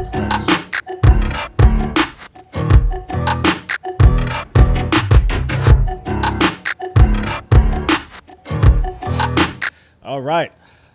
All right.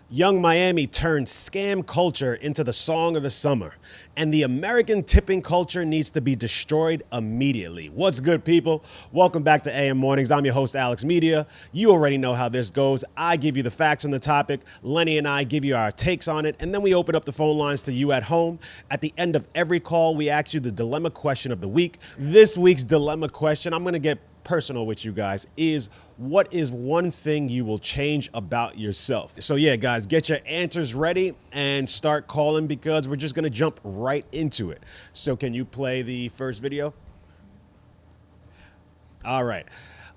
Young Miami turned scam culture into the song of the summer, and the American tipping culture needs to be destroyed immediately. What's good, people? Welcome back to AM Mornings. I'm your host, Alexx Media. You already know how this goes. I give you the facts on the topic. Lenny and I give you our takes on it, and then we open up the phone lines to you at home. At the end of every call, we ask you the dilemma question of the week. This week's dilemma question, I'm going to get personal with you guys, is what is one thing you will change about yourself? So yeah, guys, get your answers ready and start calling because we're just gonna jump right into it. So can you play the first video? All right.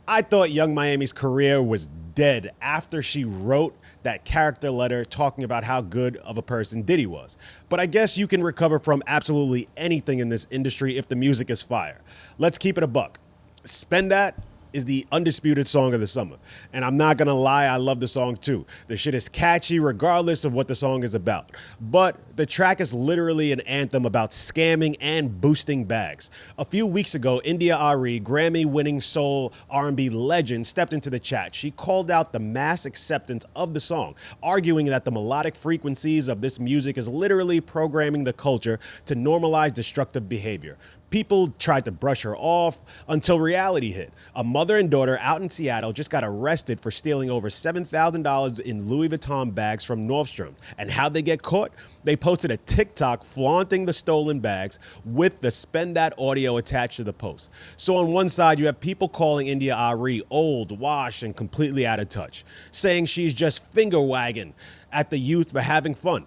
I thought Young Miami's career was dead after she wrote that character letter talking about how good of a person Diddy was. But I guess you can recover from absolutely anything in this industry if the music is fire. Let's keep it a buck. Spend Dat is the undisputed song of the summer. And I'm not gonna lie, I love the song too. The shit is catchy regardless of what the song is about. But the track is literally an anthem about scamming and boosting bags. A few weeks ago, India.Arie, Grammy-winning soul R&B legend, stepped into the chat. She called out the mass acceptance of the song, arguing that the melodic frequencies of this music is literally programming the culture to normalize destructive behavior. People tried to brush her off until reality hit. A mother and daughter out in Seattle just got arrested for stealing over $7,000 in Louis Vuitton bags from Nordstrom. And how'd they get caught? They posted a TikTok flaunting the stolen bags with the Spend Dat audio attached to the post. So on one side, you have people calling India.Arie old, washed, and completely out of touch, saying she's just finger wagging at the youth for having fun.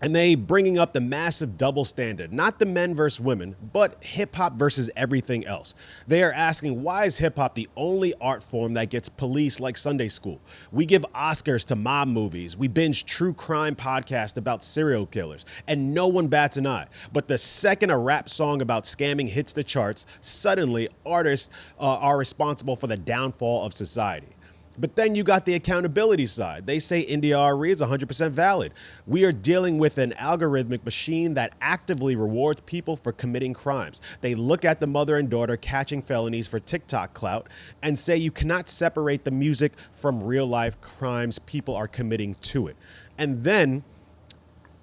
And they bringing up the massive double standard, not the men versus women, but hip hop versus everything else. They are asking, why is hip hop the only art form that gets policed like Sunday school? We give Oscars to mob movies. We binge true crime podcasts about serial killers, and no one bats an eye. But the second a rap song about scamming hits the charts, suddenly artists are responsible for the downfall of society. But then you got the accountability side. They say India.Arie is 100% valid. We are dealing with an algorithmic machine that actively rewards people for committing crimes. They look at the mother and daughter catching felonies for TikTok clout and say you cannot separate the music from real life crimes people are committing to it. And then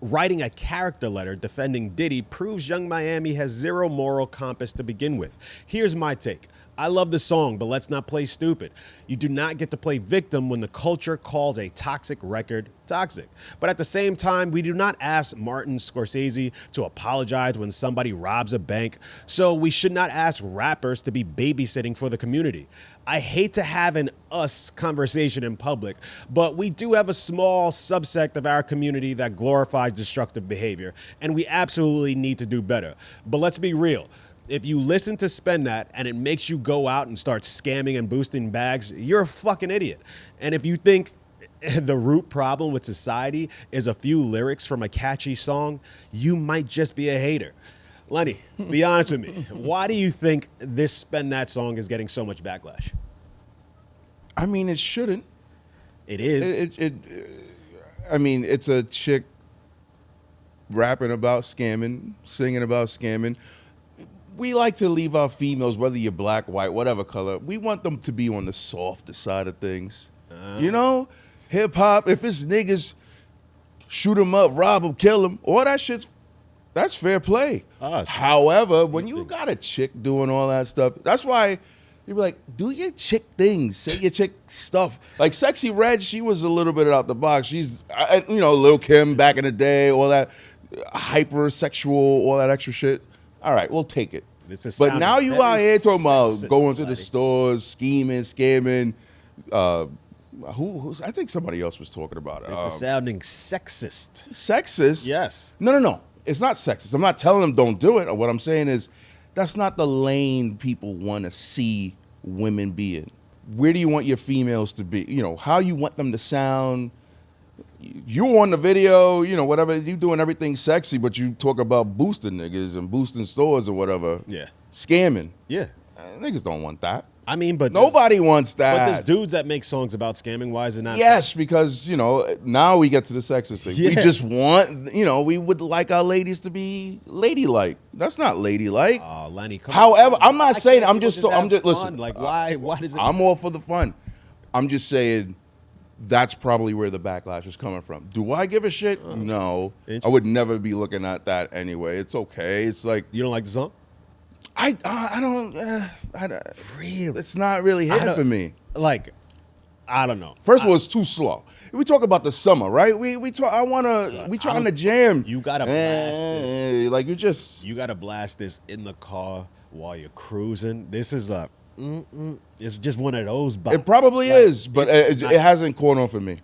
writing a character letter defending Diddy proves Young Miami has zero moral compass to begin with. Here's my take. I love the song, but let's not play stupid. You do not get to play victim when the culture calls a toxic record toxic. But at the same time, we do not ask Martin Scorsese to apologize when somebody robs a bank. So we should not ask rappers to be babysitting for the community. I hate to have an us conversation in public, but we do have a small subsect of our community that glorifies destructive behavior, and we absolutely need to do better. But let's be real. If you listen to Spend Dat and it makes you go out and start scamming and boosting bags, you're a fucking idiot. And if you think the root problem with society is a few lyrics from a catchy song, you might just be a hater. Lenny, be honest with me. Why do you think this Spend Dat song is getting so much backlash? I mean, it shouldn't. It is. I mean, it's a chick rapping about scamming, singing about scamming. We like to leave our females, whether you're black, white, whatever color, we want them to be on the softer side of things. You know, hip hop, if it's niggas, shoot them up, rob them, kill them, all that shit's, that's fair play. However, when you got a chick doing all that stuff, that's why you be like, do your chick things, say your chick stuff. Like Sexy Red, she was a little bit out the box. She's, you know, Lil Kim back in the day, all that hypersexual, all that extra shit. All right, we'll take it. But now you out here talking about going to the stores, scheming, scamming. I think somebody else was talking about it. It's sounding sexist. Sexist? Yes. No. It's not sexist. I'm not telling them don't do it. What I'm saying is that's not the lane people want to see women be in. Where do you want your females to be? You know, how you want them to sound. You on the video, you know, whatever, you doing everything sexy, but you talk about boosting niggas and boosting stores or whatever. Yeah. Scamming. Yeah. Niggas don't want that. I mean, but Nobody wants that. But there's dudes that make songs about scamming. Why is it not? Yes, because, now we get to the sexist thing. Yeah. We just want, we would like our ladies to be ladylike. That's not ladylike. Oh, Lenny, come However, on. I'm not saying, I'm People just have fun. listen. Like, why does it? I'm all for the fun. I'm just saying that's probably where the backlash is coming from. Do I give a shit? No. I would never be looking at that anyway. It's okay. It's like, You don't like the song? I don't really. It's not really hitting for me. Like, I don't know. First of all, it's too slow. We talk about the summer, right? We trying to jam. You gotta blast like You gotta blast this in the car while you're cruising. This is it's just one of those. It probably is, but it hasn't caught on for me.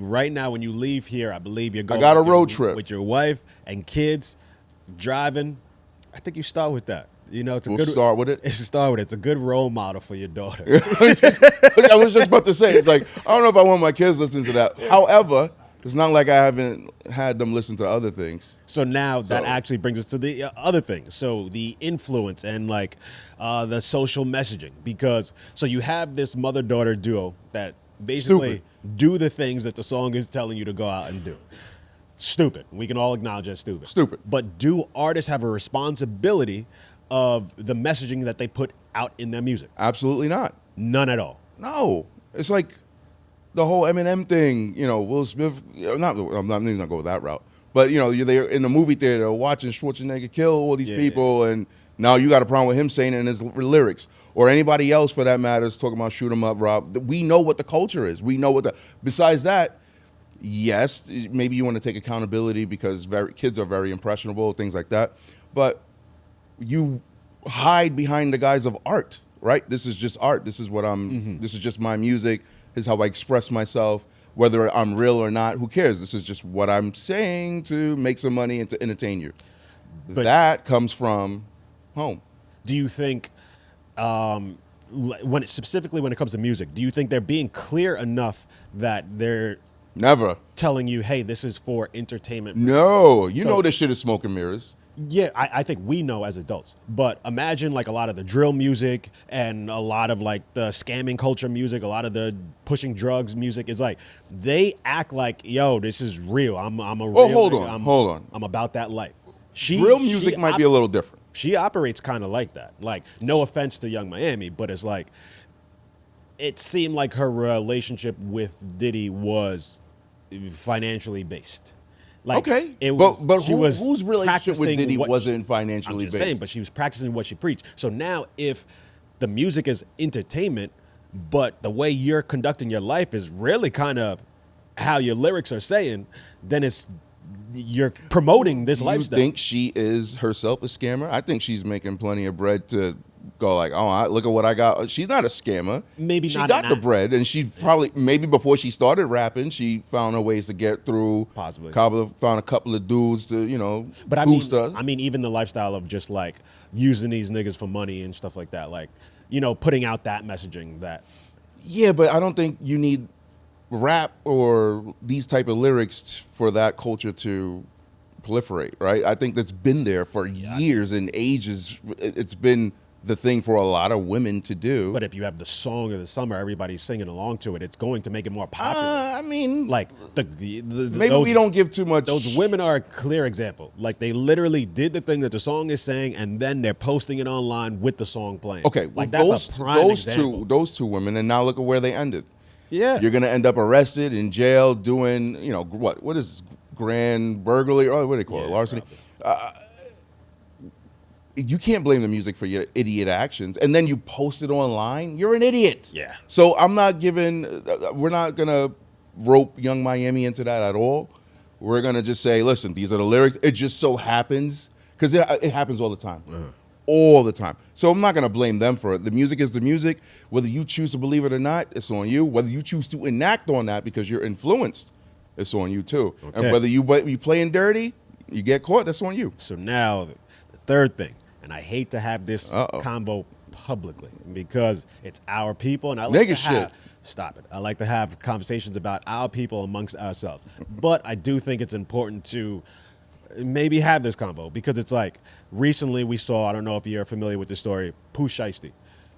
Right now, when you leave here, I believe you're going. I got a road trip with your wife and kids, driving. I think you start with that. It's a We'll good start with it. It's a start with it. It's a good role model for your daughter. I was just about to say, it's like, I don't know if I want my kids listening to that. However, it's not like I haven't had them listen to other things. So now that actually brings us to the other thing. So the influence and the social messaging, because you have this mother-daughter duo that basically do the things that the song is telling you to go out and do. Stupid. We can all acknowledge that's stupid. Stupid. But do artists have a responsibility of the messaging that they put out in their music? Absolutely not. None at all. No. It's like the whole Eminem thing, Will Smith, I'm not even going to go that route. But, they're in the movie theater watching Schwarzenegger kill all these people, and now you got a problem with him saying it in his lyrics. Or anybody else, for that matter, is talking about shoot 'em up, Rob. We know what the culture is. We know besides that, yes, maybe you want to take accountability because kids are very impressionable, things like that. But you hide behind the guise of art, right? This is just art. This is what this is just my music. This is how I express myself. Whether I'm real or not, who cares? This is just what I'm saying to make some money and to entertain you. But that comes from home. Do you think, specifically when it comes to music, do you think they're being clear enough that they're never telling you, hey, this is for entertainment? No, you know this shit is smoke and mirrors. Yeah, I think we know as adults. But imagine a lot of the drill music and a lot of the scamming culture music, a lot of the pushing drugs music is they act like, yo, this is real. I'm a real. Oh, hold on. I'm about that life. Real music might be a little different. She operates kind of like that. No offense to Young Miami, but it's it seemed like her relationship with Diddy was financially based. Okay, it was, but whose relationship with Diddy wasn't financially based? Saying, but she was practicing what she preached. So now, if the music is entertainment, but the way you're conducting your life is really kind of how your lyrics are saying, then you're promoting this lifestyle. You think she is herself a scammer? I think she's making plenty of bread to go look at what I got. She's not a scammer. Maybe she not. She got the bread, and she probably, maybe before she started rapping, she found her ways to get through. Possibly. Found a couple of dudes to, but boost her. I mean, even the lifestyle of just using these niggas for money and stuff like that. Putting out that messaging that. Yeah, but I don't think you need rap or these type of lyrics for that culture to proliferate, right? I think that's been there for years and ages. It's been the thing for a lot of women to do. But if you have the song of the summer, everybody's singing along to it, it's going to make it more popular. I mean, maybe we don't give too much. Those women are a clear example. They literally did the thing that the song is saying, and then they're posting it online with the song playing. Okay, that's a prime example. Those two women, and now look at where they ended. Yeah, you're gonna end up arrested in jail doing, what is grand burglary? Or what do they call it? Larceny. You can't blame the music for your idiot actions, and then you post it online. You're an idiot. Yeah. So we're not gonna rope Young Miami into that at all. We're gonna just say, listen, these are the lyrics. It just so happens, because it happens all the time. All the time. So I'm not gonna blame them for it. The music is the music. Whether you choose to believe it or not, it's on you. Whether you choose to enact on that because you're influenced, it's on you too. Okay. And whether you playing dirty, you get caught, that's on you. So now the third thing. And I hate to have this convo publicly because it's our people, and I like stop it. I like to have conversations about our people amongst ourselves. But I do think it's important to maybe have this convo because it's recently we saw, I don't know if you're familiar with the story, Pooh Shiesty.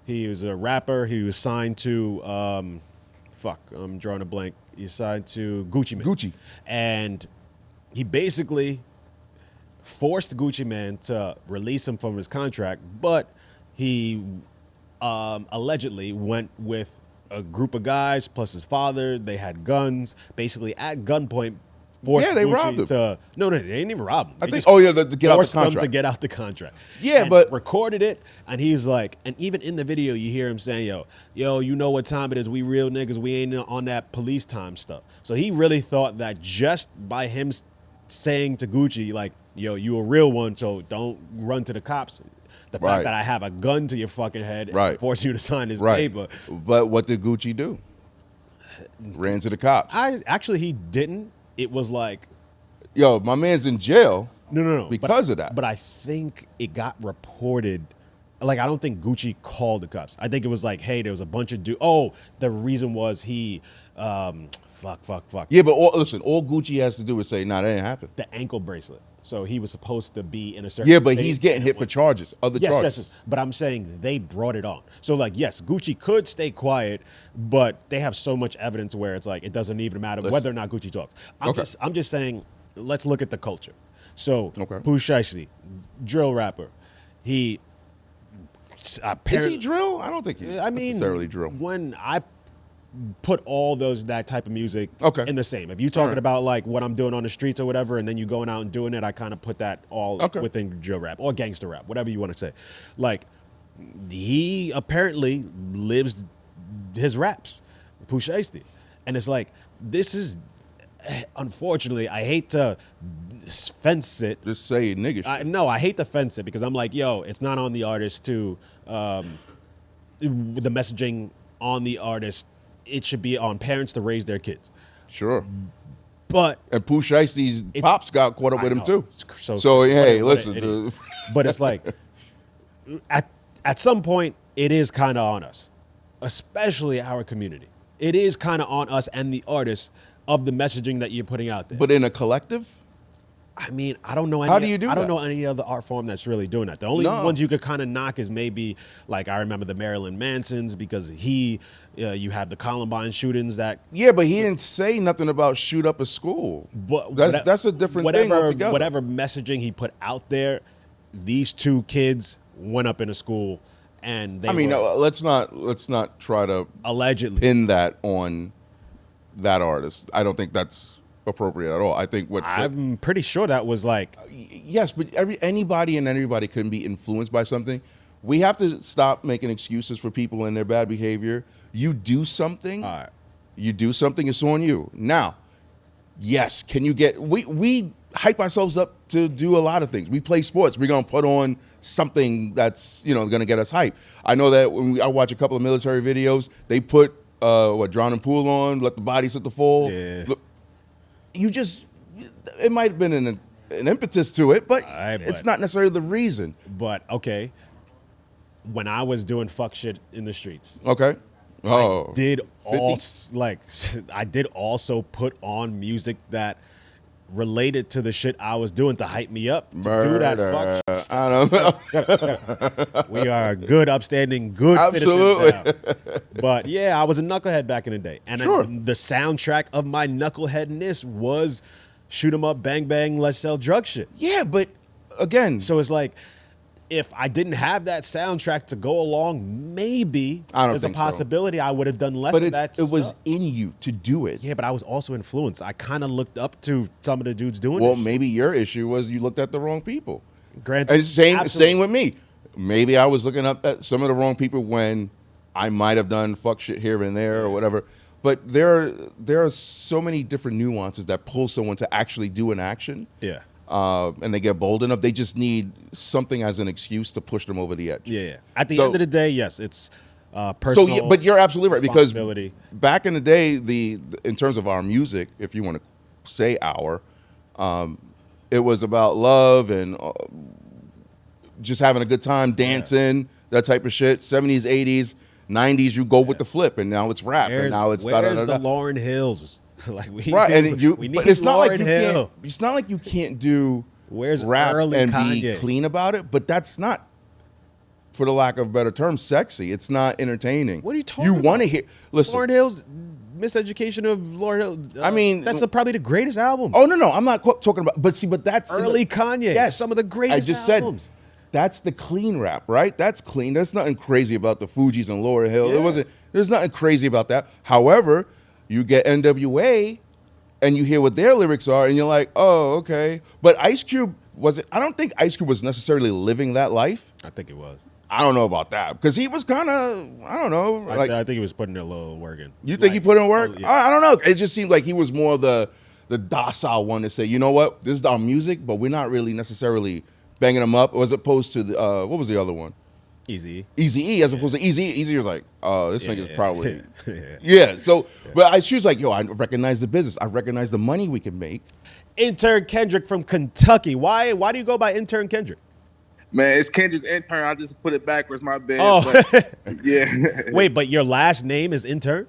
He was a rapper. He was signed to, I'm drawing a blank. He's signed to Gucci Mane. Gucci. And he basically forced Gucci Mane to release him from his contract, but he allegedly went with a group of guys plus his father. They had guns, basically at gunpoint. Forced they Gucci robbed him. No, they didn't even rob him. I They think. just Oh yeah, to get out the forced them contract. to get out the contract. Yeah, And but- recorded it, and he's like, and even in the video, you hear him saying, "Yo, you know what time it is? We real niggas. We ain't on that police time stuff." So he really thought that just by him saying to Gucci, like, "Yo, you a real one, so don't run to the cops." The Right. fact that I have a gun to your fucking head and Right. force you to sign this Right. paper. But what did Gucci do? Ran to the cops. He didn't. It was like. Yo, my man's in jail. No. Because of that. But I think it got reported. Like, I don't think Gucci called the cops. I think it was like, hey, there was a bunch of dudes. Oh, the reason was he, fuck. Yeah, but all Gucci has to do is say, "Nah, that didn't happen." The ankle bracelet. So he was supposed to be in a certain. Yeah, but state he's getting hit for charges, other charges. Yes. But I'm saying they brought it on. So, like, yes, Gucci could stay quiet, but they have so much evidence where it's like it doesn't even matter whether or not Gucci talks. I'm just saying, let's look at the culture. So, Pooh Shiesty, drill rapper, he Is he drill? I don't think he's necessarily drill. When I put all that type of music in the same. If you talking about like what I'm doing on the streets or whatever, and then you going out and doing it, I kind of put that all within drill rap or gangster rap, whatever you want to say. Like, he apparently lives his raps, Pooh Shiesty. And it's like, this is, unfortunately, I hate to fence it. Just say nigga shit. No, I hate to fence it because I'm like, yo, it's not on the artist to, the messaging on the artist, it should be on parents to raise their kids. Sure. But and Pooh Shiesty's pops got caught up with him too. So hey, listen. But it's like, at some point, it is kind of on us, especially our community. It is kind of on us and the artists of the messaging that you're putting out there. But in a collective? I mean, I don't know. How do you do that? I don't know any other art form that's really doing that. The only ones you could kind of knock is maybe, like, I remember the Marilyn Mansons because you have the Columbine shootings that. Yeah, but he didn't say nothing about shoot up a school. But that's a different thing altogether. Whatever messaging he put out there, these two kids went up in a school, and they. Let's not try to allegedly pin that on that artist. I don't think that's appropriate at all. I think I'm pretty sure that was like, yes, but anybody and everybody can be influenced by something. We have to stop making excuses for people and their bad behavior. You do something, it's on you. Now, yes, can you get we hype ourselves up to do a lot of things. We play sports. We're gonna put on something that's gonna get us hype. I know that when I watch a couple of military videos, they put drowning pool on, let the bodies hit the fall. Yeah. Look, it might have been an impetus to it, but it's not necessarily the reason. But okay, when I was doing fuck shit in the streets, okay, I did also put on music that related to the shit I was doing to hype me up to do that fuck shit. I don't know. We are good, upstanding, good Absolutely. citizens now. But yeah, I was a knucklehead back in the day. And the soundtrack of my knuckleheadness was shoot 'em up, bang bang, let's sell drug shit. Yeah, but again. So it's like, if I didn't have that soundtrack to go along, maybe there's a possibility I would have done less of that. It was in you to do it. Yeah, but I was also influenced. I kind of looked up to some of the dudes doing it. Well, maybe your issue was you looked at the wrong people. Granted, and same with me. Maybe I was looking up at some of the wrong people when I might have done fuck shit here and there or whatever. But there are so many different nuances that pull someone to actually do an action. Yeah. And they get bold enough. They just need something as an excuse to push them over the edge. Yeah. At the end of the day, yes, it's personal. But you're absolutely right, because responsibility. Back in the day, in terms of our music, if you want to say it was about love and just having a good time, dancing, that type of shit. 70s, 80s, 90s, you go with the flip, and now it's rap, and now it's where's the Lauryn Hills? Like we need but it's not Lauryn like Hill. It's not like you can't do Where's rap early and Kanye? be clean about it, but that's not for the lack of a better term, sexy. It's not entertaining. What are you talking You about? want to hear? Listen, Lauryn Hill's Miseducation of Lauryn Hill. I mean, that's probably the greatest album. oh no, I'm not talking about. But that's Early Kanye. Yes, Some of the greatest I just albums. said that's the clean rap, right? That's clean. There's nothing crazy about the Fugees and Lauryn Hill. Yeah. There's nothing crazy about that. However, you get NWA, and you hear what their lyrics are, and you're like, oh, okay. But Ice Cube I don't think Ice Cube was necessarily living that life. I think it was. I don't know about that because he was kind of, I don't know. I Like, think he was putting a little work in. you think he put in work? Oh, yeah. I don't know. It just seemed like he was more the docile one to say, you know what, this is our music, but we're not really necessarily banging them up, as opposed to the what was the other one? Easy. Eazy-E, as opposed to Eazy was like, oh, this nigga's Yeah. probably Yeah. yeah. So, but she was like, yo, I recognize the business. I recognize the money we can make. Intern Kendrick from Kentucky. Why do you go by Intern Kendrick? Man, it's Kendrick's intern. I just put it backwards. My bad. Oh. But, yeah. Wait, but your last name is Intern?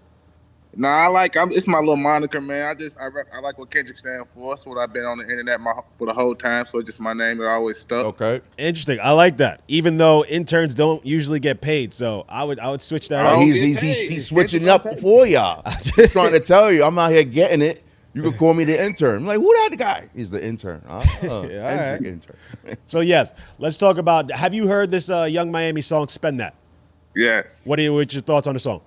Nah, it's my little moniker, man. I like what Kendrick stands for. That's what I've been on the internet for the whole time. So it's just my name that always stuck. Okay. Interesting. I like that. Even though interns don't usually get paid, so I would switch that Oh, up. don't He's get paid. he's switching Kendrick up don't pay. for y'all. Just trying to tell you, I'm out here getting it. You can call me the intern. I'm like, who that guy? He's the intern. Yeah, all right. Intern. So yes, let's talk about. Have you heard this Young Miami song "Spend That"? Yes. What's your thoughts on the song?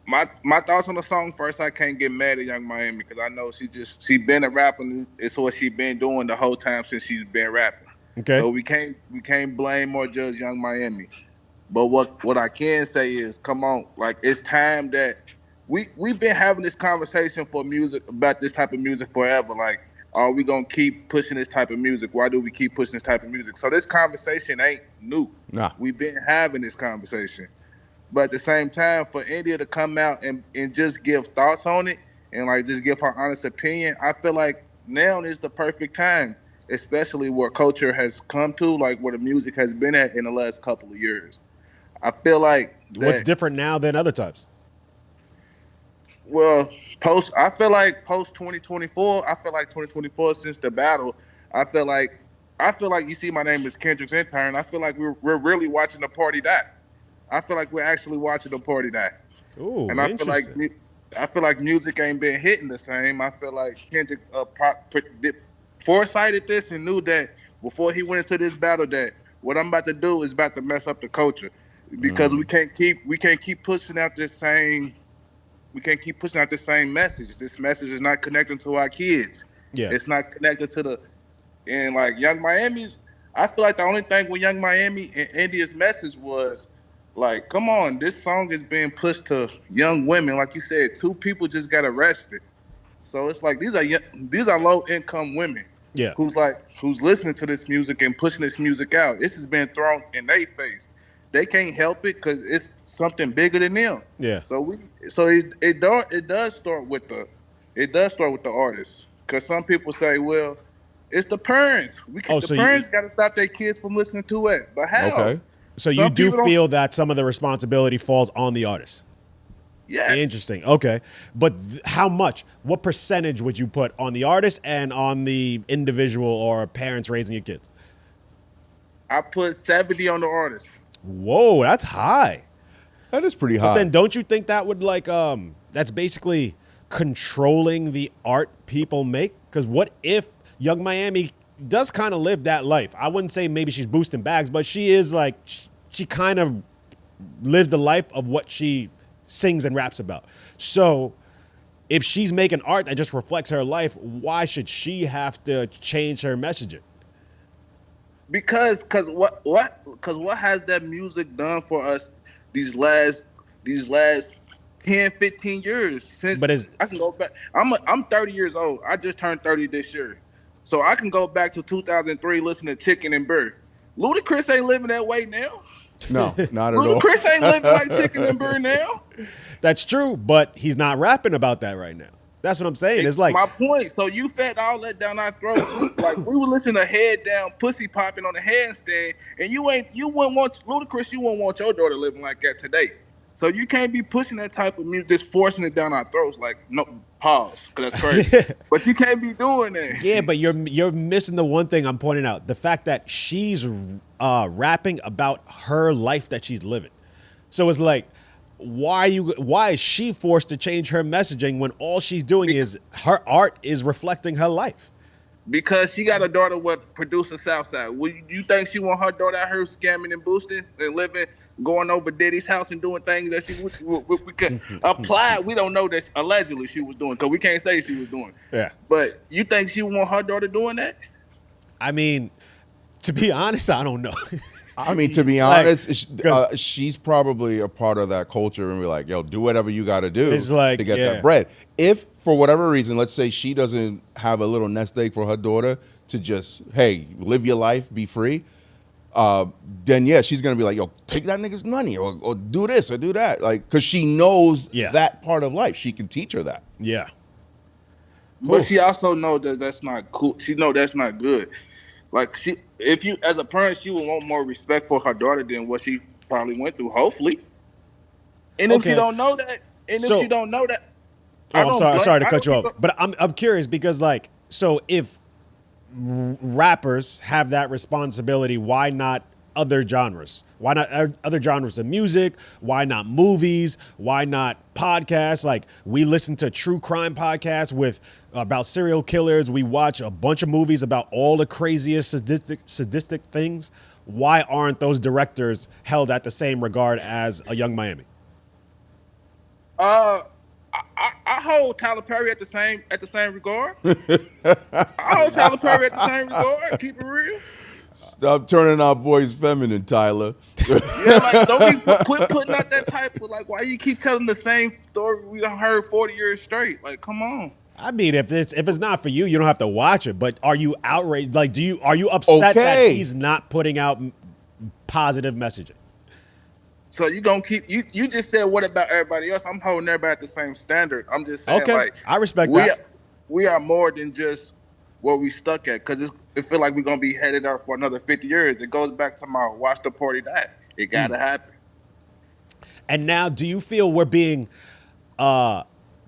My thoughts on the song. First, I can't get mad at Young Miami because I know she been a rapper. It's what she been doing the whole time since she's been rapping. Okay. So we can't blame or judge Young Miami. But what I can say is, come on, like it's time that we've been having this conversation for music about this type of music forever. Like, are we gonna keep pushing this type of music? Why do we keep pushing this type of music? So this conversation ain't new. Nah. We've been having this conversation. But at the same time, for India to come out and just give thoughts on it and like just give her honest opinion, I feel like now is the perfect time, especially where culture has come to, like where the music has been at in the last couple of years. I feel like What's different now than other times? Well, I feel like post 2024, I feel like 2024 since the battle, I feel like you see my name is Kendrick's intern. I feel like we're really watching the party die. I feel like we're actually watching the party die. Ooh, And I feel like music ain't been hitting the same. I feel like Kendrick foresighted this and knew that before he went into this battle that what I'm about to do is about to mess up the culture because we can't keep pushing out this same message. This message is not connecting to our kids. Yeah. It's not connected and like Young Miami's. I feel like the only thing with Young Miami and India's message was like, come on, this song is being pushed to young women. Like you said, 2 people just got arrested. So it's like these are low income women. Yeah. Who's listening to this music and pushing this music out. This has been thrown in their face. They can't help it because it's something bigger than them. Yeah. So it does start with the artists. Because some people say, well, it's the parents. Parents got to stop their kids from listening to it. But how? Okay. So you do feel that some of the responsibility falls on the artist? Yes. Interesting. Okay. But how much? What percentage would you put on the artist and on the individual or parents raising your kids? I put 70 on the artist. Whoa, that's high. That is pretty But high. then don't you think that would that's basically controlling the art people make? Because what if Young Miami does kind of live that life? I wouldn't say maybe she's boosting bags, but she is like, she kind of lived the life of what she sings and raps about. So if she's making art that just reflects her life, why should she have to change her messaging? Because what has that music done for us these last 10, 15 years since? But I can go back. I'm 30 years old. I just turned 30 this year. So I can go back to 2003 listening to Chicken and Bird. Ludacris ain't living that way now. No, not at all. Ludacris ain't living like Chicken and Bird now. That's true, but he's not rapping about that right now. That's what I'm saying. It's like my point. So you fed all that down our throat. Like we were listening to Head Down, Pussy Popping on the handstand, and you wouldn't want Ludacris. You wouldn't want your daughter living like that today. So you can't be pushing that type of music, just forcing it down our throats. Like no pause, because that's crazy. But you can't be doing that. Yeah, but you're missing the one thing I'm pointing out. The fact that she's rapping about her life that she's living. So it's like, why is she forced to change her messaging when all she's doing is her art is reflecting her life? Because she got a daughter with producing Southside. Would you think she want her daughter out here scamming and boosting and living, going over Diddy's house and doing things that we could apply? We don't know that allegedly she was doing, because we can't say she was doing. Yeah. But you think she want her daughter doing that? I mean, to be honest, I don't know. I mean, to be honest, she's probably a part of that culture, and we're like, yo, do whatever you got to do to get that bread. If, for whatever reason, let's say she doesn't have a little nest egg for her daughter to just, hey, live your life, be free, then yeah, she's going to be like, yo, take that nigga's money or do this or do that. Like, because she knows that part of life. She can teach her that. Yeah. But she also know that that's not cool. She know that's not good. Like, if you, as a parent, she would want more respect for her daughter than what she probably went through, hopefully. And if you don't know that, I'm sorry to cut you off, but I'm curious because, like, so if rappers have that responsibility, why not other genres? Why not other genres of music? Why not movies? Why not podcasts? Like, we listen to true crime podcasts about serial killers. We watch a bunch of movies about all the craziest sadistic things. Why aren't those directors held at the same regard as a Young Miami? I hold Tyler Perry at the same regard. I hold Tyler Perry at the same regard. Keep it real. Stop turning our boys feminine, Tyler. Yeah, like, don't be quit putting out that type of, like, why you keep telling the same story we done heard 40 years straight? Like, come on. I mean, if it's not for you, you don't have to watch it. But are you outraged? Like, are you upset that he's not putting out positive messaging? So you gonna keep you just said what about everybody else? I'm holding everybody at the same standard. I'm just saying, like, I respect that. We are more than just where we stuck at, because it feel like we're gonna be headed out for another 50 years. It goes back to my watch the party die. It gotta happen. And now, do you feel we're being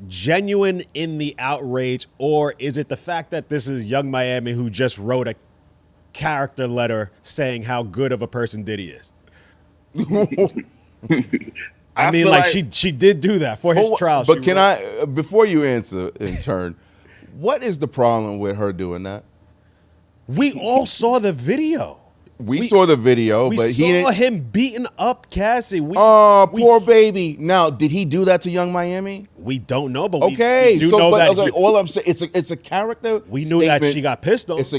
genuine in the outrage, or is it the fact that this is Young Miami who just wrote a character letter saying how good of a person Diddy is? I mean, like she did do that for his trial. But can I, before you answer in turn, what is the problem with her doing that? We all saw the video. We saw the video, but he saw him beating up Cassie. Poor baby. Now, did he do that to Young Miami? We don't know, but we do know that. All I'm saying, it's a character. We knew that she got pissed on. It's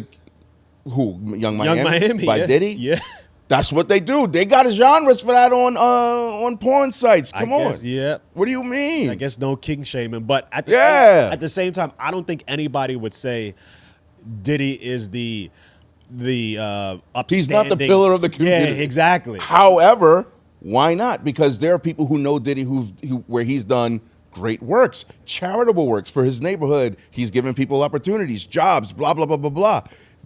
Young Miami by yeah. Diddy. Yeah. That's what they do. They got genres for that on porn sites. Come on. Yeah. What do you mean? I guess no king shaming, but at the same time, I don't think anybody would say Diddy is the upstanding. He's not the pillar of the community. Yeah, exactly. However, why not? Because there are people who know Diddy where he's done great works, charitable works for his neighborhood. He's given people opportunities, jobs, blah, blah, blah, blah, blah.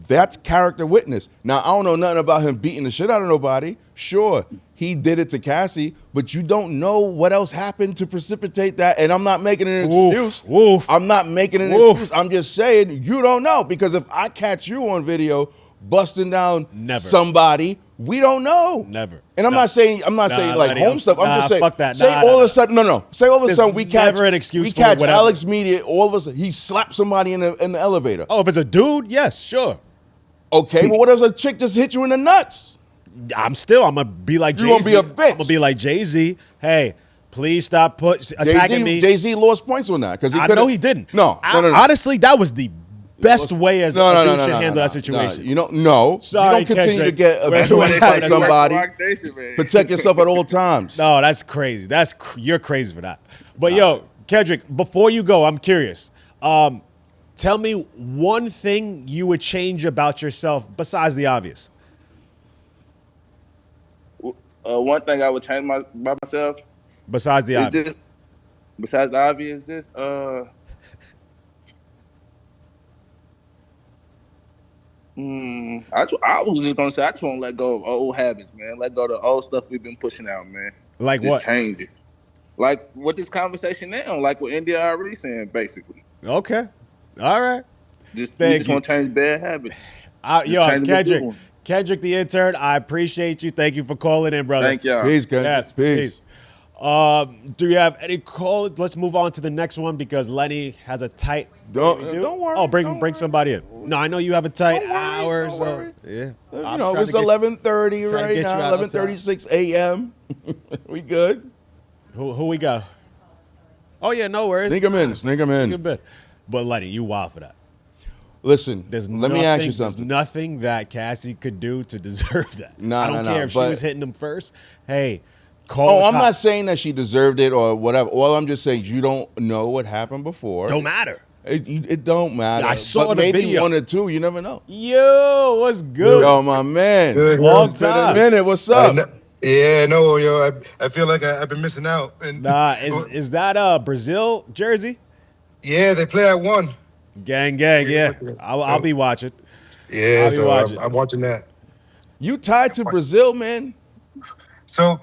That's character witness. Now, I don't know nothing about him beating the shit out of nobody. Sure, he did it to Cassie, but you don't know what else happened to precipitate that. And I'm not making an excuse. I'm not making an excuse. I'm just saying you don't know. Because if I catch you on video busting down somebody, we don't know. Never. And I'm not saying like home stuff. I'm just saying. Fuck that. Say all of a sudden, Say all of a sudden we catch. Never an excuse. We catch Alexx Media. All of a sudden he slapped somebody in the elevator. Oh, if it's a dude, yes, sure. Okay, but what if a chick just hit you in the nuts? I'm gonna be like Jay-Z. You gonna be a bitch. I'm gonna be like Jay-Z. Hey, please stop attacking me. Jay-Z lost points on that because I know he didn't. No. Honestly, that was the best way as a dude should handle that situation. You don't know. Sorry, you don't continue to get abused abused by somebody. Protect yourself at all times. No, that's crazy. You're crazy for that. But yo, Kendrick, before you go, I'm curious. Tell me one thing you would change about yourself besides the obvious. One thing I would change about myself. Besides the obvious. Besides the obvious, I was just gonna say I just want to let go of old habits, man. Let go of the old stuff we've been pushing out, man. Like just what? Change it. Like with this conversation now, like what India.Arie saying, basically. Okay. All right. We just want to change bad habits. Kendrick, Kendrick the intern, I appreciate you. Thank you for calling in, brother. Thank y'all. Peace, Kendrick. Yes, Peace. Do you have any calls? Let's move on to the next one because Lenny has a tight. Don't worry. Oh, bring don't worry. somebody in. No, I know you have a tight Don't worry, hour. don't So worry. yeah, You know, it's 11:30 right get you now. out of 11:36 a.m. We good? Who we got? Oh yeah, no worries. Sneak 'em in. Sneak 'em in. But Lenny, you wild for that. Listen, let me ask you There's something. nothing that Cassie could do to deserve that. Nah, I don't nah, care if she but- was hitting them first. Hey, call. Oh, the I'm not cops. saying that she deserved it or whatever. All I'm just saying, you don't know what happened before. Don't matter. It don't matter. I saw but the maybe video. one or two. You never know. Yo, what's good? Yo, my man. Good, Long it's been a time. Minute, what's up? Yeah, no, yo, I feel like I've been missing out. And Nah, is that a Brazil jersey? yeah, they play at 1. Gang, yeah. I'll be watching. Yeah, I'll be so watching. I'm watching that. You tied to Brazil, man. So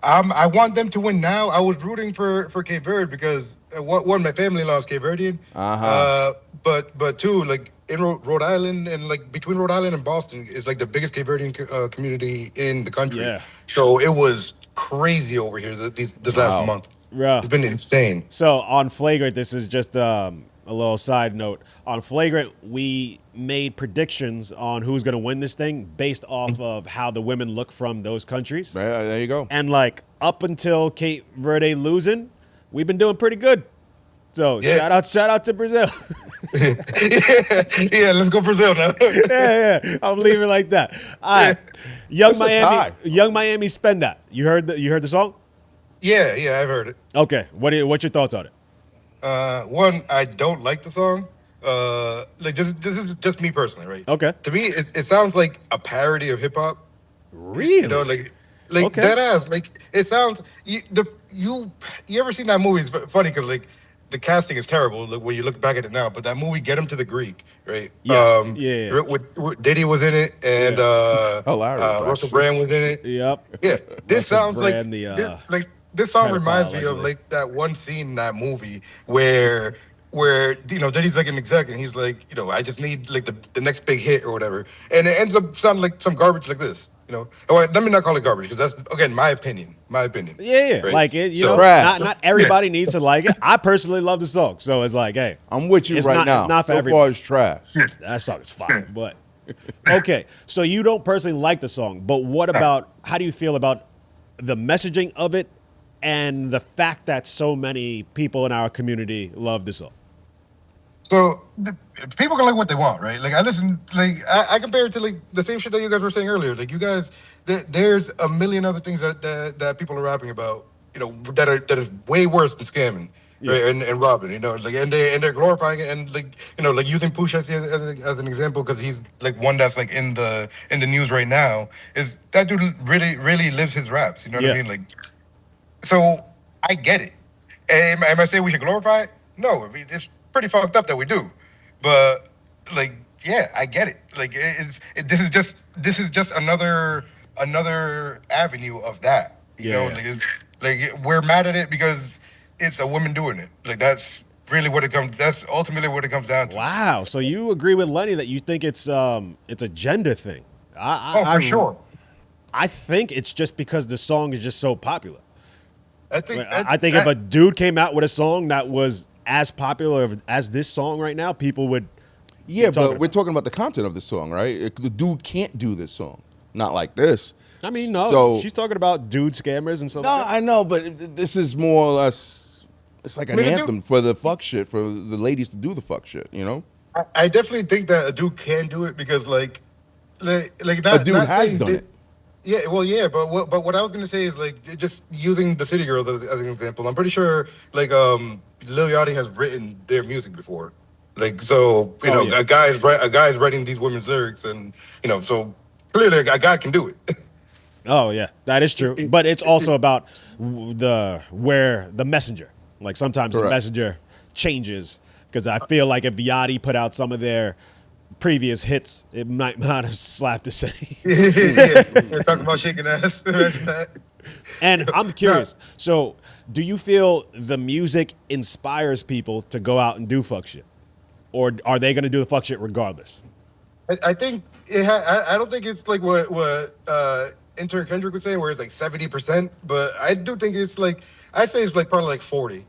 I want them to win now. I was rooting for Cape Verde because one, my family lost Cape Verdean. But two, like in Rhode Island and like between Rhode Island and Boston is like the biggest Cape Verdean community in the country. Yeah. So it was crazy over here this last month. Yeah. It's been insane. So on Flagrant, this is just a little side note. On Flagrant, we made predictions on who's going to win this thing based off of how the women look from those countries. There you go. And like up until Cape Verde losing, we've been doing pretty good. So Yeah. shout out to Brazil. yeah, let's go Brazil now. yeah. I'm leaving it like that. All right. Young It's a tie. Miami Spend That. You heard the song? Yeah, I've heard it. Okay. What's your thoughts on it? One, I don't like the song. Like this is just me personally, right? Okay. To me, it sounds like a parody of hip hop. Really? You know, like Okay. dead ass. Like it sounds. You ever seen that movie? It's funny because like the casting is terrible when you look back at it now. But that movie, Get Him to the Greek, right? Yes. Yeah. With Diddy was in it, and Hilarious, Russell actually. Brand was in it. Yep. Yeah, this Russell sounds Brand, this song pedophile, reminds me of likely. like that one scene in that movie where Diddy's like an exec and he's like, I just need like the next big hit or whatever, and it ends up sounding like some garbage like this. Let me not call it garbage because that's again my opinion. Yeah. Right? Like it, So- not everybody needs to like it. I personally love the song, so it's like, hey, I'm with you It's right not- now. it's not for so everybody. far, it's trash. that song is fire. But okay, so you don't personally like the song, but what about? How do you feel about the messaging of it and the fact that so many people in our community love the song? So people can like what they want, right? Like I listen, like I compare it to like the same shit that you guys were saying earlier. Like you guys, there's a million other things that people are rapping about, that is way worse than scamming, right? And robbing, like and they're glorifying it and like like using Pusha as an example because he's like one that's like in the news right now. Is that dude really lives his raps? You know what I mean? Like, so I get it. Am I saying we should glorify it? No, I mean, it's pretty fucked up that we do, but like, yeah, I get it. Like, this is just another avenue of that. You know, like it's like we're mad at it because it's a woman doing it. Like that's really what it comes. That's ultimately what it comes down to. Wow. So you agree with Lenny that you think it's a gender thing? For sure. I think it's just because the song is just so popular. I think if a dude came out with a song that was as popular as this song right now, people would. Yeah, talking but we're about. talking about the content of the song, right? The dude can't do this song. Not like this. I mean, no, So- she's talking about dude scammers and stuff. No, like that. I know, but this is more or less, it's like an I mean, anthem for the fuck shit, for the ladies to do the fuck shit, I definitely think that a dude can do it because like not, A dude not has saying done that- it. Yeah, well, yeah, but what I was gonna say is like just using the City Girls as an example. I'm pretty sure like Lil.Arie has written their music before, like so a guy's writing these women's lyrics and so clearly a guy can do it. Oh yeah, that is true. But it's also about the messenger. Like sometimes the Correct. messenger changes because I feel like if Yachty put out some of their previous hits, it might not have slapped the same. yeah, we're talking about shaking ass. Imagine that. And I'm curious. So, do you feel the music inspires people to go out and do fuck shit, or are they going to do the fuck shit regardless? I think I don't think it's like what intern Kendrick was saying, where it's like 70%, but I do think it's like I'd say it's like probably like 40.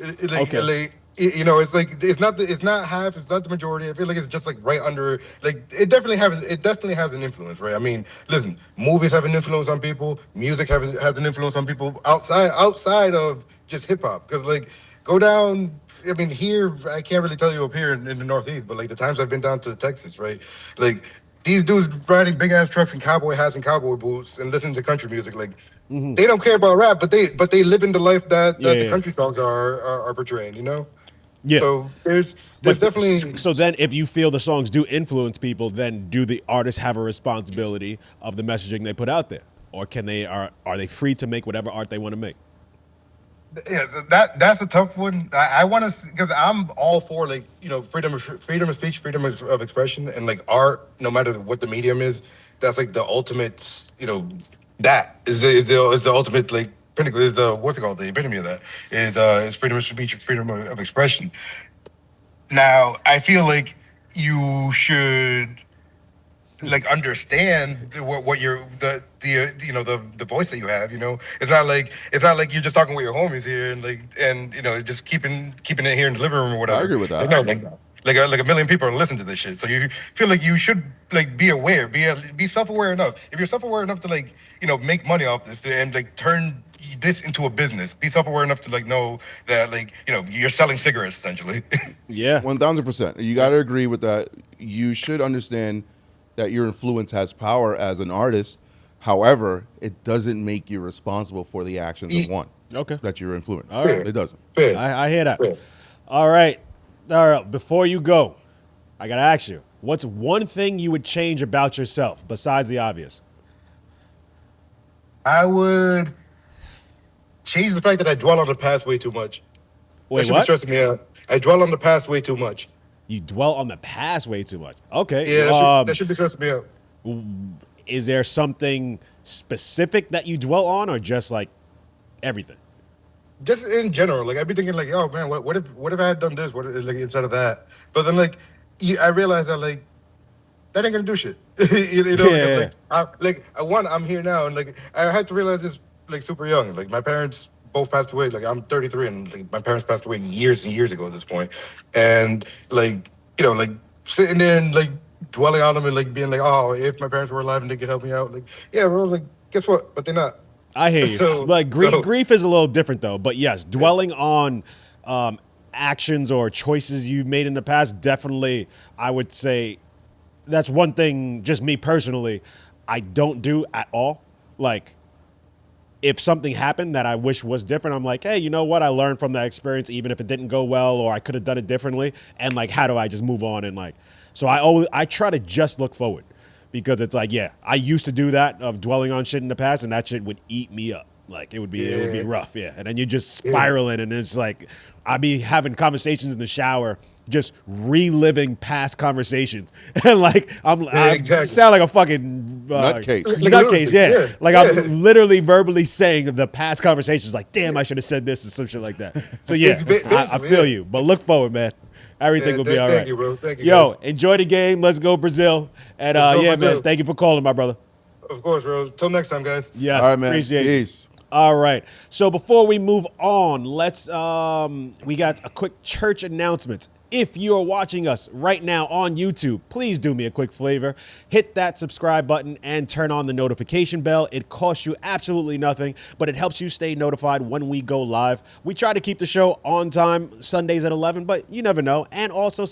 Okay. You know, it's like it's not half, it's not the majority. I feel like it's just like right under. Like it definitely has an influence, right? I mean, listen, movies have an influence on people, music has an influence on people outside of just hip hop, because like go down. I mean, here I can't really tell you up here in the Northeast, but like the times I've been down to Texas, right? Like these dudes riding big ass trucks and cowboy hats and cowboy boots and listening to country music, like they don't care about rap, but they live in the life that the Yeah. country songs are portraying, you know. Yeah. So there's But definitely so then, if you feel the songs do influence people, then do the artists have a responsibility of the messaging they put out there, or can they are they free to make whatever art they want to make? yeah, that's a tough one. I want to, because I'm all for, like, you know, freedom of speech, freedom of expression, and like art, no matter what the medium is. That's like the ultimate, you know, that is the ultimate, like, pinnacle. Is the what's it called? The epitome of that is freedom of speech, freedom of expression. Now, I feel like you should like understand what you're the you know the voice that you have. You know, it's not like you're just talking with your homies here and you know just keeping it here in the living room or whatever. I agree with that. No, like a million people are listening to this shit. So you feel like you should like be aware, be self-aware enough. If you're self-aware enough to, like, you know, make money off this and like turn this into a business, be self-aware enough to like know that, like, you know, you're selling cigarettes essentially. Yeah. 1000%. You got to agree with that. You should understand that your influence has power as an artist. However, it doesn't make you responsible for the actions of one Okay. that you're influenced. All right. It doesn't. Fair. I hear that. Fair. All right. Before you go, I gotta ask you, what's one thing you would change about yourself besides the obvious? I would change the fact that I dwell on the past way too much. Wait, That should be what? stressing me out. I dwell on the past way too much. You dwell on the past way too much. Okay. Yeah, that should be stressing me out. Is there something specific that you dwell on, or just like everything? Just in general, like I'd be thinking, like, oh man, what if I had done this? What if, like, instead of that? But then, like, I realized that, like, that ain't gonna do shit. You know, Yeah. I'm here now, and like I had to realize this like super young. Like my parents both passed away. Like I'm 33, and like my parents passed away years and years ago at this point. And like, you know, like sitting there and like dwelling on them and like being like, oh, if my parents were alive and they could help me out, like, yeah, bro, like, guess what? But they're not. I hear you. So- Like grief, so- grief is a little different though. But yes, dwelling on actions or choices you've made in the past, definitely, I would say that's one thing. Just me personally, I don't do at all. Like, if something happened that I wish was different, I'm like, hey, you know what? I learned from that experience, even if it didn't go well, or I could have done it differently. And like, how do I just move on? And like, so I try to just look forward, because it's like, yeah, I used to do that of dwelling on shit in the past, and that shit would eat me up. Like it would be rough, yeah. And then you're just spiraling, and it's like I'd be having conversations in the shower, just reliving past conversations, and like I exactly. sound like a fucking Nutcase. Like a nutcase, lunatic, yeah. yeah. Like I'm literally verbally saying the past conversations, like, damn, I should have said this and some shit like that. So yeah, I feel you, but look forward, man. Everything will be all right. Thank you, bro. Thank you. Yo, guys. enjoy the game. Let's go Brazil. And Let's go yeah, Brazil. man, thank you for calling, my brother. Of course, bro. Till next time, guys. Yeah, All right, man. appreciate Peace. it. All right. So before we move on, let's we got a quick church announcement. If you're watching us right now on YouTube, please do me a quick favor. Hit that subscribe button and turn on the notification bell. It costs you absolutely nothing, but it helps you stay notified when we go live. We try to keep the show on time, Sundays at 11, but you never know. And also,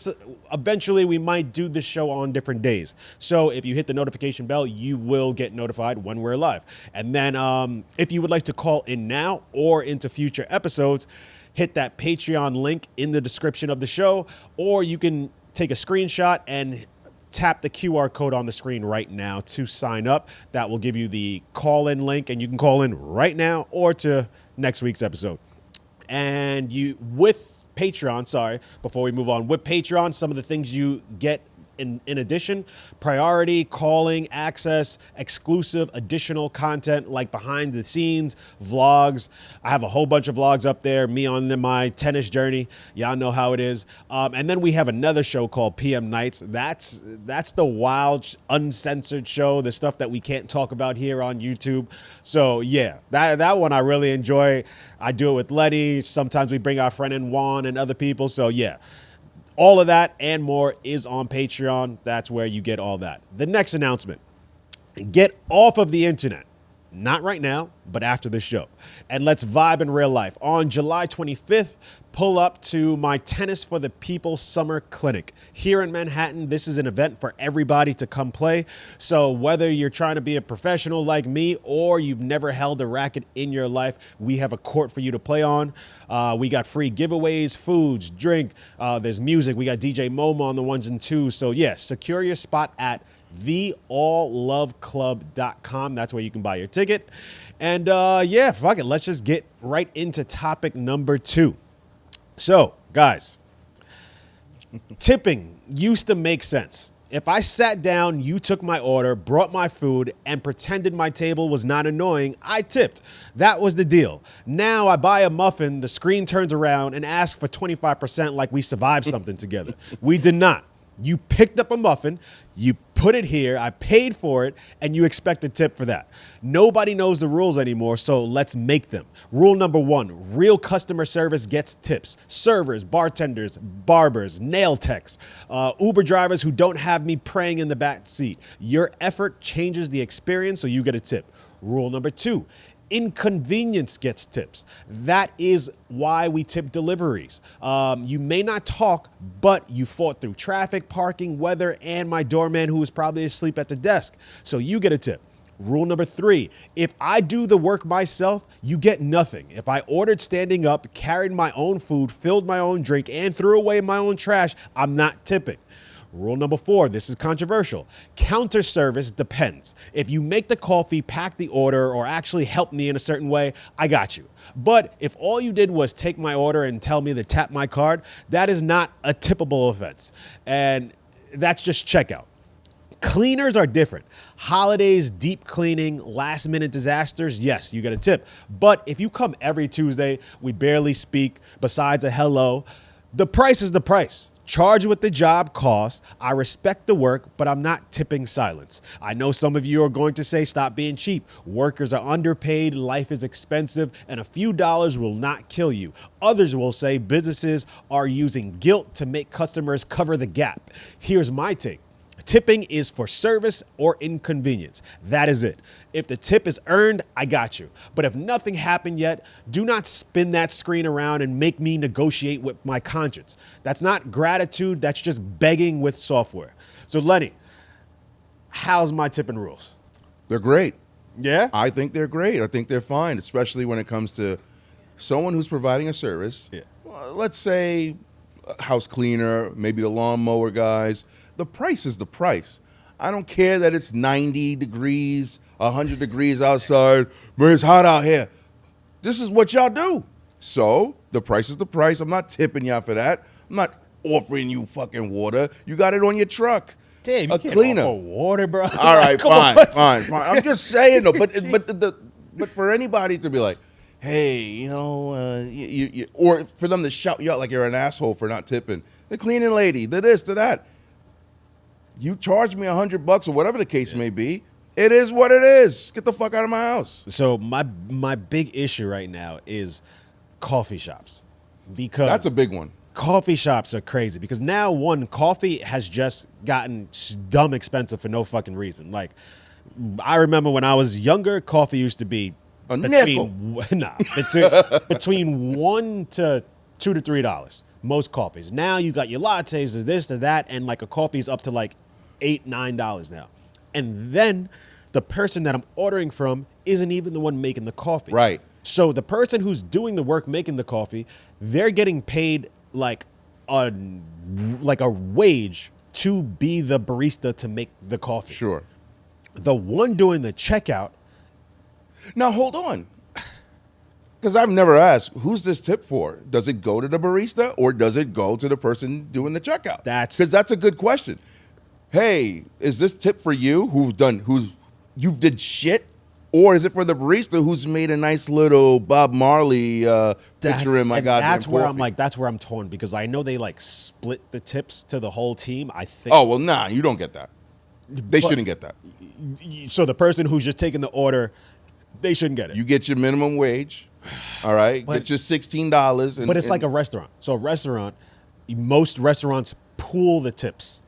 eventually, we might do the show on different days. So if you hit the notification bell, you will get notified when we're live. And then if you would like to call in now or into future episodes, hit that Patreon link in the description of the show, or you can take a screenshot and tap the QR code on the screen right now to sign up. That will give you the call-in link, and you can call in right now or to next week's episode. And with Patreon, before we move on, with Patreon, some of the things you get in addition, priority, calling, access, exclusive, additional content like behind the scenes, vlogs. I have a whole bunch of vlogs up there, me on my tennis journey. Y'all know how it is. And then we have another show called PM Nights. That's the wild, uncensored show, the stuff that we can't talk about here on YouTube. So yeah, that one I really enjoy. I do it with Lenny. Sometimes we bring our friend in Juan and other people. So yeah, all of that and more is on Patreon. That's where you get all that. The next announcement, get off of the internet. Not right now, but after the show. And let's vibe in real life. On July 25th, pull up to my Tennis for the People Summer Clinic. Here in Manhattan, this is an event for everybody to come play. So whether you're trying to be a professional like me or you've never held a racket in your life, we have a court for you to play on. We got free giveaways, foods, drink. There's music. We got DJ Momo on the ones and twos. So yeah, secure your spot at theallloveclub.com. That's where you can buy your ticket. And yeah, fuck it. Let's just get right into topic number 2. So, guys, tipping used to make sense. If I sat down, you took my order, brought my food, and pretended my table was not annoying, I tipped. That was the deal. Now I buy a muffin, the screen turns around, and asks for 25% like we survived something together. We did not. You picked up a muffin, you put it here, I paid for it, and you expect a tip for that. Nobody knows the rules anymore, so let's make them. Rule number 1, real customer service gets tips. Servers, bartenders, barbers, nail techs, Uber drivers who don't have me praying in the back seat. Your effort changes the experience, so you get a tip. Rule number 2, inconvenience gets tips. That is why we tip deliveries. You may not talk, but you fought through traffic, parking, weather, and my doorman who was probably asleep at the desk. So you get a tip. Rule number 3, if I do the work myself, you get nothing. If I ordered standing up, carried my own food, filled my own drink, and threw away my own trash, I'm not tipping. Rule number 4, this is controversial. Counter service depends. If you make the coffee, pack the order, or actually help me in a certain way, I got you. But if all you did was take my order and tell me to tap my card, that is not a tippable offense. And that's just checkout. Cleaners are different. Holidays, deep cleaning, last minute disasters, yes, you get a tip. But if you come every Tuesday, we barely speak, besides a hello, the price is the price. Charge what the job costs. I respect the work, but I'm not tipping silence. I know some of you are going to say, stop being cheap. Workers are underpaid, life is expensive, and a few dollars will not kill you. Others will say businesses are using guilt to make customers cover the gap. Here's my take. Tipping is for service or inconvenience. That is it. If the tip is earned, I got you. But if nothing happened yet, do not spin that screen around and make me negotiate with my conscience. That's not gratitude. That's just begging with software. So Lenny, how's my tipping rules? They're great. Yeah? I think they're great. I think they're fine, especially when it comes to someone who's providing a service. Yeah. Let's say a house cleaner, maybe the lawnmower guys. The price is the price. I don't care that it's 90 degrees, 100 degrees outside. Man, it's hot out here. This is what y'all do. So the price is the price. I'm not tipping y'all for that. I'm not offering you fucking water. You got it on your truck. Damn, you a can't cleaner. offer water, bro. All right, fine. I'm just saying though, but Jeez. but for anybody to be like, hey, you or for them to shout you out like you're an asshole for not tipping. The cleaning lady, the this, the that. You charge me $100 or whatever the case may be. It is what it is. Get the fuck out of my house. So my big issue right now is coffee shops, because That's a big one. coffee shops are crazy, because now, one, coffee has just gotten dumb expensive for no fucking reason. Like, I remember when I was younger, coffee used to be A between $1 to $2 to $3. Most coffees. Now you got your lattes, there's this, there's that, and like a coffee's up to like $8, $9 now. And then the person that I'm ordering from isn't even the one making the coffee. Right. So the person who's doing the work making the coffee, they're getting paid like a wage to be the barista to make the coffee. Sure. The one doing the checkout. Now hold on. Because I've never asked, who's this tip for? Does it go to the barista or does it go to the person doing the checkout? That's because that's a good question. hey, is this tip for you you did shit? Or is it for the barista who's made a nice little Bob Marley picture in my goddamn That's where coffee? I'm like, that's where I'm torn because I know they like split the tips to the whole team. I think. Oh, well, nah, you don't get that. They shouldn't get that. So the person who's just taking the order, they shouldn't get it. You get your minimum wage, all right? But- Get your $16. But it's like a restaurant. So a restaurant, most restaurants pool the tips.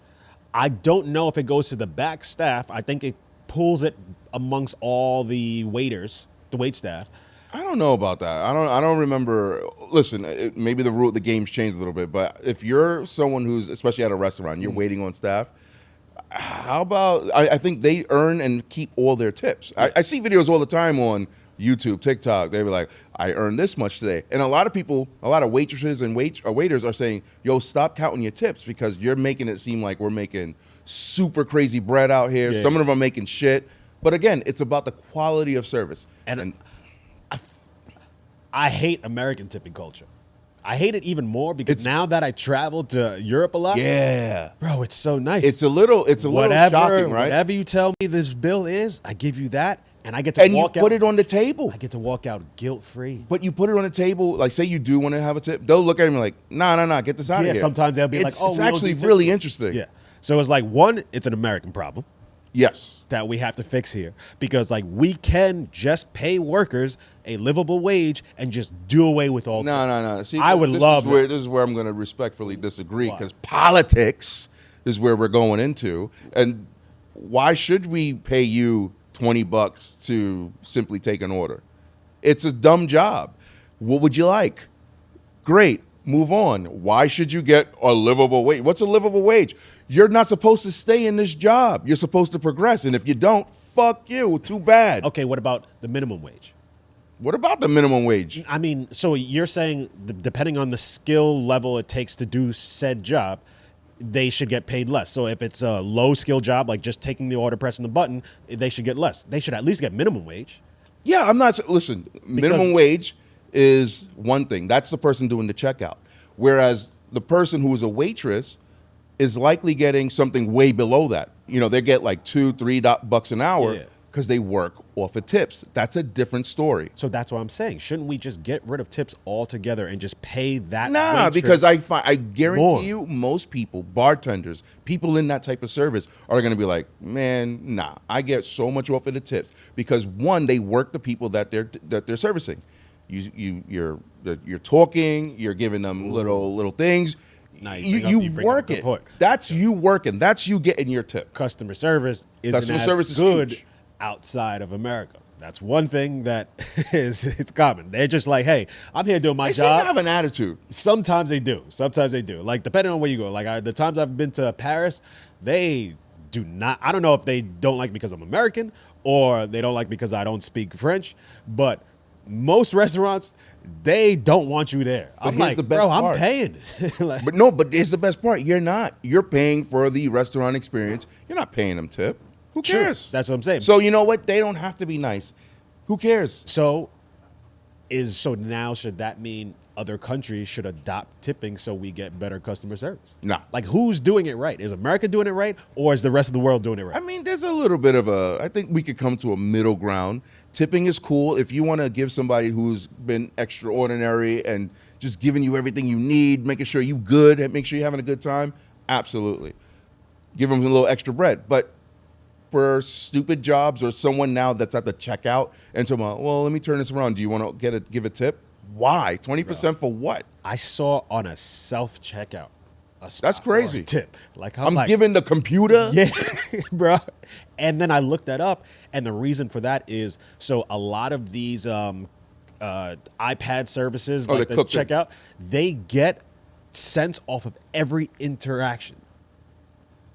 I don't know if it goes to the back staff. I think it pools it amongst all the waiters, the wait staff. I don't know about that. I don't remember. Listen, maybe the game's changed a little bit, but if you're someone who's, especially at a restaurant, you're waiting on staff, how about, I think they earn and keep all their tips. I see videos all the time on YouTube, TikTok. They were like, I earned this much today. And a lot of people, a lot of waitresses and waiters are saying, yo, stop counting your tips because you're making it seem like we're making super crazy bread out here. Yeah. Some of them are making shit. But again, it's about the quality of service. And I hate American tipping culture. I hate it even more because now that I travel to Europe a lot, yeah, bro, it's so nice. it's a little shocking, right? Whatever you tell me this bill is, I give you that, and I get to walk out. You put it on the table. I get to walk out guilt-free. But you put it on the table, like say you do want to have a tip, they'll look at him like, nah, get this out of Yeah, here. sometimes they'll be like, oh, it's we don't actually do tips. really interesting. Yeah. So it's like, one, it's an American problem Yes. that we have to fix here because like we can just pay workers a livable wage and just do away with all tips. No. See, I would love this is where I'm going to respectfully disagree Why? because politics is where we're going into. And why should we pay you $20 to simply take an order? It's a dumb job. What would you like? Great. Move on. Why should you get a livable wage? What's a livable wage? You're not supposed to stay in this job. You're supposed to progress. And if you don't, fuck you. Too bad. Okay, what about the minimum wage? What about the minimum wage? I mean, so you're saying depending on the skill level it takes to do said job, they should get paid less. So if it's a low skill job, like just taking the order, pressing the button, they should get less. They should at least get minimum wage. Yeah, I'm not. Listen, minimum wage is one thing. That's the person doing the checkout. Whereas the person who is a waitress is likely getting something way below that. You know, they get like $2-3 an hour Yeah. because they work off of tips. That's a different story. So that's what I'm saying. Shouldn't we just get rid of tips altogether and just pay that? Nah, waitress because I guarantee more? you, most people, bartenders, people in that type of service are going to be like, man, nah, I get so much off of the tips because one, they work the people that they're servicing. You're talking, you're giving them little things. Now You bring up work a good it. point. That's you working. That's you getting your tip. Customer service isn't Customer as service is good huge. outside of America. That's one thing that it's common. They're just like, hey, I'm here doing my They seem to job. have an attitude. Sometimes they do. Like depending on where you go. Like the times I've been to Paris, they do not. I don't know if they don't like me because I'm American or they don't like me because I don't speak French. But most restaurants, they don't want you there. I'm here's like, the best bro, part. I'm paying. Like, But here's the best part. You're not. You're paying for the restaurant experience. You're not paying them tip. Who True. cares? That's what I'm saying. So you know what? They don't have to be nice. Who cares? So now should that mean other countries should adopt tipping so we get better customer service? Nah. Like who's doing it right? Is America doing it right or is the rest of the world doing it right? I mean, there's a little bit of I think we could come to a middle ground. Tipping is cool. If you want to give somebody who's been extraordinary and just giving you everything you need, making sure you good, and make sure you're having a good time, absolutely. Give them a little extra bread. But for stupid jobs or someone now that's at the checkout and someone, well, let me turn this around. Do you want to give a tip? Why? 20% for what? I saw on a self-checkout a spot That's crazy. for a tip. Like I'm like, giving the computer. yeah, bro. And then I looked that up, and the reason for that is so a lot of these iPad services, like they the cook it. checkout, they get cents off of every interaction.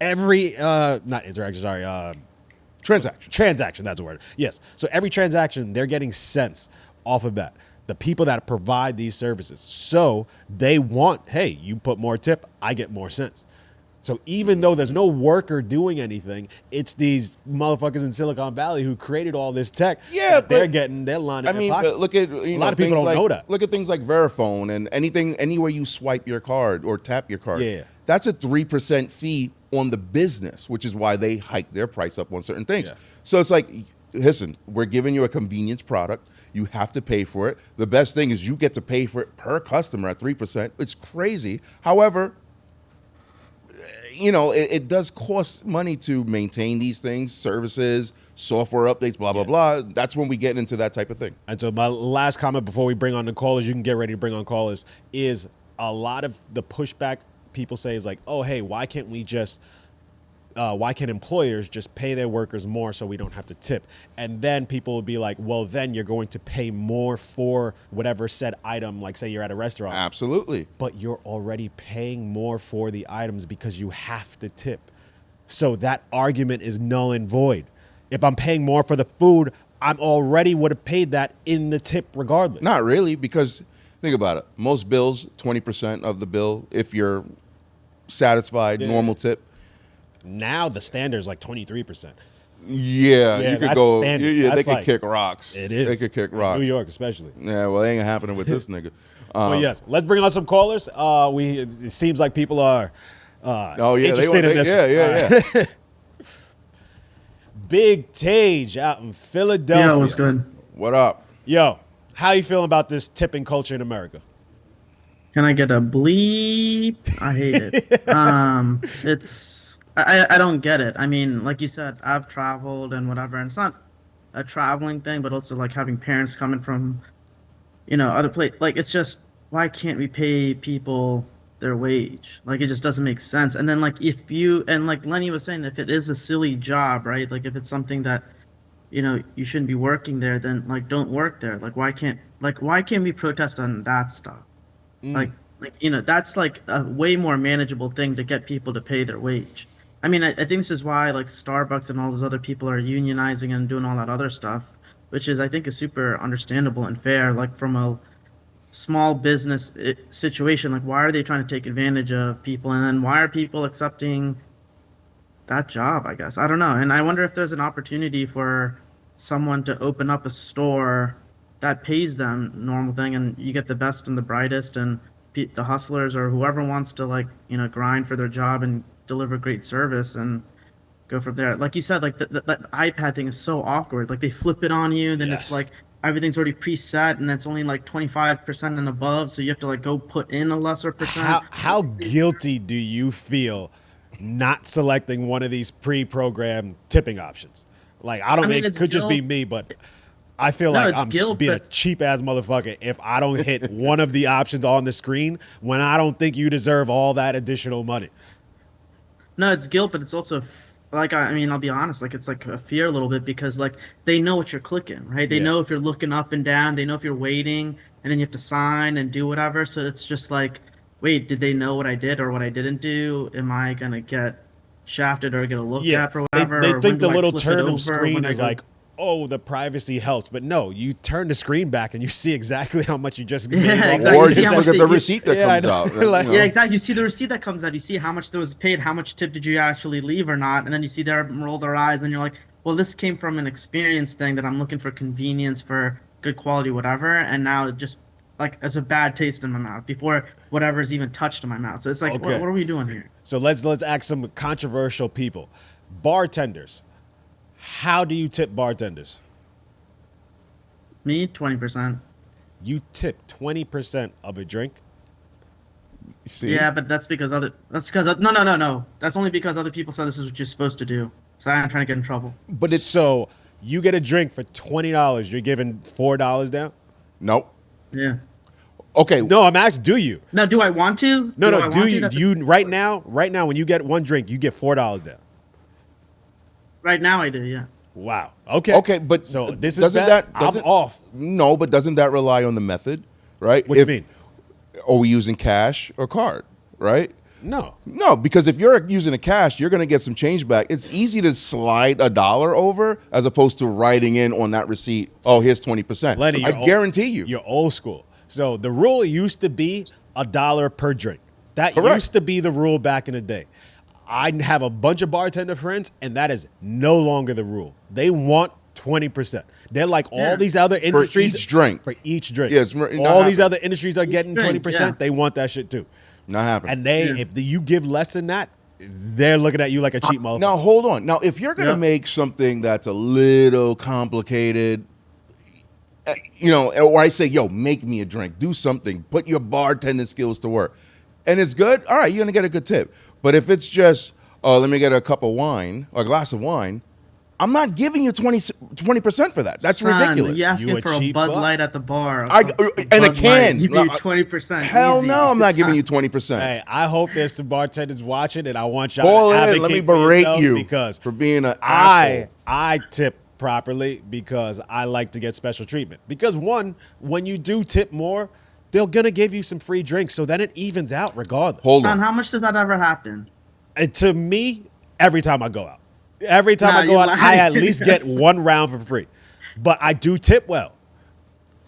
Not interaction, sorry. Transaction, that's the word. Yes. So every transaction, they're getting cents off of that. The people that provide these services. So they want, hey, you put more tip, I get more cents. So even though there's no worker doing anything, it's these motherfuckers in Silicon Valley who created all this tech. Yeah, that they're but- getting their line in I their mean, pocket. look at a lot of people don't know that. Look at things like Verifone and anywhere you swipe your card or tap your card. Yeah. That's a 3% fee on the business, which is why they hike their price up on certain things. Yeah. So it's like, listen, we're giving you a convenience product. You have to pay for it. The best thing is you get to pay for it per customer at 3%. It's crazy. However, it does cost money to maintain these things, services, software updates, blah, blah, blah. That's when we get into that type of thing. And so my last comment before we bring on the callers, you can get ready to bring on callers, is a lot of the pushback people say is like, oh, hey, why can't employers just pay their workers more so we don't have to tip? And then people will be like, well, then you're going to pay more for whatever said item, like say you're at a restaurant. Absolutely. But you're already paying more for the items because you have to tip. So that argument is null and void. If I'm paying more for the food, I'm already would have paid that in the tip regardless. Not really, because think about it. Most bills, 20% of the bill, if you're satisfied, normal tip. Now the standard is like 23%. Yeah, you could go. Standard. Yeah, they could like, kick rocks. It is. They could kick rocks. In New York, especially. Yeah, well, it ain't happening with this nigga. Well, yes. Let's bring on some callers. It seems like people are interested in this. Yeah. Big Tage out in Philadelphia. Yeah, what's good? What up? Yo, how you feeling about this tipping culture in America? Can I get a bleep? I hate it. I don't get it. I mean, like you said, I've traveled and whatever, and it's not a traveling thing, but also like having parents coming from, other places. Like, it's just, why can't we pay people their wage? Like, it just doesn't make sense. And then like and like Lenny was saying, if it is a silly job, right? Like if it's something that, you shouldn't be working there, then like don't work there. Like why can't we protest on that stuff? Like that's like a way more manageable thing to get people to pay their wage. I mean, I think this is why like Starbucks and all those other people are unionizing and doing all that other stuff, which is I think is super understandable and fair. Like from a small business situation, like why are they trying to take advantage of people, and then why are people accepting that job? I guess I don't know. And I wonder if there's an opportunity for someone to open up a store that pays them normal thing, and you get the best and the brightest and the hustlers or whoever wants to like grind for their job and deliver great service and go from there. Like you said, like that iPad thing is so awkward. Like they flip it on you, then it's like everything's already preset, and that's only like 25% and above, so you have to like go put in a lesser percent. How guilty do you feel not selecting one of these pre-programmed tipping options? Like I mean, it could just be me, but I feel like I'm being a cheap ass motherfucker if I don't hit one of the options on the screen when I don't think you deserve all that additional money. No, it's guilt, but it's also like, I mean, I'll be honest, like it's like a fear a little bit, because like they know what you're clicking, right? They know if you're looking up and down, they know if you're waiting, and then you have to sign and do whatever. So it's just like, wait, did they know what I did or what I didn't do? Am I going to get shafted or get a look at for whatever? They think the little turn of screen is like, oh, the privacy helps. But no, you turn the screen back and you see exactly how much you just made. Exactly. Or just look at the receipt that comes out. Yeah, exactly. You see the receipt that comes out. You see how much that was paid, how much tip did you actually leave or not. And then you see them roll their eyes. And then you're like, well, this came from an experience thing that I'm looking for convenience, for good quality, whatever. And now it just like it's a bad taste in my mouth before whatever's even touched in my mouth. So it's like, what are we doing here? So let's ask some controversial people. Bartenders. How do you tip bartenders? Me, 20%. You tip 20% of a drink? See? Yeah, but that's because no. That's only because other people said this is what you're supposed to do. So I'm trying to get in trouble. But it's so you get a drink for $20, you're giving $4 down? Nope. Yeah. Okay. No, I'm asking, do you? No, do I want to? No, do you? Do you right now when you get one drink, you get $4 down? Right now I do, yeah. Wow. Okay. Okay, but so this is doesn't bad. that I'm off. No, but doesn't that rely on the method, right? What do you mean? Are we using cash or card, right? No, because if you're using a cash, you're going to get some change back. It's easy to slide $1 over as opposed to writing in on that receipt, oh, here's 20%. Lenny, I guarantee you. You're old school. So the rule used to be $1 per drink. That Correct. used to be the rule back in the day. I have a bunch of bartender friends, and that is no longer the rule. They want 20%. They're like all these other industries. For each drink. For each drink. Yeah, it's all not these happening. other industries are getting 20%. Yeah. They want that shit too. Not happening. And if you give less than that, they're looking at you like a cheap motherfucker. Now hold on. Now if you're gonna Yep. make something that's a little complicated, or I say, yo, make me a drink, do something, put your bartending skills to work, and it's good. All right, you're gonna get a good tip. But if it's just, oh, let me get a cup of wine or a glass of wine, I'm not giving you 20% for that. That's Son, ridiculous. You asking You a for a cheap Bud fuck? Light at the bar? And a Bud can. Light, give you 20%. Hell easy. no, I'm not It's giving you 20%. Hey, I hope there's some bartenders watching, and I want y'all Call to in. advocate Let me for berate yourself you because for being an asshole. I tip properly because I like to get special treatment. Because one, when you do tip more, they're gonna give you some free drinks, so then it evens out regardless. Hold Son, on. how much does that ever happen? And to me, every time I go out, every time Nah, I go you out, I lying. at least get one round for free. But I do tip well.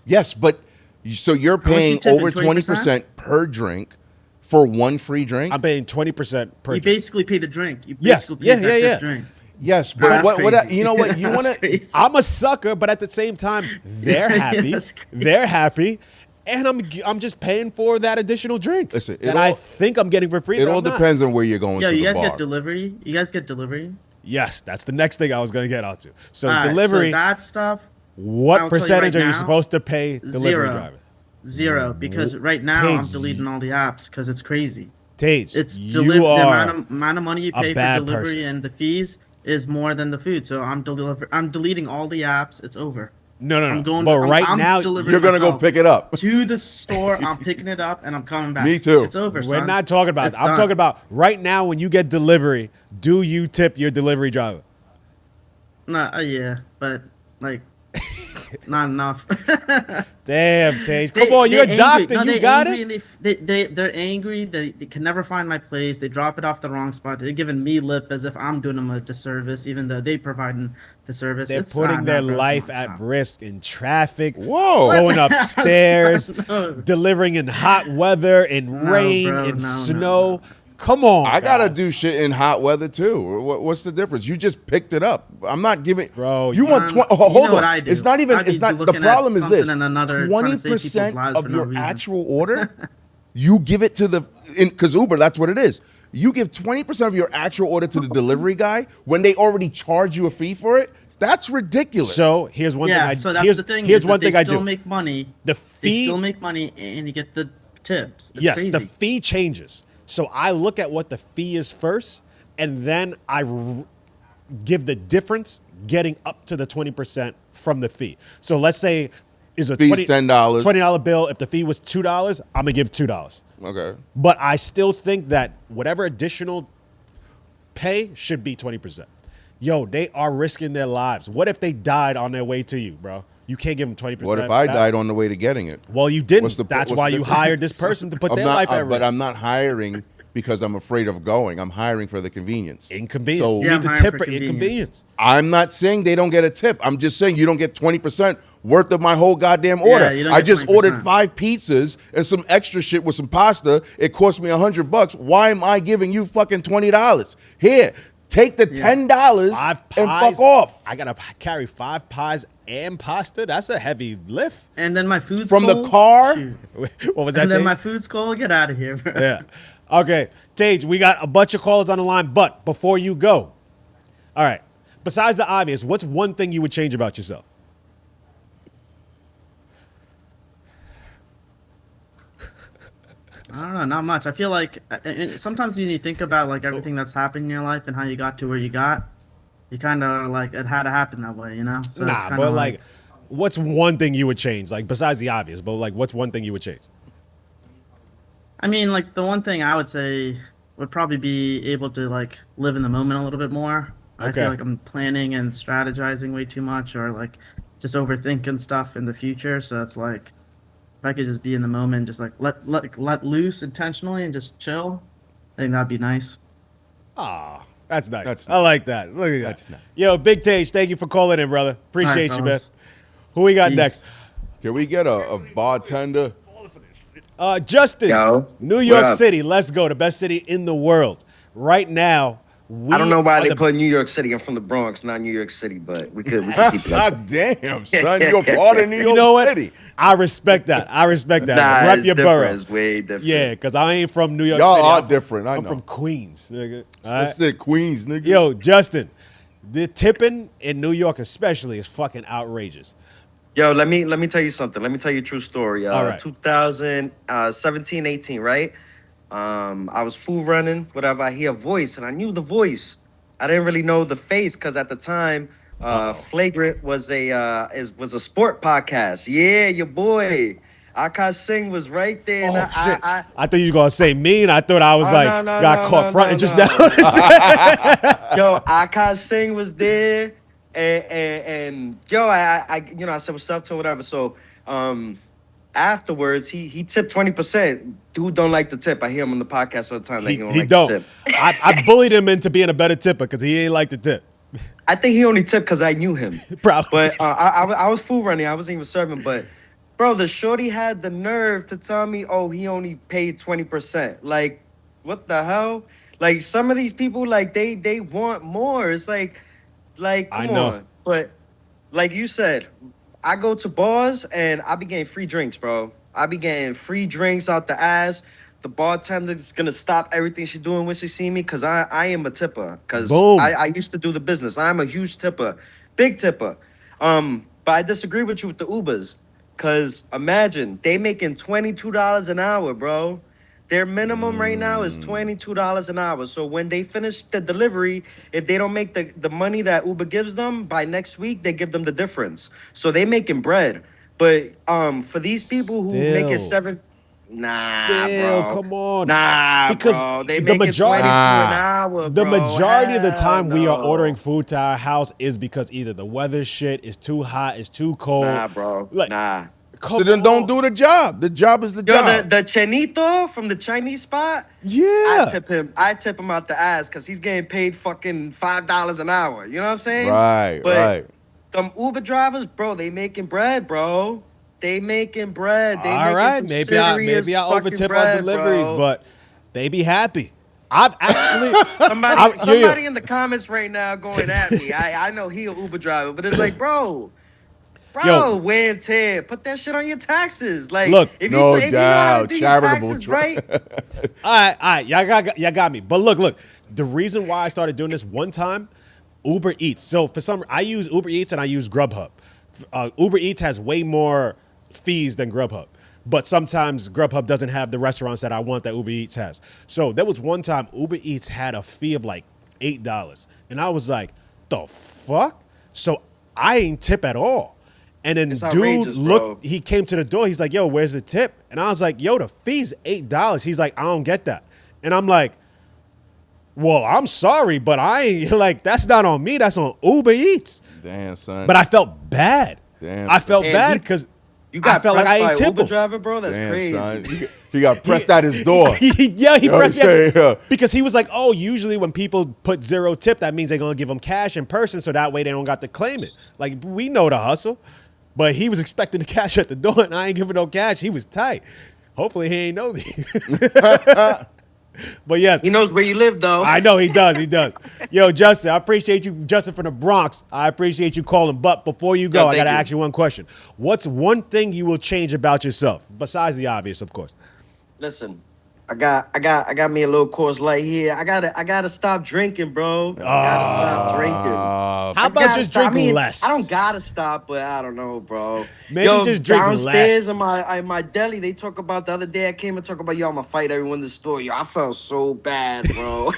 Yes, but so you're much you paying tipping, over 20% per drink for one free drink? I'm paying 20% per You drink. basically pay the drink. You Yes. basically Yeah, pay that yeah. drink. Yes, Nah, but that's what crazy. you know what? You That's want to crazy. I'm a sucker, but at the same time, they're happy. That's crazy. They're happy. And I'm just paying for that additional drink Listen, it that I all- think I'm getting for free. It but all I'm not. depends on where you're going Yo, to you the guys bar. get delivery? You guys get delivery? Yes, that's the next thing I was going to get onto. So All right, delivery, So that stuff, what I'll tell you percentage right are you now, supposed to pay delivery zero. drivers? Zero. Because right now I'm Tage. deleting all the apps because it's crazy. Tage, It's you the are amount of money you a pay for bad delivery person. and the fees is more than the food. So I'm deleting all the apps. It's over. no. I'm going. But I'm, right I'm now, delivering You're gonna go myself pick it up. to the store. I'm picking it up and I'm coming back. Me too. It's over. we're son. not talking about It's that. I'm done. talking about right now when you get delivery, do you tip your delivery driver? Nah, yeah, but like, not enough. Damn, Tage. Come on, you're a they're doctor. angry. No, you they're got angry it. and they're angry. They can never find my place. They drop it off the wrong spot. They're giving me lip as if I'm doing them a disservice, even though they providing the service. They're It's putting their bro. life Come on, at stop. risk in traffic. Whoa. Going upstairs, No. delivering in hot weather, in No, rain, bro, in no, snow. no. Come on, I gotta guys. do shit in hot weather too. What's the difference? You just picked it up. I'm not giving. Bro, you want Man, 20? you hold know on. what I do. It's not even. I be It's not. The looking at problem is this: something and another, trying to save people's 20% lives of for no your reason. actual order, you give it to the because Uber. That's what it is. You give 20% of your actual order to the delivery guy when they already charge you a fee for it. That's ridiculous. So here's one thing. Yeah, so that's here's, the thing. Here's is that one thing they I still do. make money. The They fee. still make money, and you get the tips. It's Yes, crazy. the fee changes. So I look at what the fee is first, and then I give the difference getting up to the 20% from the fee. So let's say is a Fee's $20 $10. $20 bill. If the fee was $2, I'm gonna give $2. Okay. But I still think that whatever additional pay should be 20%. Yo, they are risking their lives. What if they died on their way to you, bro? You can't give them 20%. What if I back. died on the way to getting it? Well, you didn't. What's the- That's what's why the you difference? hired this person to put I'm their not, life at risk. but I'm not hiring because I'm afraid of going. I'm hiring for the convenience. Inconvenient. So- You Yeah, need I'm to hiring tip for for convenience. inconvenience. I'm not saying they don't get a tip. I'm just saying you don't get 20% worth of my whole goddamn order. you don't I get just 20%. ordered 5 pizzas and some extra shit with some pasta. It cost me $100. Why am I giving you fucking $20? Here, take the $10 Five and pies. fuck off. I gotta carry 5 pies and pasta. That's a heavy lift. And then my food's From the cold. car? Shoot. What was that? And then Tage? my food's cold. Get out of here, bro. Yeah. Okay, Tage, we got a bunch of callers on the line, but before you go, all right. Besides the obvious, what's one thing you would change about yourself? I don't know, not much. I feel like sometimes when you think about like everything that's happened in your life and how you got to where you got, you kind of like it had to happen that way, you know? So it's Nah, kinda but like, what's one thing you would change? Like, besides the obvious, but like, what's one thing you would change? I mean, like the one thing I would say would probably be able to like live in the moment a little bit more. I Okay. feel like I'm planning and strategizing way too much, or like just overthinking stuff in the future. So it's like if I could just be in the moment, just like let loose intentionally and just chill, I think that'd be nice. Ah, that's nice. That's I like that. Look at That's that. nice. Yo, Big Tage, thank you for calling in, brother. Appreciate you, man. fellas. Who we got Peace. next? Can we get a bartender? Justin, Yo, New what York up? City. Let's go. The best city in the world. Right now, We I don't know why are they the- put New York City. I'm from the Bronx, not New York City, but we could keep it. God damn, son, you're part of New York You know what? City. I respect that. I respect that. Nah, Rep it's your different. borough. It's way different. Yeah, because I ain't from New York Y'all City. are different, I I'm know. from Queens, nigga. All That's right? it, Queens, nigga. Yo, Justin, the tipping in New York especially is fucking outrageous. Yo, let me tell you something. Let me tell you a true story. All right. 2017, 18, right? I was food running, whatever. I hear a voice, and I knew the voice. I didn't really know the face because at the time, Flagrant was a sport podcast. Yeah, your boy Akash Singh was right there. And Oh, shit. I I thought you were going to say mean. I thought I was got caught fronting just no. now. Yo, Akash Singh was there, and yo, I said what's up to him, whatever. So, afterwards, he tipped 20%. Dude don't like to tip. I hear him on the podcast all the time. Like he He like don't. to tip. I bullied him into being a better tipper because he ain't like to tip. I think he only tipped because I knew him. Probably. But I was food running. I wasn't even serving. But bro, the shorty had the nerve to tell me, oh, he only paid 20%. Like, what the hell? Like some of these people, like they want more. It's like I come know. on. But like you said, I go to bars and I be getting free drinks, bro. I be getting free drinks out the ass. The bartender's gonna stop everything she's doing when she see me because I am a tipper. Because Boom. I used to do the business. I'm a huge tipper, big tipper. But I disagree with you with the Ubers. Because imagine, they making $22 an hour, bro. Their minimum right now is $22 an hour. So when they finish the delivery, if they don't make the money that Uber gives them, by next week, they give them the difference. So they making bread. But for these people who make it Still. nah, Still, bro. come on. Nah, Because bro. They the make it majority- 22 an hour, The bro. majority of the Hell time we are no. ordering food to our house is because either the weather shit is too hot, it's too cold. Nah, bro. Like, Nah. So then don't do the job. The job is the Yo, job. the Chenito from the Chinese spot, Yeah. I tip him out the ass because he's getting paid fucking $5 an hour. You know what I'm saying? Right, but right. Them Uber drivers, bro, they making bread, bro. They making bread. They All making right, some maybe I serious fucking overtip bread, on deliveries, bro. but they be happy. I've actually Somebody in the comments right now going at me. I know he an Uber driver, but it's like, bro, Yo. wear and tear. Put that shit on your taxes. Like, Look, if no you know how to doubt, do your charitable taxes tra- right, All right, y'all got me. But look, the reason why I started doing this one time, Uber Eats. So for some, I use Uber Eats and I use Grubhub. Uber Eats has way more fees than Grubhub, but sometimes Grubhub doesn't have the restaurants that I want that Uber Eats has. So there was one time Uber Eats had a fee of like $8, and I was like, the fuck? So I ain't tip at all. And then It's dude outrageous, looked, bro. he came to the door. He's like, yo, where's the tip? And I was like, yo, the fee's $8. He's like, I don't get that. And I'm like, well, I'm sorry, but I ain't like, that's not on me. That's on Uber Eats. Damn, son. But I felt bad. Damn, I felt son. bad And because you got I felt like I ain't pressed by tip Uber him. driver, bro. That's Damn, crazy. son. He got pressed at his door. he You pressed me understand? Yeah. because he was like, oh, usually when people put zero tip, that means they're going to give them cash in person so that way they don't got to claim it. Like, we know the hustle. But he was expecting the cash at the door, and I ain't giving no cash. He was tight. Hopefully, he ain't know me. But yes, He knows where you live, though. I know he does. He does. Yo, Justin, I appreciate you, Justin from the Bronx. I appreciate you calling. But before you go, Yo, I got to thank you. ask you one question. What's one thing you will change about yourself, besides the obvious, of course? Listen, I got me a little Coors Light here. I gotta stop drinking, bro. I gotta stop drinking. How about just drinking less? I don't gotta stop, but I don't know, bro. Maybe Yo, just drink downstairs less. in my deli, they talk about the other day. I came and talk about, yo, I'm gonna fight everyone in the store. Yo, I felt so bad, bro.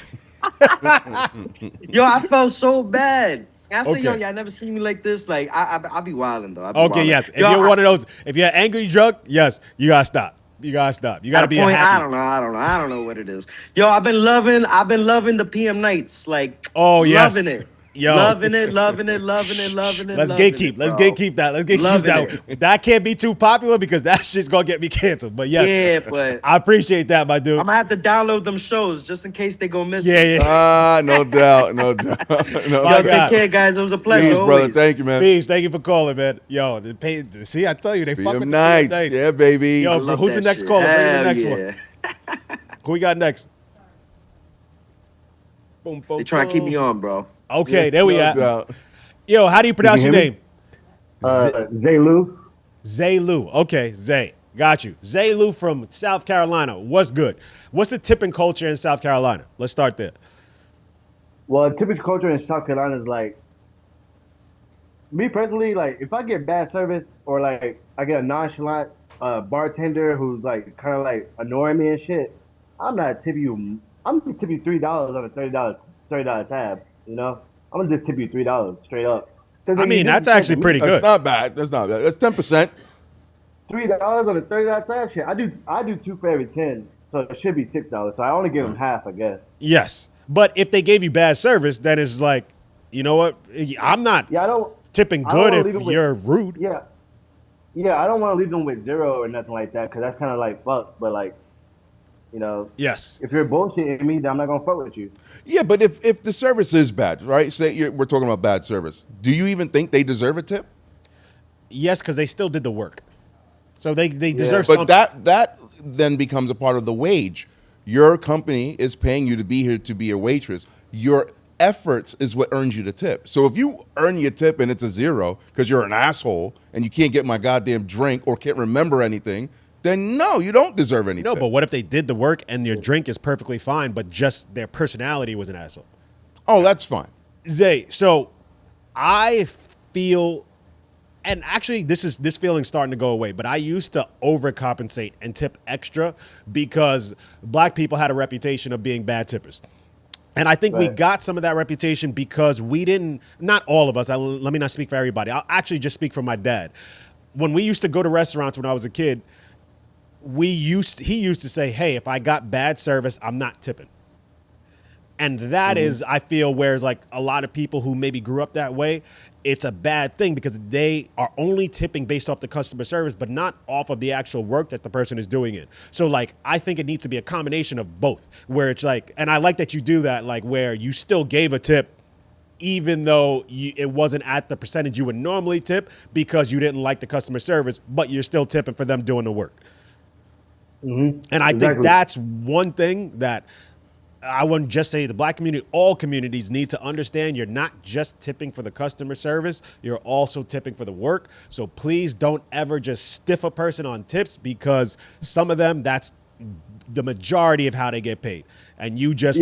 Yo, I felt so bad. I said, yo, Okay. y'all never seen me like this. Like, I be wilding though. I be Okay, wildin'. yes. If Yo, you're one of those, if you're an angry drunk, yes, you gotta stop. You gotta stop. You gotta At a be point, happy. I don't know what it is. Yo, I've been loving the PM nights. Like, Oh, yes. loving it. Yo. Loving it. Let's loving gatekeep. it, Let's bro. gatekeep that. Let's gatekeep Loving that. That can't be too popular because that shit's gonna get me canceled. But yes, Yeah, but I appreciate that, my dude. I'm gonna have to download them shows just in case they go missing. Yeah. No doubt, no doubt. No Yo, My doubt. God. take care, guys. It was a pleasure. Peace, brother. always. Thank you, man. Peace. Thank you for calling, man. Yo, the pay, see, I tell you, they fuck PM with nights. the PM nights. Yeah, baby. Yo, I love who's the that next shit. caller? Bring in the Hell next yeah. one. Who we got next? Boom, boom, They trying to keep boom. me on, bro. Okay, there we No are. doubt. Yo, how do you pronounce your hear me? name? Zay Lou. Zay Lou. Okay, Zay. Got you. Zay Lou from South Carolina. What's good? What's the tipping culture in South Carolina? Let's start there. Well, typical culture in South Carolina is like, me personally, like if I get bad service or like I get a nonchalant bartender who's like kind of like annoying me and shit, I'm not tipping you. I'm gonna tip you $3 on a $30 tab. You know, I'm gonna just tip you $3 straight up. 'Cause, I like, mean, you that's just actually said pretty That's good. not bad. That's not bad. That's 10%. $3 on a $30 tab. Shit, I do two for every 10, so it should be $6. So I only give them half, I guess. Yes. But if they gave you bad service, then it's like, you know what? I'm not Yeah, I don't. tipping I don't good wanna if leave it with- you're rude. Yeah, yeah, I don't want to leave them with 0 or nothing like that because that's kind of like fuck. But like, you know, Yes. if you're bullshitting me, then I'm not gonna fuck with you. Yeah, but if the service is bad, right? Say we're talking about bad service. Do you even think they deserve a tip? Yes, because they still did the work. So they deserve But something. that then becomes a part of the wage. Your company is paying you to be here to be a waitress. Your efforts is what earns you the tip. So if you earn your tip and it's a 0 because you're an asshole and you can't get my goddamn drink or can't remember anything, then no, you don't deserve any No, tip. but what if they did the work and your drink is perfectly fine, but just their personality was an asshole? Oh, that's fine. Zay, so I feel, and actually this feeling's starting to go away, but I used to overcompensate and tip extra because black people had a reputation of being bad tippers. And I think we Right. got some of that reputation because we didn't, not all of us, let me not speak for everybody. I'll actually just speak for my dad. When we used to go to restaurants when I was a kid, he used to say, hey, if I got bad service, I'm not tipping. And that is, I feel, whereas like a lot of people who maybe grew up that way, it's a bad thing because they are only tipping based off the customer service, but not off of the actual work that the person is doing it. So like, I think it needs to be a combination of both where it's like, and I like that you do that, like where you still gave a tip even though it wasn't at the percentage you would normally tip because you didn't like the customer service, but you're still tipping for them doing the work. And I think Exactly. that's one thing that I wouldn't just say the black community, all communities need to understand. You're not just tipping for the customer service, you're also tipping for the work. So please don't ever just stiff a person on tips because some of them, that's the majority of how they get paid. And you just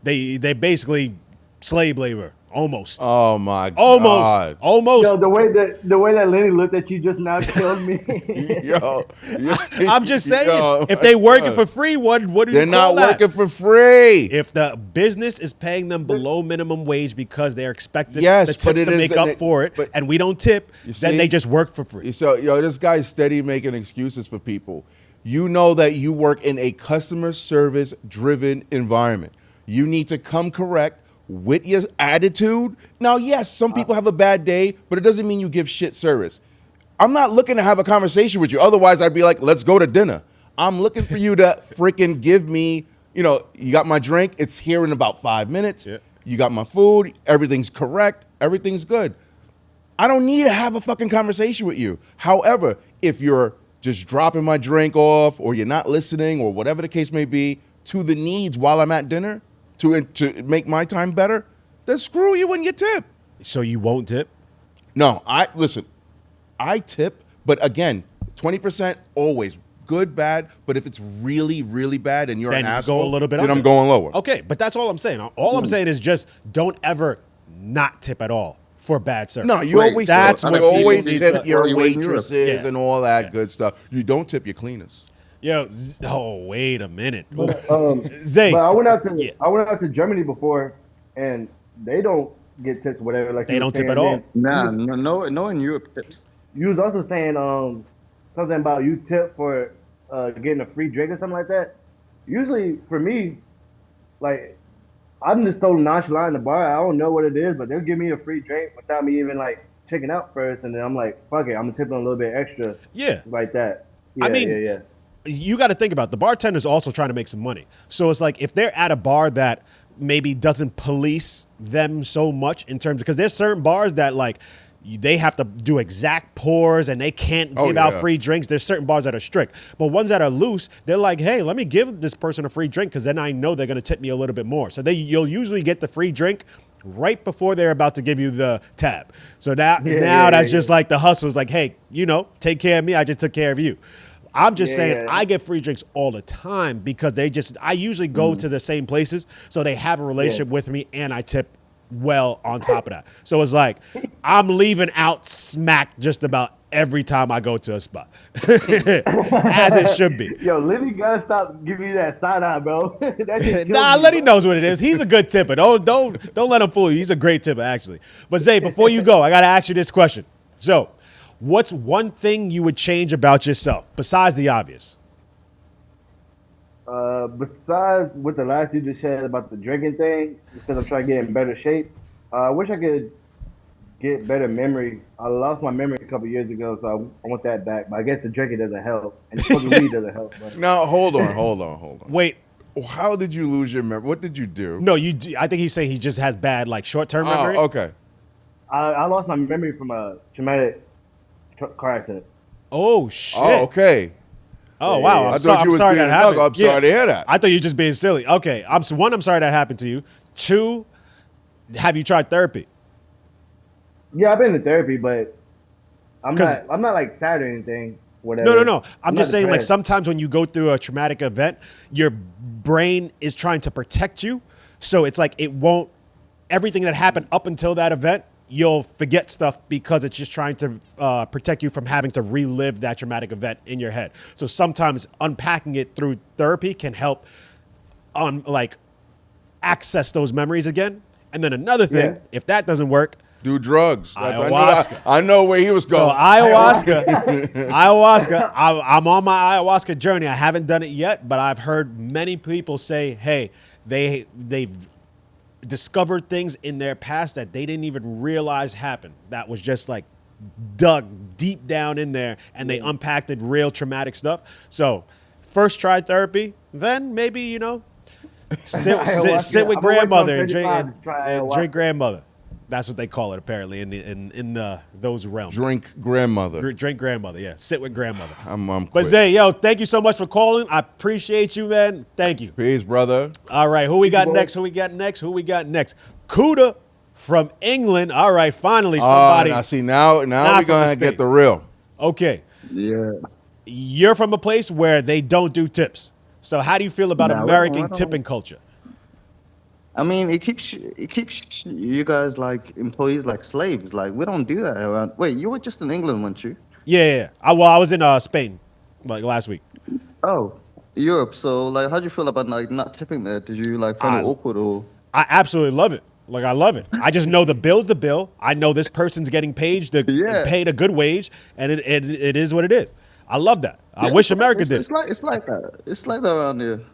they basically slave labor. Almost. Oh my Almost. God. Almost. Yo, the way that Lenny looked at you just now killed me. Yo, I'm just saying, Yo, if they working God. for free, what do you They're call not that? working for free. If the business is paying them below minimum wage because they're expecting Yes, the but tips it to is- make up for it, but- and we don't tip, You then see? they just work for free. So, this guy's steady making excuses for people. You know that you work in a customer service driven environment. You need to come correct with your attitude. Now, yes, some people have a bad day, but it doesn't mean you give shit service. I'm not looking to have a conversation with you. Otherwise, I'd be like, let's go to dinner. I'm looking for you to freaking give me, you got my drink. It's here in about 5 minutes. Yeah. You got my food. Everything's correct. Everything's good. I don't need to have a fucking conversation with you. However, if you're just dropping my drink off or you're not listening or whatever the case may be to the needs while I'm at dinner to make my time better, then screw you and your tip. So you won't tip? No, I tip, but again, 20% always. Good, bad, but if it's really, really bad and you're Then an you go asshole, a little bit then under. I'm going lower. Okay, but that's all I'm saying. All I'm saying is just don't ever not tip at all for bad service. No, you Right, always that's tip. what You always people need tip to- your Or you wait in waitresses Europe. Yeah. and all that Yeah. good stuff. You don't tip your cleaners. Yo, wait a minute. Um, Zay, but I went out to Yeah. Germany before, and they don't get tips or whatever. Like They you were don't tip saying at all? then. Nah, no in Europe tips. You was also saying something about you tip for getting a free drink or something like that. Usually for me, like I'm just so nonchalant in the bar. I don't know what it is, but they'll give me a free drink without me even like checking out first, and then I'm like, fuck it, I'm gonna tip them a little bit extra. Yeah. Like that. Yeah, I mean, yeah. you got to think about it. The bartender's also trying to make some money. So it's like if they're at a bar that maybe doesn't police them so much in terms of, because there's certain bars that like they have to do exact pours and they can't give out free drinks. There's certain bars that are strict, but ones that are loose, they're like, hey, let me give this person a free drink because then I know they're going to tip me a little bit more. So you'll usually get the free drink right before they're about to give you the tab. So that's just like the hustle. It's like, hey, take care of me. I just took care of you. I'm just saying I get free drinks all the time because I usually go to the same places. So they have a relationship with me and I tip well on top of that. So it's like I'm leaving out smack just about every time I go to a spot. As it should be. Yo, Lenny gotta stop giving you that side eye, bro. Lenny knows what it is. He's a good tipper. Don't let him fool you. He's a great tipper, actually. But Zay, before you go, I gotta ask you this question. So, what's one thing you would change about yourself besides the obvious? Besides what the last dude just said about the drinking thing, instead of trying to get in better shape, I wish I could get better memory. I lost my memory a couple years ago, so I want that back. But I guess the drinking doesn't help, and smoking weed doesn't help. But. Now, hold on. Wait. How did you lose your memory? What did you do? No, I think he's saying he just has bad, like, short-term memory. Oh, okay. I lost my memory from a traumatic car accident. Oh, shit. Oh, okay. Oh, wow. I'm sorry that happened. I'm sorry to hear that. I thought you were just being silly. Okay. I'm sorry that happened to you. 2, have you tried therapy? Yeah, I've been to therapy, but I'm not like sad or anything. Whatever. No. I'm just saying, like, sometimes when you go through a traumatic event, your brain is trying to protect you. So it's like everything that happened up until that event, you'll forget stuff because it's just trying to protect you from having to relive that traumatic event in your head. So sometimes unpacking it through therapy can help access those memories again. And then another thing, if that doesn't work, do drugs. Ayahuasca. I know where he was going. So ayahuasca. I'm on my ayahuasca journey. I haven't done it yet, but I've heard many people say, hey, they've discovered things in their past that they didn't even realize happened. That was just like dug deep down in there, and they unpacked it, real traumatic stuff. So first try therapy, then maybe, sit with grandmother and drink grandmother. That's what they call it, apparently, in those realms. Drink grandmother. Drink grandmother, yeah. Sit with grandmother. I'm But Zay, thank you so much for calling. I appreciate you, man. Thank you. Peace, brother. All right, who we got next? Kuda from England. All right, finally somebody. Now we're going to get the real. Okay. Yeah. You're from a place where they don't do tips. So how do you feel about American tipping culture? I mean, it keeps you guys like employees like slaves. Like, we don't do that around. Wait, you were just in England, weren't you? Yeah. I was in Spain, like last week. Oh, Europe. So, like, how'd you feel about like not tipping there? Did you like find it awkward or? I absolutely love it. Like, I love it. I just know the bill's the bill. I know this person's getting paid a good wage, and it is what it is. I love that. I wish America did. It's like that. It's like that around here.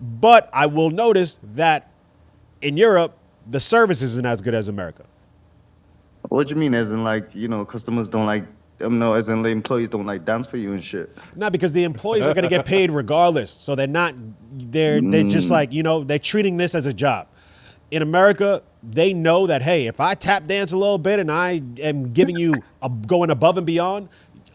But I will notice that in Europe, the service isn't as good as America. What do you mean? As in, like, customers don't like, no, as in the employees don't like dance for you and shit. No, because the employees are going to get paid regardless. So they're just like, they're treating this as a job. In America, they know that, hey, if I tap dance a little bit and I am giving you going above and beyond,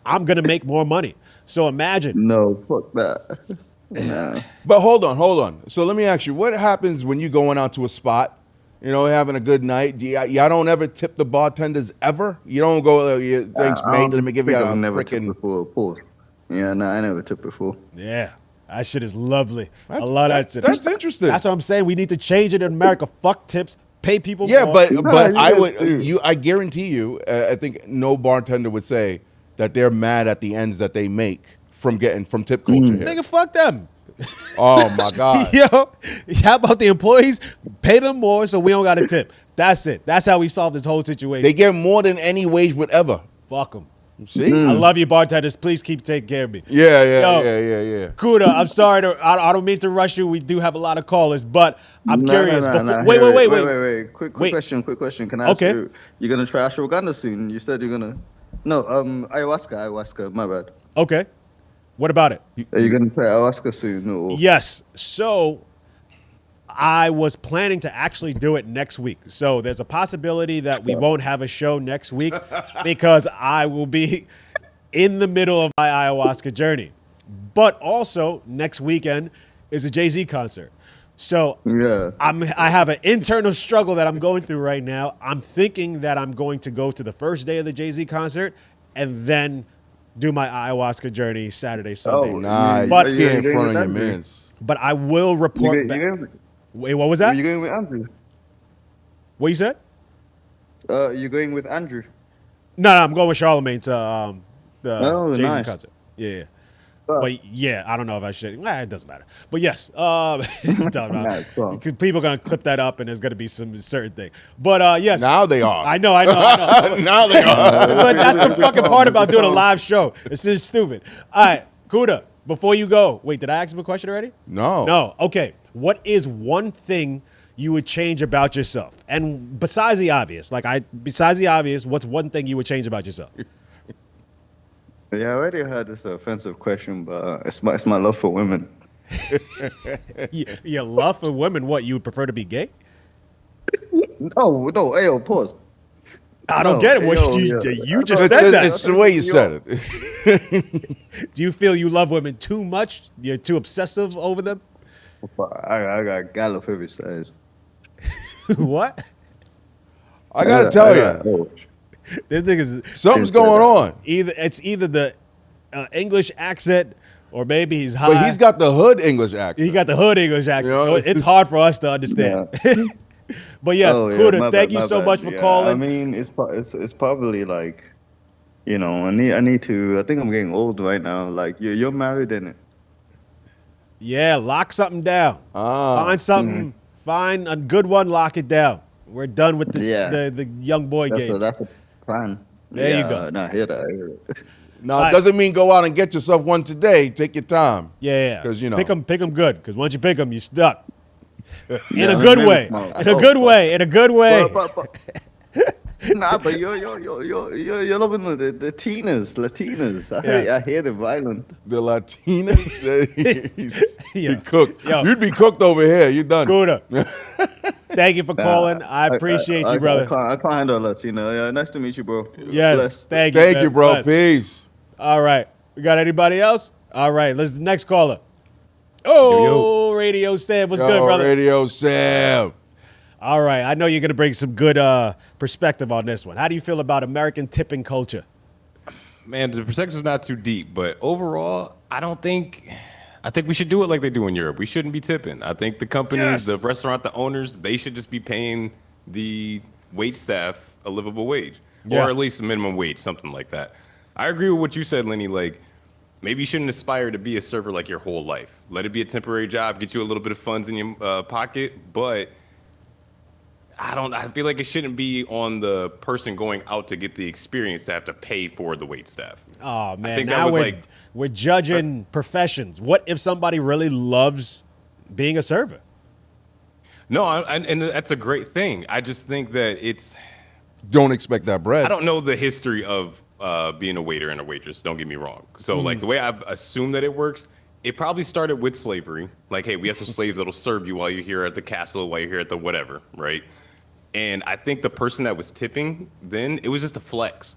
I'm going to make more money. So imagine. No, fuck that. Nah. But hold on. So let me ask you, what happens when you going out to a spot, having a good night? Y'all don't ever tip the bartenders ever? You don't go, thanks, mate, let me give you a freaking... Pause. Yeah, no, I never tipped before. Yeah, that shit is lovely. I love that shit. That's interesting. That's what I'm saying. We need to change it in America. Fuck tips. Pay people more. Yeah, but I guarantee you, I think no bartender would say that they're mad at the ends that they make from tip culture here. Nigga, fuck them. Oh my God. Yo, how about the employees? Pay them more so we don't got to tip. That's it. That's how we solve this whole situation. They get more than any wage would ever. Fuck them. See? I love you, bartenders. Please keep taking care of me. Yeah. Kuda, I'm sorry. I don't mean to rush you. We do have a lot of callers, but I'm curious. Wait. Quick question. Can I ask you? You're gonna try ashwagandha soon? You said you're gonna. No, ayahuasca. My bad. Okay. What about it? Are you gonna try ayahuasca soon? Or? Yes. So I was planning to actually do it next week. So there's a possibility that we won't have a show next week because I will be in the middle of my ayahuasca journey. But also next weekend is a Jay-Z concert. So Yeah. I have an internal struggle that I'm going through right now. I'm thinking that I'm going to go to the first day of the Jay-Z concert and then do my ayahuasca journey Saturday, Sunday. Oh, Nah, But- you can't in You're front of your going with mans. But I will report back. Wait, what was that? You going with Andrew? What you said? You're going with Andrew. No, I'm going with Charlamagne to the Oh, Jay-Z nice. concert. Yeah. But yeah, I don't know if I should. It doesn't matter. But yes, it doesn't matter. Nice, cool. Because people are gonna clip that up, and there's gonna be some certain thing. But yes, Now they are. I know. Now they are. But that's the fucking part about doing a live show. It's just stupid. All right, Kuda. Before you go, wait, did I ask him a question already? No. No. Okay. What is one thing you would change about yourself? And besides the obvious, what's one thing you would change about yourself? Yeah, I already heard this offensive question, but it's my love for women. Your love for women, what, you would prefer to be gay? No, ayo, pause. I don't No, get it. What yo, you yeah. you just It's, said that. it's the way you said it. Do you feel you love women too much? You're too obsessive over them? I got gallop every size. What? I gotta tell you, This nigga's something's going on. either the English accent or maybe he's high. But he's got the hood English accent. He got the hood English accent. You know? So it's hard for us to understand. But yes, Oh, yeah, Kuda, my thank bad, you my so bad. much for Yeah, calling. I mean, it's probably like, you know, I need to. I think I'm getting old right now. Like you're married, innit? Yeah, lock something down. Ah. Find something. Find a good one. Lock it down. We're done with this, Yeah. the young boy games. That's a plan. There you go. Nah, I hear that. Now, it doesn't mean go out and get yourself one today. Take your time. Yeah. 'Cause, you know. pick them good. Because once you pick them, you're stuck. In Yeah, a good maybe way. small. In a good way. In a good way. Nah, but you're loving the Latinas. I hear the violent. The Latinas, he Yeah. cooked. Yo. You'd be cooked over here. You done. Kuda, thank you for calling. I appreciate you, brother. I can't handle a Latino. Yeah, nice to meet you, bro. Yes, Bless. thank you. Thank man. you, bro. Bless. Peace. All right. We got anybody else? All right. Let's the next caller. Oh, Radio Sam. What's good, brother? Radio Sam. All right. I know you're going to bring some good perspective on this one. How do you feel about American tipping culture? Man, the perspective's not too deep, but overall, I think we should do it like they do in Europe. We shouldn't be tipping. I think the companies, the restaurant, the owners, they should just be paying the wait staff a livable wage, Yeah. or at least a minimum wage, something like that. I agree with what you said, Lenny. Like, maybe you shouldn't aspire to be a server like your whole life. Let it be a temporary job, get you a little bit of funds in your pocket, but I feel like it shouldn't be on the person going out to get the experience to have to pay for the wait staff. Oh, man. think that Now was we're judging professions. What if somebody really loves being a server? No, and that's a great thing. I just think that Don't expect that bread. I don't know the history of being a waiter and a waitress. Don't get me wrong. So like the way I've assumed that it works, it probably started with slavery. Like, hey, we have some slaves that'll serve you while you're here at the castle, while you're here at the whatever, right? And I think the person that was tipping then, it was just a flex.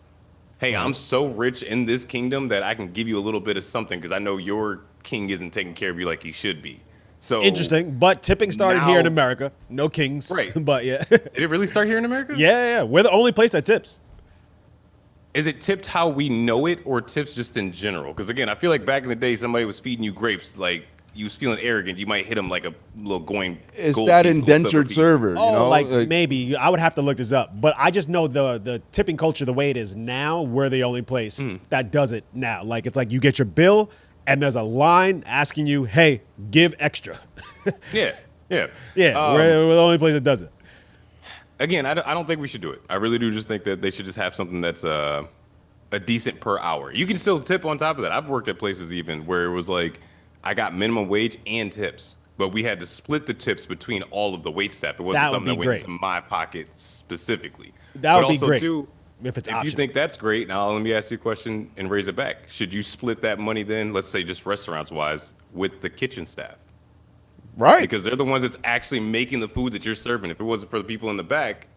Hey, I'm so rich in this kingdom that I can give you a little bit of something because I know your king isn't taking care of you like he should be. So Interesting. But tipping started here in now- America. No kings. Right. But yeah. Did it really start here in America? Yeah. We're the only place that tips. Is it tipped how we know it, or tips just in general? Because again, I feel like back in the day, somebody was feeding you grapes, like you was feeling arrogant. You might hit them like a little It's gold that piece, little silver indentured piece. server. Oh, you know? like maybe. I would have to look this up. But I just know the tipping culture, the way it is now, we're the only place that does it now. Like, it's like you get your bill and there's a line asking you, hey, give extra. Yeah. Yeah, Um, we're the only place that does it. Again, I don't think we should do it. I really do just think that they should just have something that's a decent per hour. You can still tip on top of that. I've worked at places even where it was like I got minimum wage and tips, but we had to split the tips between all of the wait staff. It wasn't That would something that be went great. into my pocket specifically. That But would be also, great too, if it's if you optional. think that's great, now let me ask you a question and raise it back. Should you split that money then, let's say just restaurants wise, with the kitchen staff? Right. Because they're the ones that's actually making the food that you're serving. If it wasn't for the people in the back,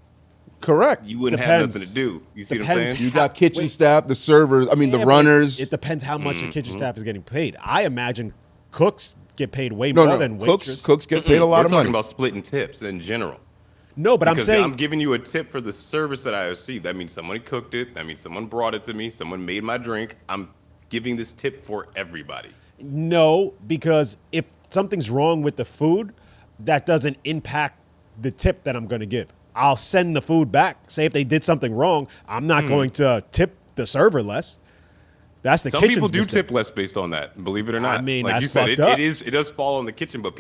correct, you wouldn't Depends. have nothing to do. You see what Depends. I'm saying? You got kitchen staff, the servers. I mean, Yeah, the but runners. It depends how much your kitchen staff is getting paid. I imagine cooks get paid way no, more no, than cooks. waitresses. Cooks get paid a lot We're of talking money. about splitting tips in general. No, but I'm Because saying I'm giving you a tip for the service that I received. That means someone cooked it. That means someone brought it to me. Someone made my drink. I'm giving this tip for everybody. no, because if something's wrong with the food, that doesn't impact the tip that I'm going to give. I'll send the food back. Say if they did something wrong, I'm not going to tip the server less. That's the Some kitchen's people do mistake. tip less based on that. Believe it or not. I mean, like that's you said, fucked up. it does fall on the kitchen, but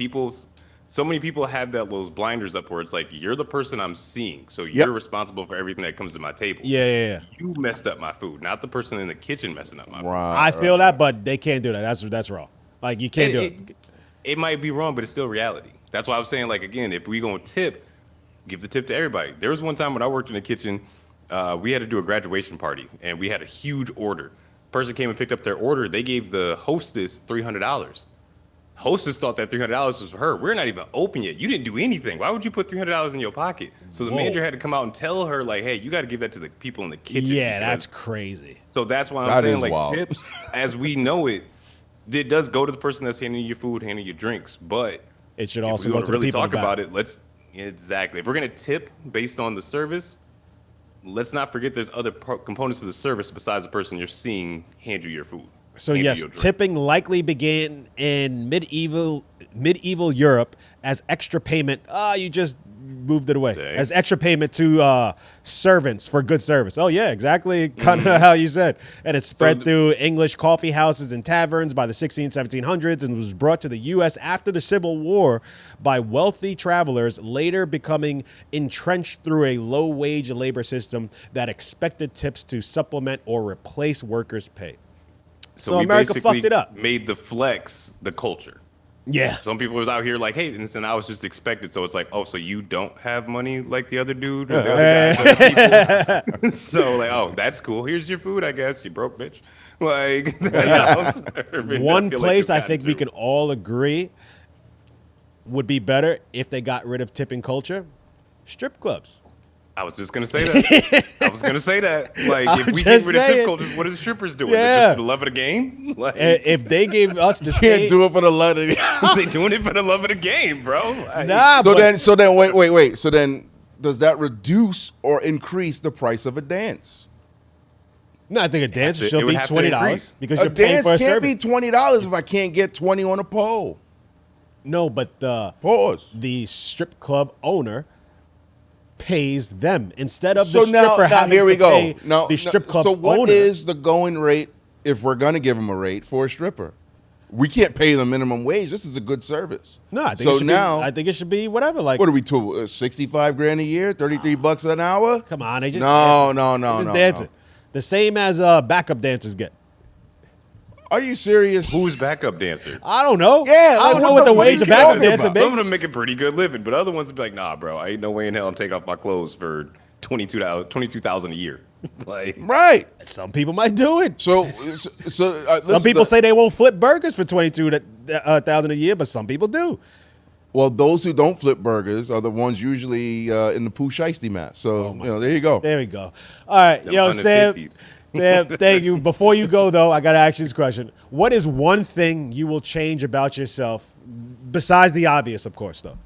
so many people have those blinders up where it's like, you're the person I'm seeing, so you're responsible for everything that comes to my table. Yeah. You messed up my food, not the person in the kitchen messing up my food. Right. I feel that, but they can't do that. That's wrong. Like you can't do it. It might be wrong, but it's still reality. That's why I was saying, like, again, if we gonna tip, give the tip to everybody. There was one time when I worked in the kitchen, we had to do a graduation party, and we had a huge order. Person came and picked up their order. They gave the hostess $300. Hostess thought that $300 was for her. We're not even open yet. You didn't do anything. Why would you put $300 in your pocket? So the manager had to come out and tell her, like, hey, you got to give that to the people in the kitchen. Yeah, that's because- crazy. So that's why I'm That saying, is like, wild. tips, as we know it does go to the person that's handing you your food, handing you drinks. But It should if also we go want to to the really people in talk the back. about it, exactly. If we're going to tip based on the service, let's not forget there's other components of the service besides the person you're seeing hand you your food. So hand you yes, your drink. tipping likely began in medieval Europe as extra payment. You just moved it away Dang. as extra payment to servants for good service. Oh yeah, exactly, kind Mm-hmm. of how you said. And it spread through English coffee houses and taverns by the 1700s and was brought to the U.S. after the Civil War by wealthy travelers, later becoming entrenched through a low-wage labor system that expected tips to supplement or replace workers' pay. So we America basically fucked it up. Made the flex the culture. Yeah. Some people was out here like, hey, and I was just expected. So it's like, oh, so you don't have money like the other dude? Or the other guys, other people? So like, oh, that's cool. Here's your food, I guess. You broke, bitch. Like, One place I think we can all agree would be better if they got rid of tipping culture: strip clubs. I was just gonna say that. I was gonna say that. Like, if we get just rid of saying. tip culture, what are the strippers doing? Yeah. They're just for the love of the game? Like, If they gave us the Can't same, do it for the love of the they doing it for the love of the game, bro. Like, nah, So but then wait. So then does that reduce or increase the price of a dance? no, I think a dance it. should It would be have to $20 increase. because A you're paying dance for a can't service. be $20 if I can't get 20 on a pole. No, but Pause. the strip club owner pays them instead of So the now stripper having here we to go. pay No, the strip club So what owner. is the going rate if we're gonna give them a rate for a stripper? We can't pay them minimum wage. This is a good service. No, I think so it should now. I think it should be whatever. Like, What are we to 65 grand a year, 33 bucks an hour? come on, they just No, dancing. no, They no, just no, dancing. no. The same as backup dancers get. Are you serious? who's backup dancer? I don't know. Yeah, I like, don't know what what the the fuck wage you of backup talking dancer about? Some of makes. them make a pretty good living, but other ones would be like, nah, bro, I ain't no way in hell I'm taking off my clothes for $22,000 a year. Like, Right. Some people might do it. So Some people say they won't flip burgers for $22,000 a year, but some people do. Well, those who don't flip burgers are the ones usually in the Pooh Shiesty mat. So there you go. There we go. All right, Them yo, Sam. 150s. Sam, thank you. Before you go, though, I got to ask you this question. What is one thing you will change about yourself, besides the obvious, of course, though?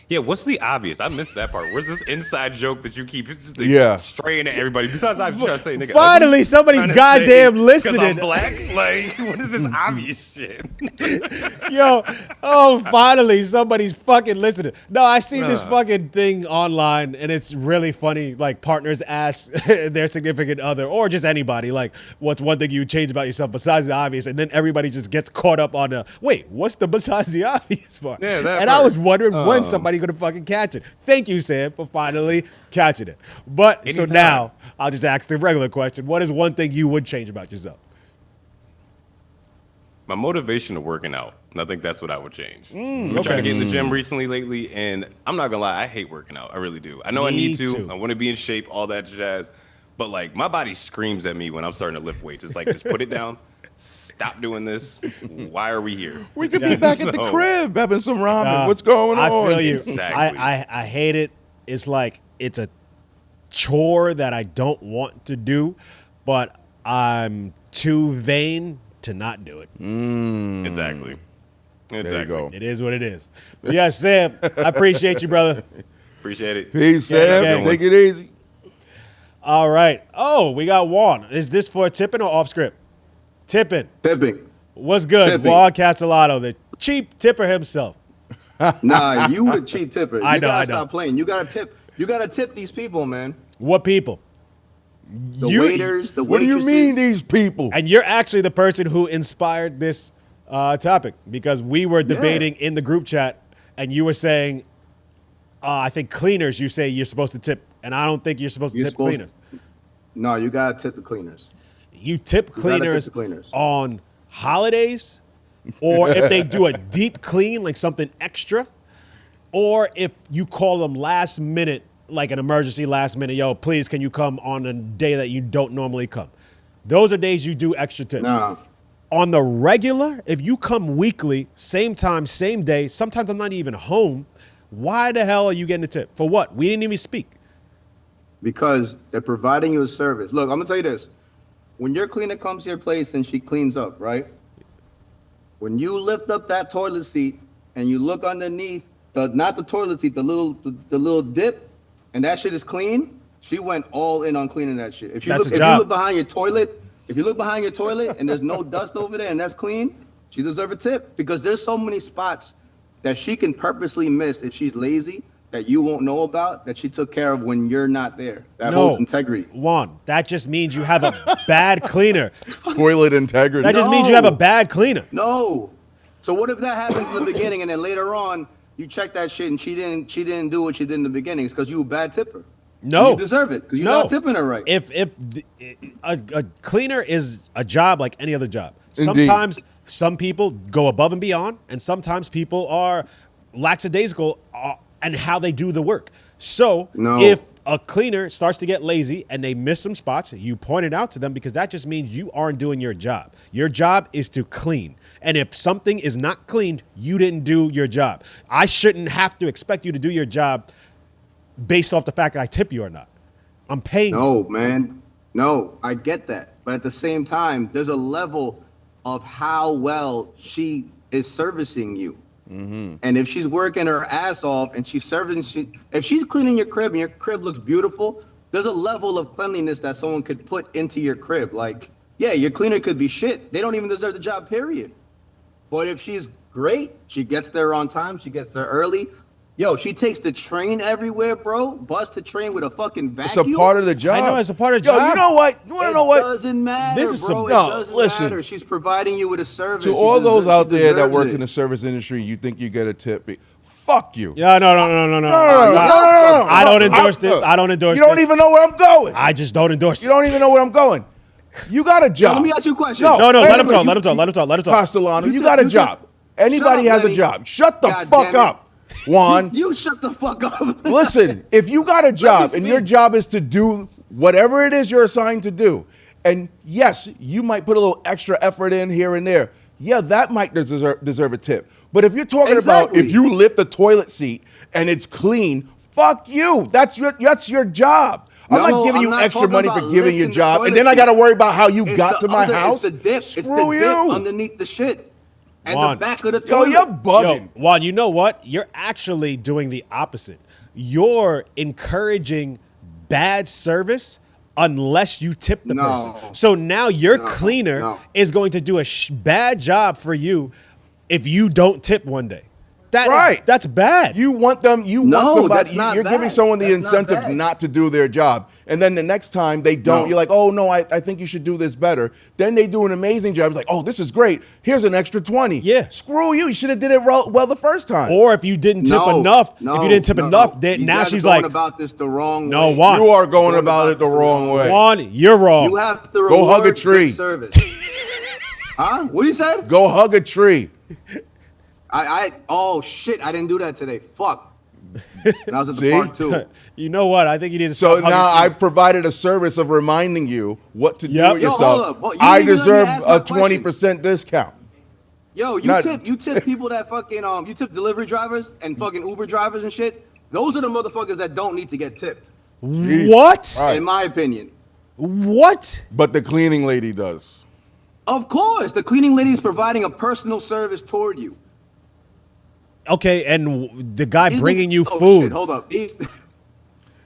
yeah, what's the obvious? I missed that part. Where's this inside joke that you keep straying at everybody? Besides, I'm trying to say, nigga. Finally, ugly? somebody's Trying to goddamn say, listening. 'cause I'm black? Like, what is this obvious shit? Yo, finally, somebody's fucking listening. No, I see this fucking thing online, and it's really funny. Like, partners ask their significant other, or just anybody, like, what's one thing you would change about yourself besides the obvious? And then everybody just gets caught up on the, wait, what's the besides the obvious part? Yeah, that and I part. was wondering when somebody gonna fucking catch it. Thank you, Sam, for finally catching it. But so Anytime. now, I'll just ask the regular question. What is one thing you would change about yourself? My motivation to working out. And I think that's what I would change. I've been trying to get in the gym recently, lately, and I'm not gonna lie, I hate working out. I really do. I know I Me need to. too. I want to be in shape, all that jazz. But like, my body screams at me when I'm starting to lift weights. It's like, just put it down. Stop doing this. Why are we here? We could be back at the crib having some ramen. What's going on? I feel you. Exactly. I hate it. It's like it's a chore that I don't want to do, but I'm too vain to not do it. Exactly. There you go. It is what it is. But yeah, Sam, I appreciate you, brother. Appreciate it. Peace, Sam. gang. Take it easy. All right. Oh, we got Juan. Is this for tipping or off script? Tipping. Tipping. What's good? Tipping. Juan Castellato, the cheap tipper himself. Nah, you the cheap tipper. I You know, gotta I know. stop playing. You gotta tip. You gotta tip these people, man. What people? The waiters, the What do waitresses. you mean these people? And you're actually the person who inspired this topic because we were debating in the group chat and you were saying, I think cleaners, you say you're supposed to tip. And I don't think you're supposed to tip cleaners. No, you gotta tip the cleaners. You tip gotta tip cleaners, the cleaners. on holidays or if they do a deep clean, like something extra, or if you call them last minute, like an emergency last minute, yo, please, can you come on a day that you don't normally come? Those are days you do extra tips. Nah. On the regular, if you come weekly, same time, same day, sometimes I'm not even home, why the hell are you getting a tip? For what? We didn't even speak. Because they're providing you a service. Look, I'm gonna tell you this. When your cleaner comes to your place and she cleans up, right? When you lift up that toilet seat and you look underneath, not the toilet seat, the little dip, and that shit is clean, she went all in on cleaning that shit. If you That's a look job. behind your toilet, and there's no dust over there and that's clean, she deserves a tip. Because there's so many spots that she can purposely miss if she's lazy that you won't know about that she took care of when you're not there. That holds integrity. Juan, that just means you have a bad cleaner. Toilet integrity. That just means you have a bad cleaner. No. So what if that happens in the beginning and then later on you check that shit and she didn't do what she did in the beginning? It's because you a bad tipper. No. You deserve it because you're not tipping her right. If a cleaner is a job like any other job. Indeed. Sometimes some people go above and beyond, and sometimes people are lackadaisical and how they do the work. So if a cleaner starts to get lazy and they miss some spots, you point it out to them because that just means you aren't doing your job. Your job is to clean. And if something is not cleaned, you didn't do your job. I shouldn't have to expect you to do your job based off the fact that I tip you or not. I'm paying you. No, man. No, I get that. But at the same time, there's a level of how well she is servicing you. Mm-hmm. And if she's working her ass off and if she's cleaning your crib and your crib looks beautiful, there's a level of cleanliness that someone could put into your crib. Like, yeah, your cleaner could be shit. They don't even deserve the job, period. But if she's great, she gets there on time, she gets there early. Yo, she takes the train everywhere, bro. Bust the train with a fucking vacuum. It's a part of the job. I know it's a part of the job. Yo, you know what? You want to know what? It doesn't matter, This is bro. some- It doesn't listen. matter. She's providing you with a service. To She all those out she there that deserves work it. in the service industry, you think you get a tip? Fuck you. Yeah, no. No. I don't endorse this. I don't endorse You don't this. even know where I'm going. I just don't endorse You don't even know where I'm going. You got a Yo, job. let me ask you a question. No, wait let a him talk. minute. Let him talk. Castellano, you You got a took- job. Anybody Shut up, has a Lenny. job. Shut the God fuck damn it. up, Juan. You shut the fuck up. Listen, if you got a job and speak. your job is to do whatever it is you're assigned to do, and yes, you might put a little extra effort in here and there. Yeah, that might deserve a tip. But if you're talking about Exactly. if you lift a toilet seat and it's clean, fuck you. That's your job. I'm No, not giving I'm you not extra talking money about for giving your lifting the job, and toilet then I seat. got to worry about how you It's got the to my other- house. It's the dip. Screw It's the you. dip underneath the shit. And Juan. the back of the Yo, toilet. you're bugging. Yo, Juan, you know what? You're actually doing the opposite. You're encouraging bad service unless you tip the person. So now your cleaner is going to do a bad job for you if you don't tip one day. That's bad. You want them. You No, want somebody. that's not You're giving bad. someone the That's not incentive bad. not to do their job, and then the next time they don't, No. you're like, "Oh no, I think you should do this better." Then they do an amazing job. It's like, "Oh, this is great. Here's an extra 20." Yeah. Screw you. You should have did it well the first time. Or if you didn't tip enough, if you didn't tip enough, then You now guys she's are going like, about this the wrong no, way. Juan. you are going about it the wrong way. Juan, you're wrong. You have to Go hug a reward tree. good service. Huh? What do you say? Go hug a tree. Oh shit, I didn't do that today. Fuck. And I was at the See? park too. You know what? I think you need to So stop now hugging I've provided a service of reminding you what to do Yep. with Yo, yourself. hold up. Well, you I didn't even let me deserve ask a my question. 20% discount. Yo, you tip people that fucking you tip delivery drivers and fucking Uber drivers and shit. Those are the motherfuckers that don't need to get tipped, What? Right. in my opinion. What? But the cleaning lady does. Of course, the cleaning lady is providing a personal service toward you. Okay, and the guy These bringing niggas- you oh, food. Shit, hold up.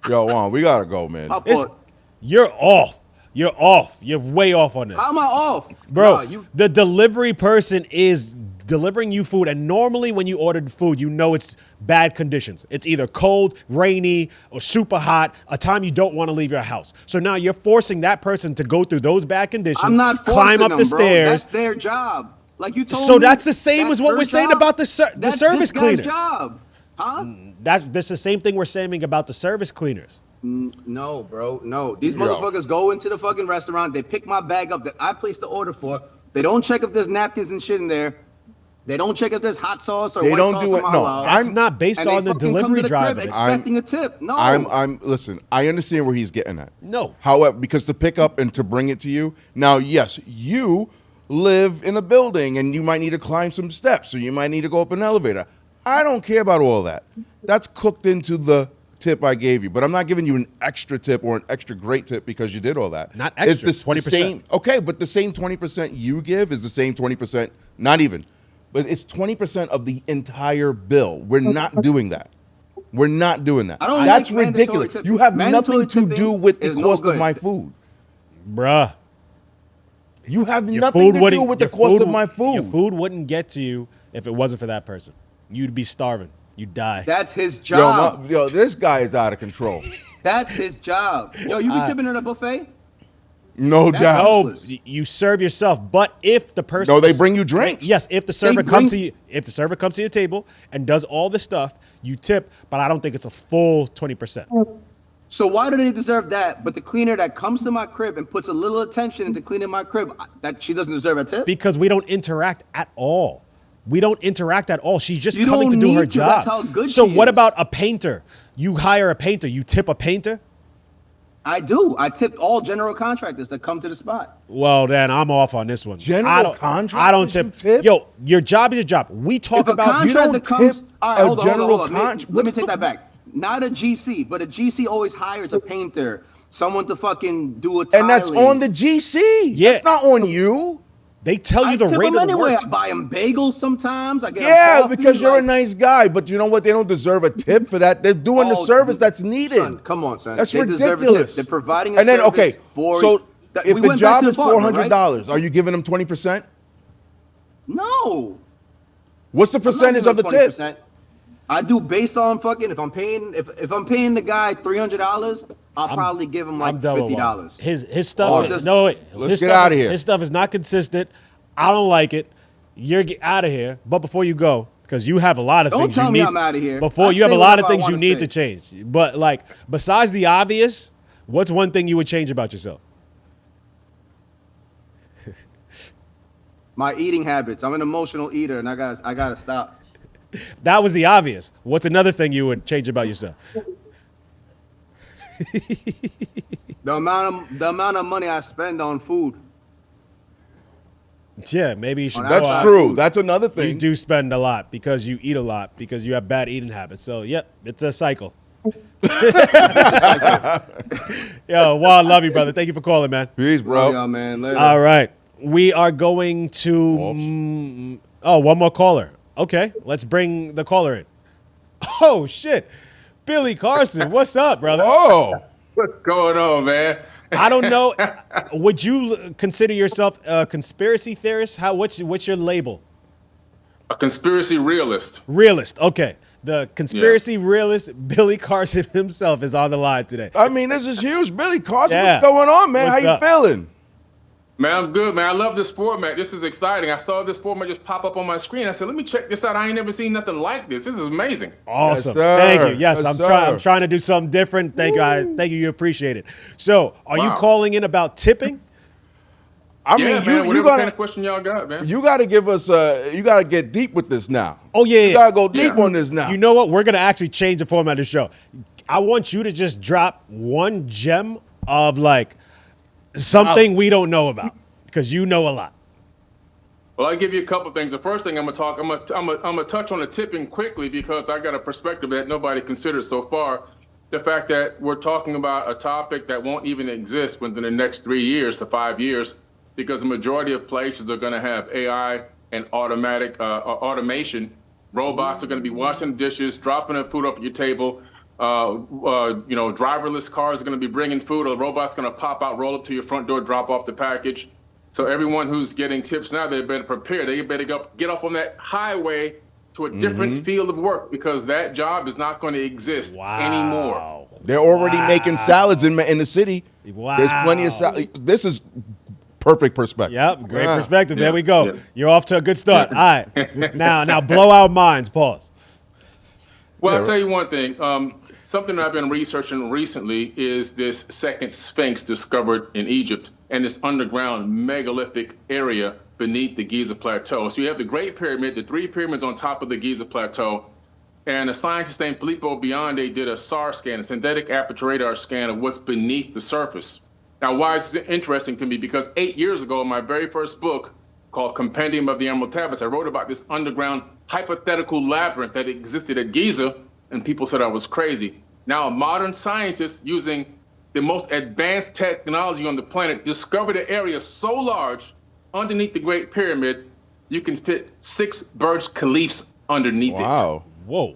Yo, Juan, we gotta go, man. My It's- fault. You're off. You're off. You're way off on this. How am I off? Bro, Nah, the delivery person is delivering you food, and normally when you ordered food, you know it's bad conditions. It's either cold, rainy, or super hot, a time you don't want to leave your house. So now you're forcing that person to go through those bad conditions, I'm not forcing climb up them, the bro. stairs. That's their job. Like you told me. So that's the same that's as what her we're saying job? about the That's service this guy's cleaners. job. Huh? That's the same thing we're saying about the service cleaners. No, bro. No. These Yo. motherfuckers go into the fucking restaurant. They pick my bag up that I placed the order for. They don't check if there's napkins and shit in there. They don't check if there's hot sauce or They white don't sauce do or it. No, halal. That's not based And they on the fucking come delivery to the crib driver. expecting a tip. No. Listen, I understand where he's getting at. No. However, because to pick up and to bring it to you, now, yes, you live in a building and you might need to climb some steps or you might need to go up an elevator. I don't care about all that. That's cooked into the tip I gave you, but I'm not giving you an extra tip or an extra great tip because you did all that. Not extra, It's the 20%. same, okay, but the same 20% you give is the same 20%, not even, but it's 20% of the entire bill. We're not doing that. We're not doing that. I don't That's like mandatory ridiculous. tipping. You have Mandatory nothing to tipping do with the is no cost of good. my food. Bruh. You have Your nothing food to do wouldn't- with the your cost of food- my food. Your food wouldn't get to you if it wasn't for that person. You'd be starving. You'd die. That's his Yo, job. this guy is out of control. That's his job. Yo, you be tipping at a buffet? No That's doubt. Oh, useless. you serve yourself, but if the person No, they bring you drinks. Yes, if the server They comes to bring- you, if the server comes to your table and does all the stuff, you tip, but I don't think it's a full 20%. So why do they deserve that? But the cleaner that comes to my crib and puts a little attention into cleaning my crib, that she doesn't deserve a tip? Because we don't interact at all. We don't interact at all. She's just You coming to don't do her need to. job. That's how good so she what is. about a painter? You hire a painter, you tip a painter? I do. I tip all general contractors that come to the spot. Well, then I'm off on this one. General I don't contractors tip. you tip? Yo, your job is your job. We talk If a about you contractor don't comes, tip all right, a hold on, hold on, hold on. general Let me what take the- that back. Not a GC, but a GC always hires a painter, someone to fucking do a tiling. And that's on the GC. Yeah. That's not on you. They tell you I the tip rate them of the anyway. work. I buy them bagels sometimes. I get 'em Yeah, coffee, because you're a like- nice guy. But you know what? They don't deserve a tip for that. They're doing the Oh, service that's needed. Son, come on, son. That's They deserve a tip. ridiculous. They're providing a And then, service okay, for- so that- if we the went back job to the is apartment, right? $400, are you giving them 20%? No. What's the I'm not percentage of the giving tip? 20%. I do based on fucking if I'm paying the guy $300, I'll probably give him like I'm done with $50. Juan. His stuff. Oh, is, this- no, wait. Let's His get stuff outta is- here. His stuff is not consistent. I don't like it. You're out of here. But before you go, because you have a lot of Don't things tell you me need. I'm outta here. Before I you have a stay lot of wherever I things you wanna need to stay. change. But like besides the obvious, what's one thing you would change about yourself? My eating habits. I'm an emotional eater, and I gotta stop. That was the obvious. What's another thing you would change about yourself? The amount of money I spend on food. Yeah, maybe you should. On go That's out. true. That's another You thing. do spend a lot because you eat a lot because you have bad eating habits. So, yep, it's a cycle. Yo, Juan, love you, brother. Thank you for calling, man. Peace, Love bro. y'all, man. Later. All right. We are going to. One more caller. Okay, let's bring the caller in. Oh, shit. Billy Carson, what's up, brother? Oh, What's going on, man? I don't know. Would you consider yourself a conspiracy theorist? What's your label? A conspiracy realist. Realist. Okay. The conspiracy realist, Billy Carson himself, is on the line today. I mean, this is huge. Billy Carson, Yeah. what's going on, man? What's How up? you feeling? Man, I'm good, man. I love this format. This is exciting. I saw this format just pop up on my screen. I said, let me check this out. I ain't never seen nothing like this. This is amazing. Awesome. sir. Thank you. Yes, Yes, I'm sir. trying to do something different. Thank you. Thank you. You appreciate it. So, are you Wow. calling in about tipping? I Yeah, mean, man, you whatever gotta kind of question y'all got, man. you gotta give us you gotta get deep with this now. Oh, yeah, You yeah. gotta go deep Yeah. on this now. You know what? We're going to actually change the format of the show. I want you to just drop one gem of like something we don't know about because you know a lot. Well, I'll give you a couple things. The first thing I'm gonna touch on the tipping quickly because I got a perspective that nobody considered so far. The fact that we're talking about a topic that won't even exist within the next 3 years to 5 years, because the majority of places are going to have AI and automation. Robots are going to be washing dishes, dropping the food off at your table. Driverless cars are going to be bringing food. A robot's going to pop out, roll up to your front door, drop off the package. So everyone who's getting tips now, they better prepare. They better get off on that highway to a different field of work because that job is not going to exist anymore. They're already making salads in the city. Wow. There's plenty of salads. This is perfect perspective. Yep, great Yeah. perspective. There we go. Yeah. You're off to a good start. All right. Now blow our minds. Pause. Well, Yeah. I'll tell you one thing. Something that I've been researching recently is this second Sphinx discovered in Egypt and this underground megalithic area beneath the Giza Plateau. So you have the Great Pyramid, the 3 pyramids on top of the Giza Plateau, and a scientist named Filippo Biondi did a SAR scan, a synthetic aperture radar scan of what's beneath the surface. Now, why is this interesting to me? Because 8 years ago, in my very first book called Compendium of the Emerald Tablets, I wrote about this underground hypothetical labyrinth that existed at Giza, and people said I was crazy. Now, a modern scientist using the most advanced technology on the planet discovered an area so large underneath the Great Pyramid, you can fit 6 Burj Khalifas underneath it. Wow. Whoa.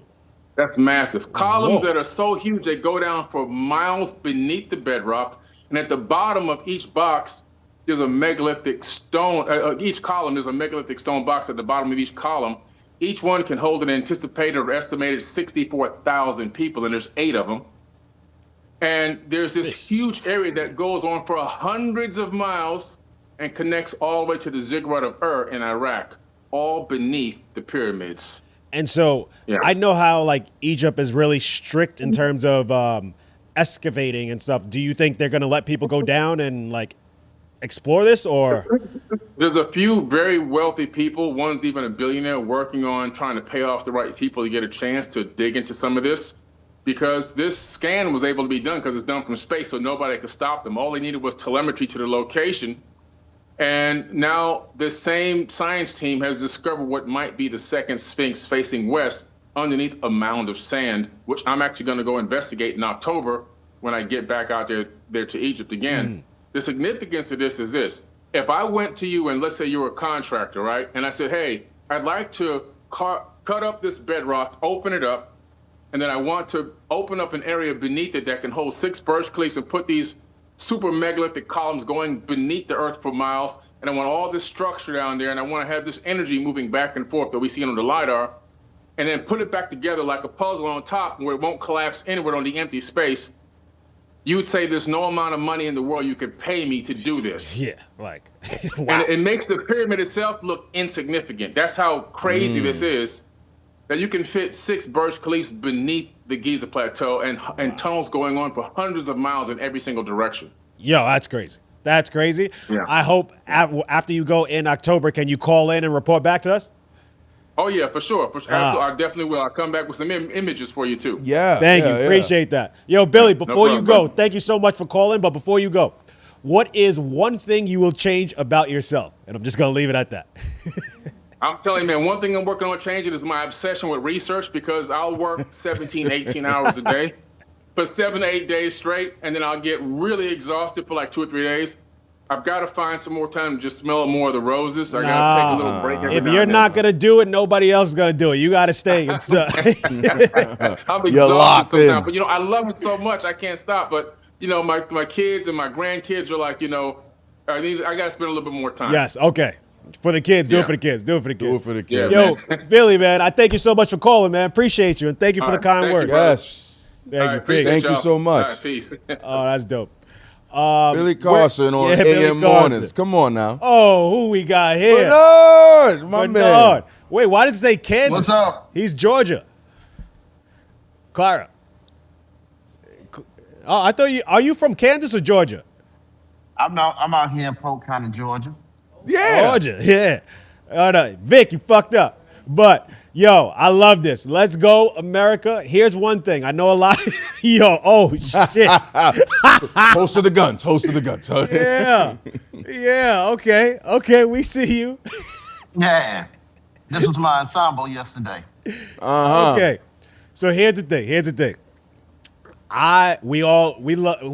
That's massive. Columns Whoa. that are so huge they go down for miles beneath the bedrock. And at the bottom of each box, there's a megalithic stone. Each column, there's a megalithic stone box at the bottom of each column. Each one can hold an anticipated or estimated 64,000 people, and there's 8 of them. And there's this huge area that goes on for hundreds of miles and connects all the way to the Ziggurat of Ur in Iraq, all beneath the pyramids. And so Yeah. I know how like Egypt is really strict in terms of excavating and stuff. Do you think they're going to let people go down and like explore this, or? There's a few very wealthy people, one's even a billionaire, working on trying to pay off the right people to get a chance to dig into some of this, because this scan was able to be done because it's done from space, so nobody could stop them. All they needed was telemetry to the location. And now the same science team has discovered what might be the second Sphinx facing west underneath a mound of sand, which I'm actually going to go investigate in October when I get back out there to Egypt again. The significance of this is this. If I went to you and let's say you were a contractor, right? And I said, hey, I'd like to cut up this bedrock, open it up, and then I want to open up an area beneath it that can hold 6 Burj Khalifas and put these super megalithic columns going beneath the earth for miles. And I want all this structure down there, and I want to have this energy moving back and forth that we see on the LiDAR, and then put it back together like a puzzle on top where it won't collapse inward on the empty space. You would say there's no amount of money in the world you could pay me to do this. Yeah, like, wow. And it makes the pyramid itself look insignificant. That's how crazy this is, that you can fit 6 Burj Khalifas beneath the Giza Plateau and tunnels going on for hundreds of miles in every single direction. Yo, that's crazy. That's crazy. Yeah. I hope after you go in October, can you call in and report back to us? Oh, yeah, for sure. Absolutely. I definitely will. I'll come back with some images for you, too. Yeah. Thank you. yeah. Appreciate that. Yo, Billy, before you problem, go, brother. thank you so much for calling. But before you go, what is one thing you will change about yourself? And I'm just going to leave it at that. I'm telling you, man, one thing I'm working on changing is my obsession with research, because I'll work 17, 18 hours a day for 7 to 8 days straight, and then I'll get really exhausted for like 2 or 3 days. I've got to find some more time to just smell more of the roses. I got to take a little break every If now you're and not then. going to do it, nobody else is going to do it. You got to stay. I'm You're exhausted locked sometimes, in. but I love it so much I can't stop. But my kids and my grandkids are like, I got to spend a little bit more time. Yes, okay. For the kids, do it Yeah. for the kids. Do it for the kids. Do it for the Yeah, kids. Yo, Billy, man, I thank you so much for calling, man. Appreciate you, and thank you for All the right, kind thank you, words. brother. Yes. Thank All you. right, appreciate Thank you y'all. so much. All right, peace. Oh, that's dope. Billy Carson on Billy AM Carson. Mornings. Come on now. Oh, who we got here? Bernard, my man. Bernard. Wait, why does it say Kansas? What's up? He's Georgia. Clara. Oh, I thought are you from Kansas or Georgia? I'm out here in Polk County, Georgia. Yeah. Georgia, yeah. All right, Vic, you fucked up. But yo, I love this. Let's go, America. Here's one thing. I know a lot. Yo, oh shit. Host of the guns. Host of the guns. Yeah. Yeah, okay, we see you. Yeah. This was my ensemble yesterday. Okay. So here's the thing.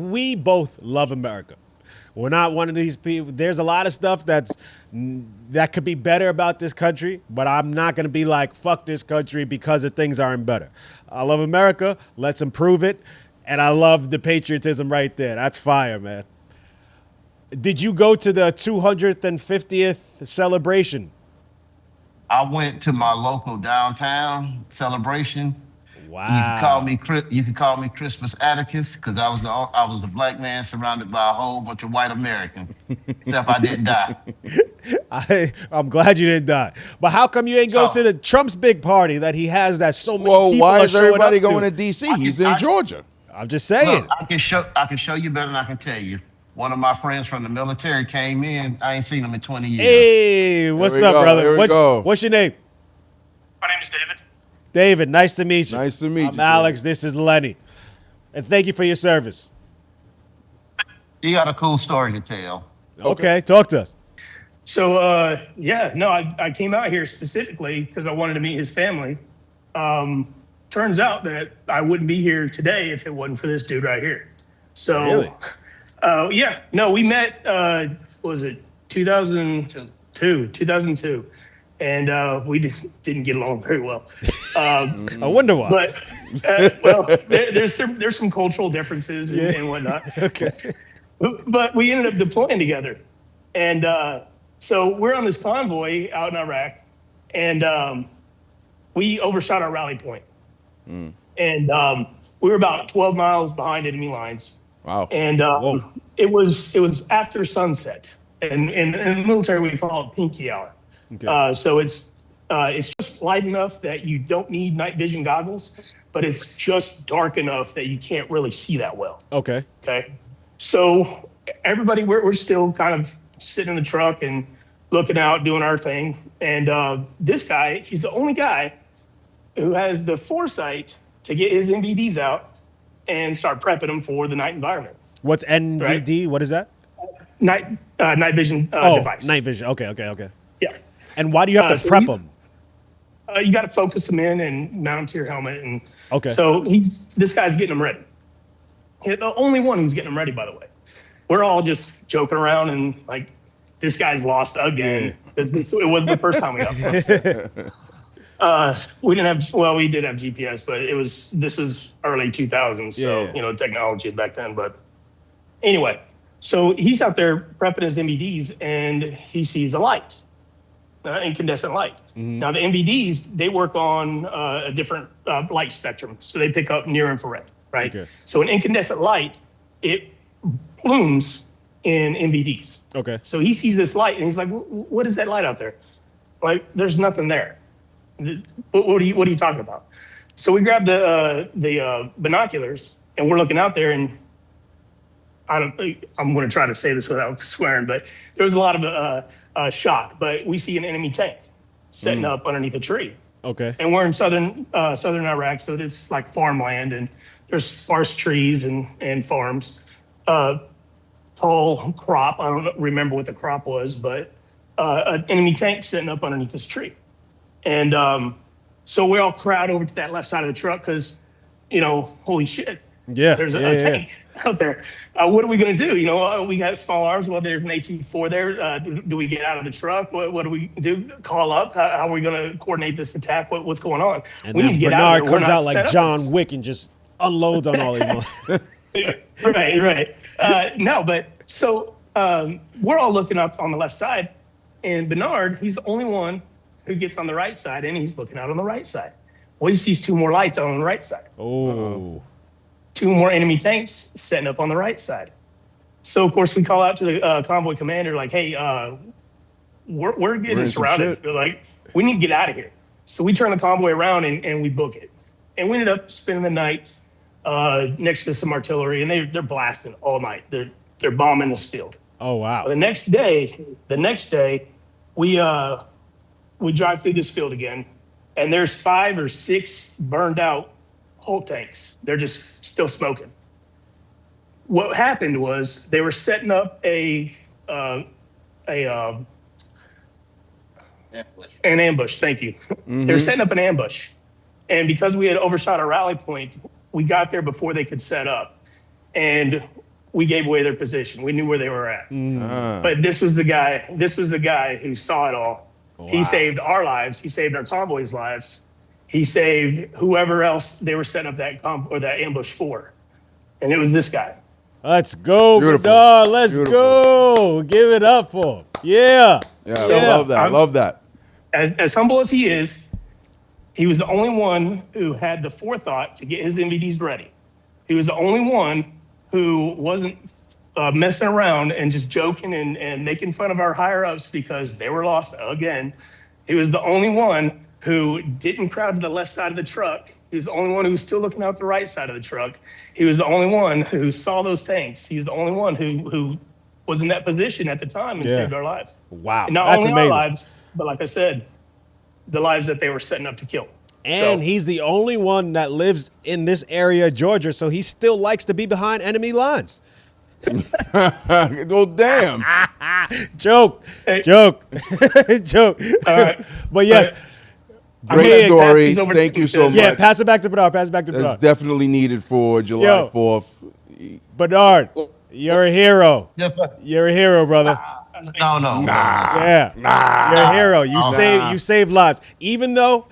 We both love America. We're not one of these people. There's a lot of stuff that could be better about this country, but I'm not going to be like, fuck this country because the things aren't better. I love America. Let's improve it. And I love the patriotism right there. That's fire, man. Did you go to the 250th celebration? I went to my local downtown celebration. Wow. You could call me Christmas Atticus because I was a black man surrounded by a whole bunch of white Americans. Except I didn't die. I'm glad you didn't die. But how come you ain't go to the Trump's big party that he has that so many Well, people why are is showing everybody up to? going to D.C.? He's in Georgia. I'm just saying. Look, I can show you better than I can tell you. One of my friends from the military came in. I ain't seen him in 20 years. Hey, what's up, brother? What's your name? My name is David. David, nice to meet you. Nice to meet you. I'm Alex. This is Lenny. And thank you for your service. He got a cool story to tell. Okay, talk to us. So, I came out here specifically because I wanted to meet his family. Turns out that I wouldn't be here today if it wasn't for this dude right here. So, really? We met, was it 2002? And we didn't get along very well. I wonder why. But there's some cultural differences and whatnot. Okay. But we ended up deploying together, and so we're on this convoy out in Iraq, and we overshot our rally point, and we were about 12 miles behind enemy lines. Wow. And it was after sunset, and in the military we call it pinky hour. Okay. So it's just light enough that you don't need night vision goggles, but it's just dark enough that you can't really see that well. Okay. Okay. So everybody, we're still kind of sitting in the truck and looking out, doing our thing. And this guy, he's the only guy who has the foresight to get his NVDs out and start prepping them for the night environment. What's NVD? Right? What is that? Night vision device. Night vision. Okay. Yeah. And why do you have to prep them? You got to focus them in and mount them to your helmet. And okay. So this guy's getting them ready. He's the only one who's getting them ready, by the way. We're all just joking around and like, this guy's lost again. It wasn't the first time we got lost. We did have GPS, but this is early 2000s. So, technology back then. But anyway, so he's out there prepping his MVDs and he sees a light. Incandescent light. Mm-hmm. Now the MVDs, they work on a different light spectrum, so they pick up near infrared, right? Okay. So an incandescent light, it blooms in MVDs. Okay. So he sees this light and he's like, "What is that light out there? Like, there's nothing there. What are you talking about?" So we grabbed the binoculars and we're looking out there, and I'm going to try to say this without swearing, but there was a lot of shock. But we see an enemy tank setting up underneath a tree. Okay. And we're in southern Iraq, so it's like farmland, and there's sparse trees and farms. Tall crop. I don't remember what the crop was, but an enemy tank sitting up underneath this tree. And so we all crowd over to that left side of the truck because, holy shit. Yeah, there's a tank out there. What are we going to do? We got small arms. Well, there's an AT-4 there. Do we get out of the truck? What do we do? Call up? How are we going to coordinate this attack? What's going on? And we then need to get Bernard out there. comes out like John Wick and just unloads on all these. Right. No, but so we're all looking up on the left side, and Bernard, he's the only one who gets on the right side, and he's looking out on the right side. Well, he sees two more lights on the right side. Oh. Two more enemy tanks setting up on the right side. So, of course, we call out to the convoy commander, like, "Hey, we're getting surrounded. Like, we need to get out of here." So we turn the convoy around and we book it. And we ended up spending the night next to some artillery, and they're blasting all night. They're bombing this field. Oh wow. The next day, we drive through this field again, and there's 5 or 6 burned out whole tanks. They're just still smoking. What happened was they were setting up an ambush. Thank you. They were setting up an ambush, and because we had overshot our rally point, we got there before they could set up, and we gave away their position. We knew where they were at. But this was the guy who saw it all. Wow. He saved our lives. He saved our convoys' lives. He saved whoever else they were setting up that ambush for. And it was this guy. Let's go, Bernard. Let's go. Give it up for him. Yeah. Yeah, I love that. Love that. As humble as he is, he was the only one who had the forethought to get his MVDs ready. He was the only one who wasn't messing around and just joking and making fun of our higher ups because they were lost again. He was the only one who didn't crowd to the left side of the truck. He was the only one who was still looking out the right side of the truck. He was the only one who saw those tanks. He was the only one who was in that position at the time and saved our lives. Wow. And not That's only amazing. our lives, but like I said, the lives that they were setting up to kill. And he's the only one that lives in this area of Georgia, so he still likes to be behind enemy lines. Well, damn. Joke. Joke. All right. But yes. Great story. Thank you so much. Yeah, pass it back to Bernard. That's definitely needed for July 4th. Bernard, you're a hero. Yes, sir. You're a hero, brother. No. Yeah. You're a hero. You saved lives. Even though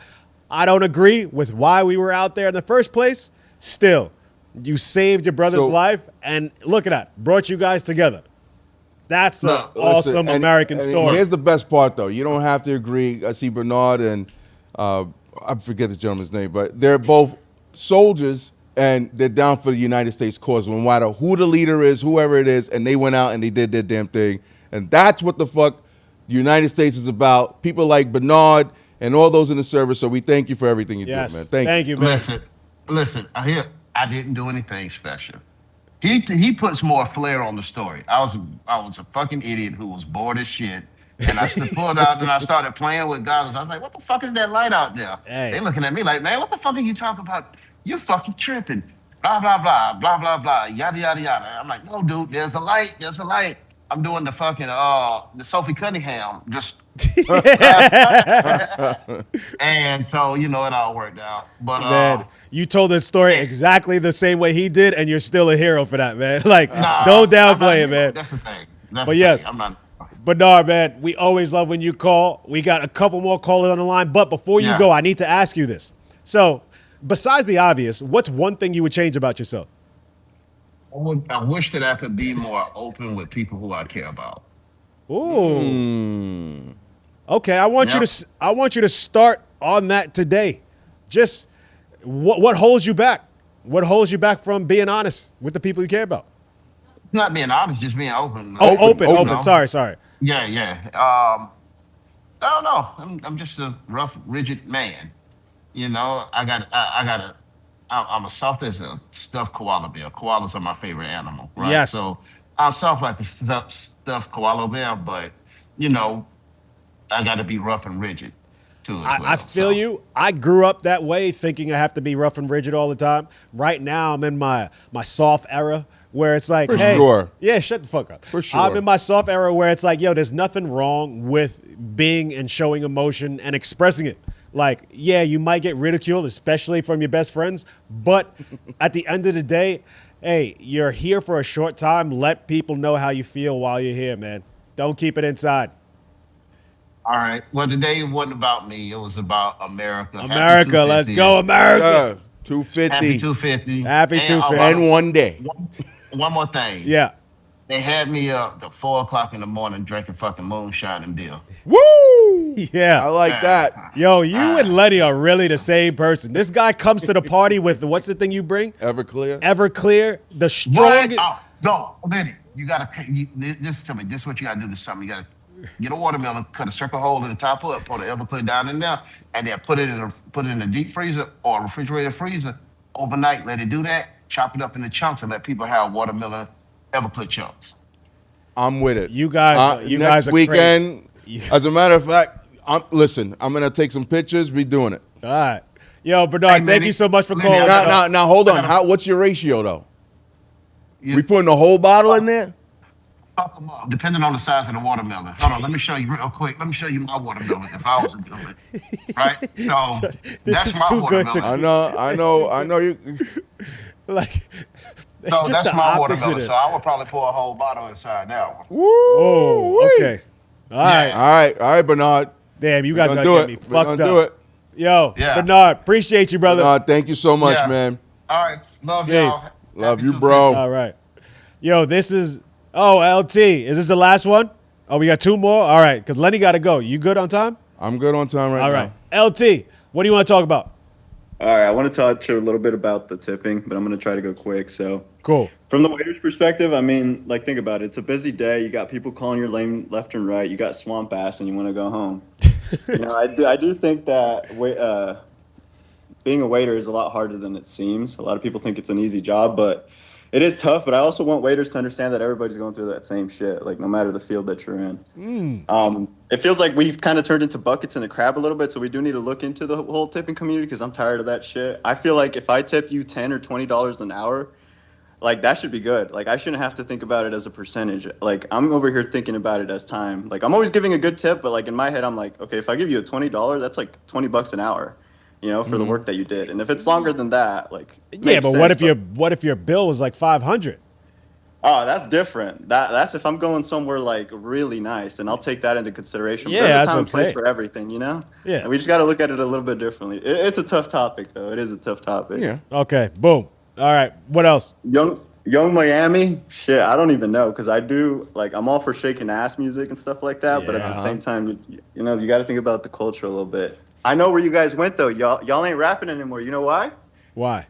I don't agree with why we were out there in the first place, still, you saved your brother's life, and look at that, brought you guys together. That's an awesome American story. Here's the best part, though. You don't have to agree. I see Bernard and I forget the gentleman's name, but they're both soldiers, and they're down for the United States cause, no matter who the leader is, whoever it is, and they went out and they did their damn thing. And that's what the fuck the United States is about. People like Bernard and all those in the service, so we thank you for everything you do, man. Thank you. Man. Listen, I didn't do anything special. He puts more flair on the story. I was a fucking idiot who was bored as shit. And I pulled out and I started playing with goggles. I was like, what the fuck is that light out there? Hey. They looking at me like, man, what the fuck are you talking about? You're fucking tripping. Blah, blah, blah, blah, blah, blah, yada, yada, yada. I'm like, no, dude, there's the light. There's the light. I'm doing the fucking, the Sophie Cunningham. Just. And so, it all worked out. But, man, you told the story exactly the same way he did, and you're still a hero for that, man. Like, don't downplay it, man. That's the thing. Yes. I'm not. Bernard, man, we always love when you call. We got a couple more callers on the line, but before you go, I need to ask you this. So, besides the obvious, what's one thing you would change about yourself? I wish that I could be more open with people who I care about. Ooh. Okay, I want you to start on that today. Just what holds you back? What holds you back from being honest with the people you care about? Not being honest, just being open. Open. Sorry. Yeah. I don't know. I'm just a rough, rigid man. I'm as soft as a stuffed koala bear. Koalas are my favorite animal, right? Yes. So I'm soft like the stuffed koala bear, but I got to be rough and rigid too. As well. I feel you. I grew up that way, thinking I have to be rough and rigid all the time. Right now, I'm in my soft era. Where it's like, For hey, sure. Yeah, shut the fuck up. For sure. I'm in my soft era where it's like, yo, there's nothing wrong with being and showing emotion and expressing it. Like, yeah, you might get ridiculed, especially from your best friends. But at the end of the day, hey, you're here for a short time. Let people know how you feel while you're here, man. Don't keep it inside. All right. Well, today it wasn't about me. It was about America. America, let's go, America. 250. Happy 250. Happy 250. And one day. One more thing. Yeah. They had me up to 4:00 in the morning drinking fucking moonshine and beer. Woo! Yeah. I like that. Yo, you and Lenny are really the same person. This guy comes to the party with, what's the thing you bring? Everclear. The strongest. No, Lenny, you got to, this tell me, this is what you got to do this summer. You got to get a watermelon, cut a circle hole in the top of it, put the Everclear down in there, and then put it in a deep freezer or a refrigerator freezer overnight. Let it do that. Chop it up into chunks and let people have watermelon Everclear chunks. I'm with it. You guys, you next guys are weekend. crazy. As a matter of fact, I'm gonna take some pictures. Be doing it. All right. Yo, Bernard, thank you so much for calling. Now, hold on. What's your ratio though? We putting the whole bottle in there? Fuck them up, depending on the size of the watermelon. Hold on, let me show you real quick. Let me show you my watermelon if I was to do it. Right? So that's my watermelon. I know you. Like, so that's my watermelon. So I would probably pour a whole bottle inside that one. Woo! Oh, okay. All right, Bernard. Damn, you guys gonna gotta get me fucked up. Do it. Yo, Bernard, appreciate you, brother. Bernard, thank you so much, man. All right, love y'all. Love you, bro. All right. Yo, this is LT. Is this the last one? Oh, we got two more? All right, because Lenny got to go. You good on time? I'm good on time right now. All right. LT, what do you want to talk about? All right, I want to touch a little bit about the tipping, but I'm going to try to go quick. So, cool. From the waiter's perspective, I mean, like, think about it. It's a busy day. You got people calling your lane left and right. You got swamp ass, and you want to go home. I do think that being a waiter is a lot harder than it seems. A lot of people think it's an easy job, but it is tough. But I also want waiters to understand that everybody's going through that same shit, like no matter the field that you're in. It feels like we've kind of turned into buckets in a crab a little bit, so we do need to look into the whole tipping community because I'm tired of that shit. I feel like if I tip you $10 or $20 an hour, like that should be good. Like I shouldn't have to think about it as a percentage. Like I'm over here thinking about it as time. Like I'm always giving a good tip, but like in my head, I'm like, okay, if I give you a $20, that's like $20 an hour, for the work that you did. And if it's longer than that, like yeah, but what if your bill was like $500? Oh, that's different. That's if I'm going somewhere like really nice, and I'll take that into consideration. Yeah, but that's time what and I'm place saying. for everything, Yeah, and we just got to look at it a little bit differently. It's a tough topic, though. It is a tough topic. Yeah. Okay. Boom. All right. What else? Young Miami, shit. I don't even know because I do I'm all for shaking ass music and stuff like that. But at the same time, you got to think about the culture a little bit. I know where you guys went though. Y'all ain't rapping anymore. You know why? Why?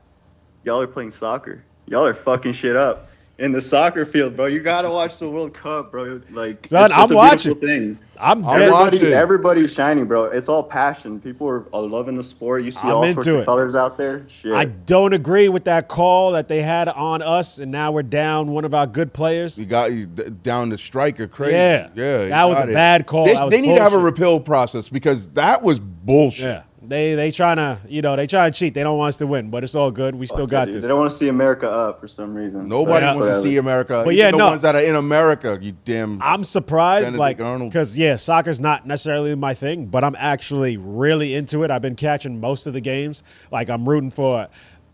Y'all are playing soccer. Y'all are fucking shit up in the soccer field, bro. You gotta watch the World Cup, bro. Like, son, I'm watching. Thing. I'm watching. Everybody's shining, bro. It's all passion. People are loving the sport. You see all sorts of colors out there. Shit. I don't agree with that call that they had on us, and now we're down one of our good players. You got you down the striker, crazy. Yeah, that was a bad call. They need to have a repeal process because that was bullshit. Yeah. They trying to cheat. They don't want us to win, but it's all good. We still got this. They don't want to see America up for some reason. Nobody wants to see America. But even the ones that are in America, you damn. I'm surprised, Benedict because soccer's not necessarily my thing, but I'm actually really into it. I've been catching most of the games. Like I'm rooting for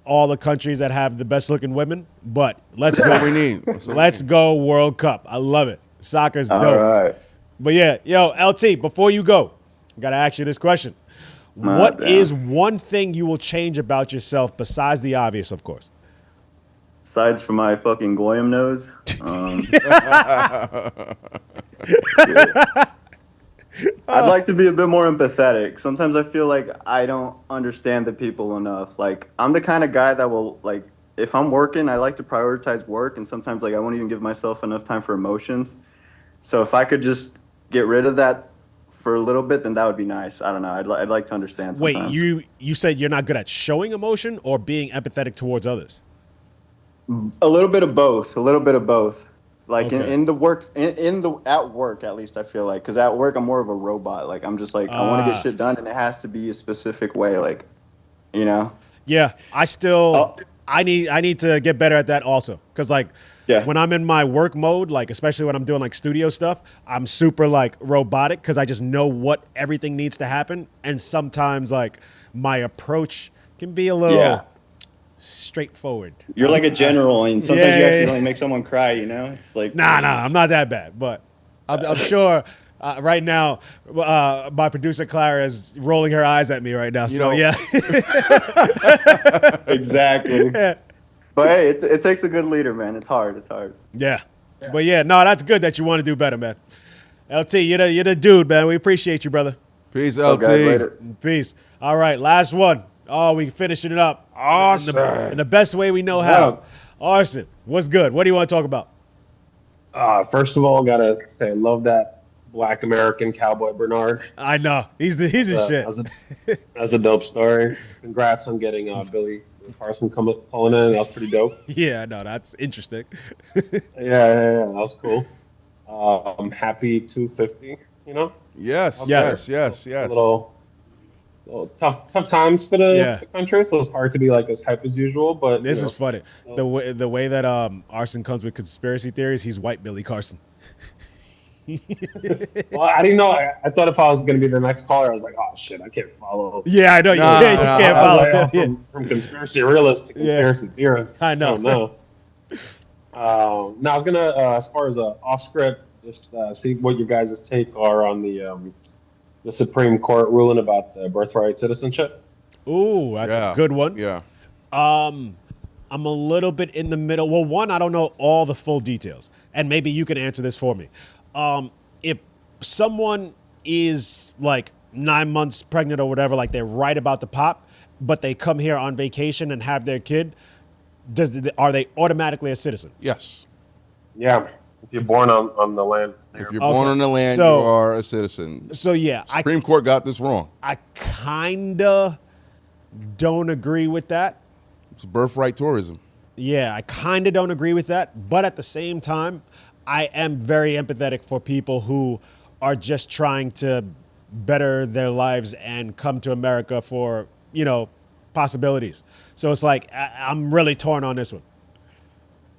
all the countries that have the best looking women. But let's go. What we need. Let's go World Cup. I love it. Soccer's dope. All right. But yeah, yo, LT, before you go, I gotta ask you this question. What is one thing you will change about yourself besides the obvious, of course? Aside from my fucking Goyim nose. I'd like to be a bit more empathetic. Sometimes I feel like I don't understand the people enough. Like, I'm the kind of guy that will, like, if I'm working, I like to prioritize work, and sometimes, like, I won't even give myself enough time for emotions. So if I could just get rid of that for a little bit, then that would be nice. I don't know. I'd like to understand sometimes. Wait, you said you're not good at showing emotion or being empathetic towards others? A little bit of both. Like in the work, at work at least, I feel like, because at work I'm more of a robot. Like I'm just like I want to get shit done, and it has to be a specific way. Like, Yeah, I need to get better at that also, because when I'm in my work mode, like especially when I'm doing like studio stuff, I'm super like robotic because I just know what everything needs to happen, and sometimes like my approach can be a little straightforward. You're like a general, and sometimes you accidentally make someone cry. It's like nah, I'm not that bad, but I'm sure. Right now, my producer Clara is rolling her eyes at me right now. Exactly. Yeah. But hey, it takes a good leader, man. It's hard. Yeah. But that's good that you want to do better, man. LT, you're the dude, man. We appreciate you, brother. Peace, LT. Later. Peace. All right, last one. Oh, we finishing it up. Awesome. In the best way we know how. Arson, what's good? What do you want to talk about? First of all, gotta say I love that Black American cowboy Bernard. I know. He's the shit. That's a dope story. Congrats on getting Billy Carson calling in. That was pretty dope. Yeah, no, that's interesting. yeah, that was cool. Happy 250. You know. Yes, Yes. yes. A little tough times for Yeah. the country, so it's hard to be like as hype as usual. But This you know, is funny. The way that Arson comes with conspiracy theories, he's white Billy Carson. well, I didn't know. I thought if I was going to be the next caller, I was like, oh shit, I can't follow. Yeah, I know. Nah, you nah. can't I was follow. like, oh, from conspiracy realist to conspiracy theorist. I know. Now I was gonna, as far as off script, just see what your guys' take are on the Supreme Court ruling about the birthright citizenship. Ooh, that's a good one. Yeah. I'm a little bit in the middle. Well, one, I don't know all the full details, and maybe you can answer this for me. If someone is like 9 months pregnant or whatever, like they're right about to pop, but they come here on vacation and have their kid, are they automatically a citizen? Yes. Yeah, if you're born on the land. If you're born on the land, So- you are a citizen. So yeah, Supreme Court got this wrong. I kinda don't agree with that. It's birthright tourism. Yeah, I kind of don't agree with that. But at the same time, I am very empathetic for people who are just trying to better their lives and come to America for, possibilities. So it's like, I'm really torn on this one.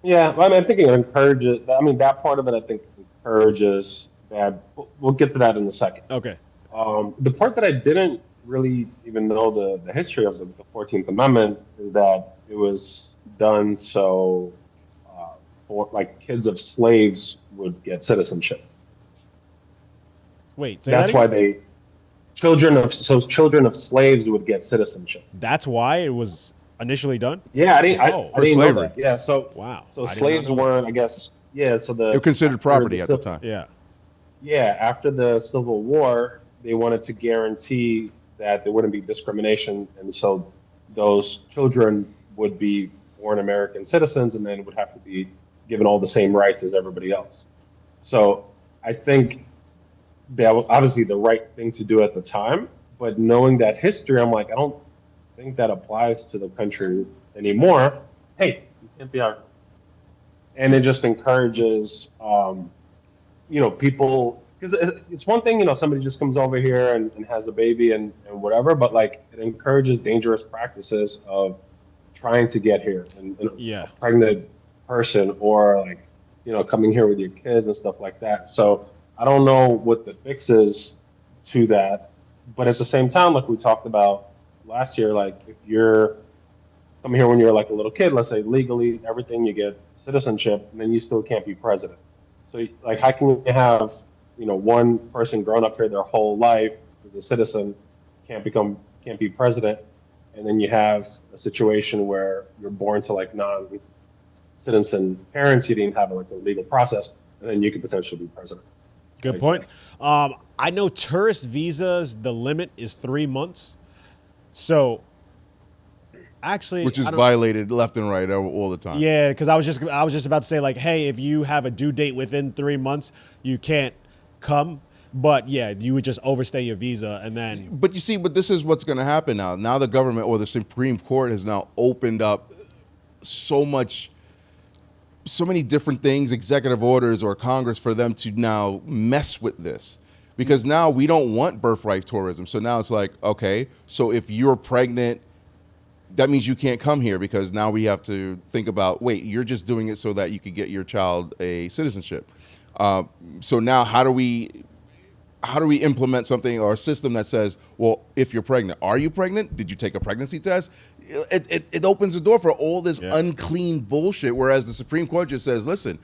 Yeah, I think it encourages. I mean, that part of it, I think, encourages bad. We'll get to that in a second. Okay. The part that I didn't really even know the history of the 14th Amendment is that it was done so for like kids of slaves would get citizenship. Wait, say That's that why again? children of slaves would get citizenship. That's why it was initially done? Yeah, I didn't know slavery. that. Yeah, so Wow. So I did slaves not know weren't, I guess. Yeah, so They were considered property at the time. Yeah. Yeah, after the Civil War, they wanted to guarantee that there wouldn't be discrimination, and so those children would be born American citizens and then would have to be given all the same rights as everybody else. So I think that was obviously the right thing to do at the time, but knowing that history, I'm like, I don't think that applies to the country anymore. Hey, you can't be out. And it just encourages, people, because it's one thing, somebody just comes over here and has a baby and whatever, but like it encourages dangerous practices of trying to get here and a pregnant person or like, coming here with your kids and stuff like that. So I don't know what the fix is to that, but at the same time, like we talked about last year, like if you're coming here when you're like a little kid, let's say legally everything, you get citizenship, and then you still can't be president. So like, how can you have, one person grown up here their whole life as a citizen can't be president, and then you have a situation where you're born to like non-citizen parents, you didn't have like a legal process, and then you could potentially be president. Good point. I know tourist visas, the limit is 3 months. So actually, Which is violated left and right all the time. Yeah, because I was just about to say like, hey, if you have a due date within 3 months, you can't come. But yeah, you would just overstay your visa and then. But you see, this is what's going to happen now. Now the government or the Supreme Court has now opened up so many different things, executive orders or Congress, for them to now mess with this. Because now we don't want birthright tourism. So now it's like, okay, so if you're pregnant, that means you can't come here, because now we have to think about, wait, you're just doing it so that you could get your child a citizenship. So now how do we implement something or a system that says, well, if you're pregnant, are you pregnant? Did you take a pregnancy test? It opens the door for all this unclean bullshit, whereas the Supreme Court just says, listen,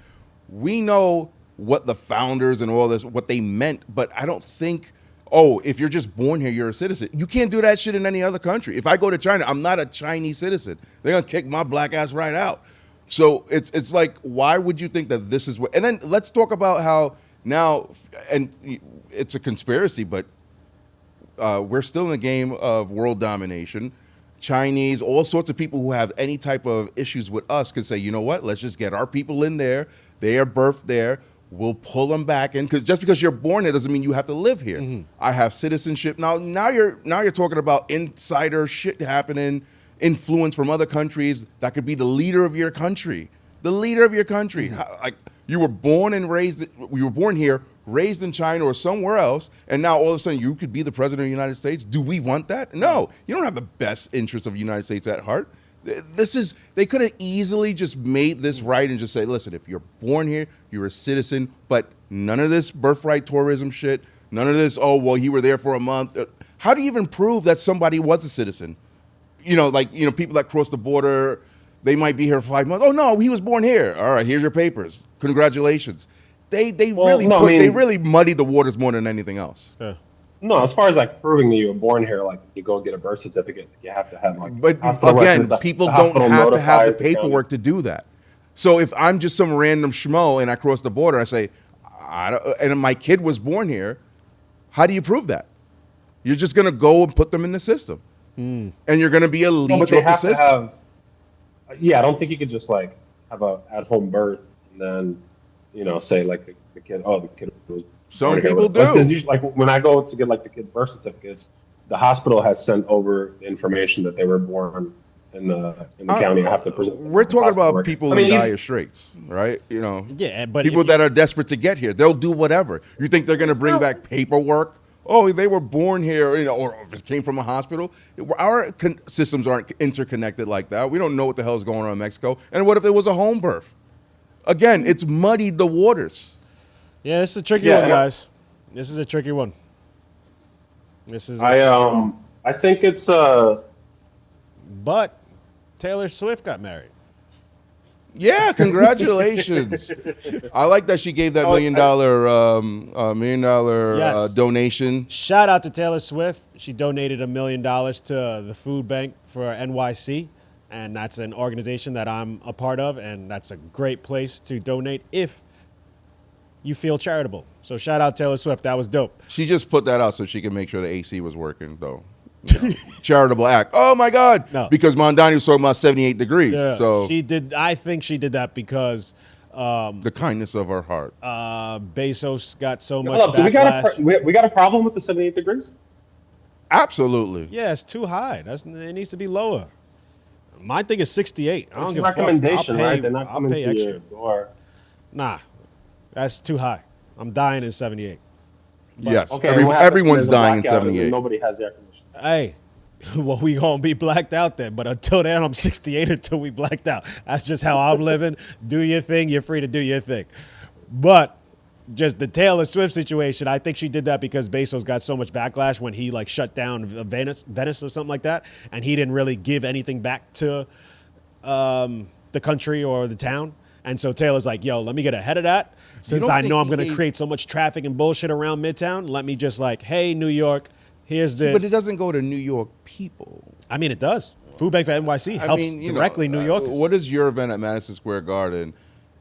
we know what the founders and all this, what they meant, but I don't think, if you're just born here, you're a citizen. You can't do that shit in any other country. If I go to China, I'm not a Chinese citizen. They're going to kick my black ass right out. So it's like, why would you think that this is what, and then let's talk about how now, and it's a conspiracy, but we're still in the game of world domination. Chinese, all sorts of people who have any type of issues with us can say, you know what, let's just get our people in there. They are birthed there. We'll pull them back in, because just because you're born there doesn't mean you have to live here. Mm-hmm. I have citizenship. Now you're talking about insider shit happening, influence from other countries that could be the leader of your country. The leader of your country. Mm-hmm. Like, You were born and raised. You were born here, raised in China or somewhere else, and now all of a sudden you could be the president of the United States. Do we want that? No. You don't have the best interests of the United States at heart. They could have easily just made this right and just say, listen, if you're born here, you're a citizen, but none of this birthright tourism shit, none of this, oh, well, you were there for a month. How do you even prove that somebody was a citizen? People that cross the border, they might be here for 5 months. Oh, no, he was born here. All right, here's your papers. Congratulations. They really muddied the waters more than anything else. Yeah. No, as far as like proving that you were born here, like you go get a birth certificate, you have to have like. But again, people don't have to have the paperwork to do that. So if I'm just some random schmo and I cross the border, I say, and my kid was born here, how do you prove that? You're just going to go and put them in the system, and you're going to be a leech of the system. I don't think you could just like have a at-home birth and then, say like the kid was. Some people do. Like when I go to get like the kids' birth certificates, the hospital has sent over the information that they were born in the county. I have to present. We're talking about people in dire straits, right? Yeah, but people that are desperate to get here, they'll do whatever. You think they're going to bring back paperwork? Oh, they were born here, or if it came from a hospital. Our systems aren't interconnected like that. We don't know what the hell is going on in Mexico. And what if it was a home birth? Again, it's muddied the waters. Yeah, this is a tricky one, guys. This is a tricky one. I think it's But Taylor Swift got married. Yeah, congratulations. I like that she gave that $1 million donation. Shout out to Taylor Swift. She donated $1 million to the food bank for NYC, and that's an organization that I'm a part of, and that's a great place to donate if you feel charitable. So shout out Taylor Swift. That was dope. She just put that out so she could make sure the AC was working, though. Charitable act. Oh my God! No. Because Mondani was talking about 78 degrees. Yeah, so she did. I think she did that because the kindness of her heart. Bezos got so much. Hold up, we got a problem with the 78 degrees? Absolutely. Yeah, it's too high. It needs to be lower. My thing is 68. I don't It's give a a fuck. recommendation, I'll pay, right? They're not I'll coming pay to extra. your door. Nah, that's too high. I'm dying in 78. Yes. Okay, everyone's dying in 78. Nobody has air conditioning. Hey, well, we gonna be blacked out then. But until then, I'm 68 until we blacked out. That's just how I'm living. Do your thing. You're free to do your thing. But just the Taylor Swift situation, I think she did that because Bezos got so much backlash when he like shut down Venice or something like that, and he didn't really give anything back to the country or the town. And so Taylor's like, yo, let me get ahead of that. Since I know I'm going to create so much traffic and bullshit around Midtown, let me just like, hey, New York, here's this. But it doesn't go to New York people. I mean, it does. Food Bank for NYC helps directly New York. What does your event at Madison Square Garden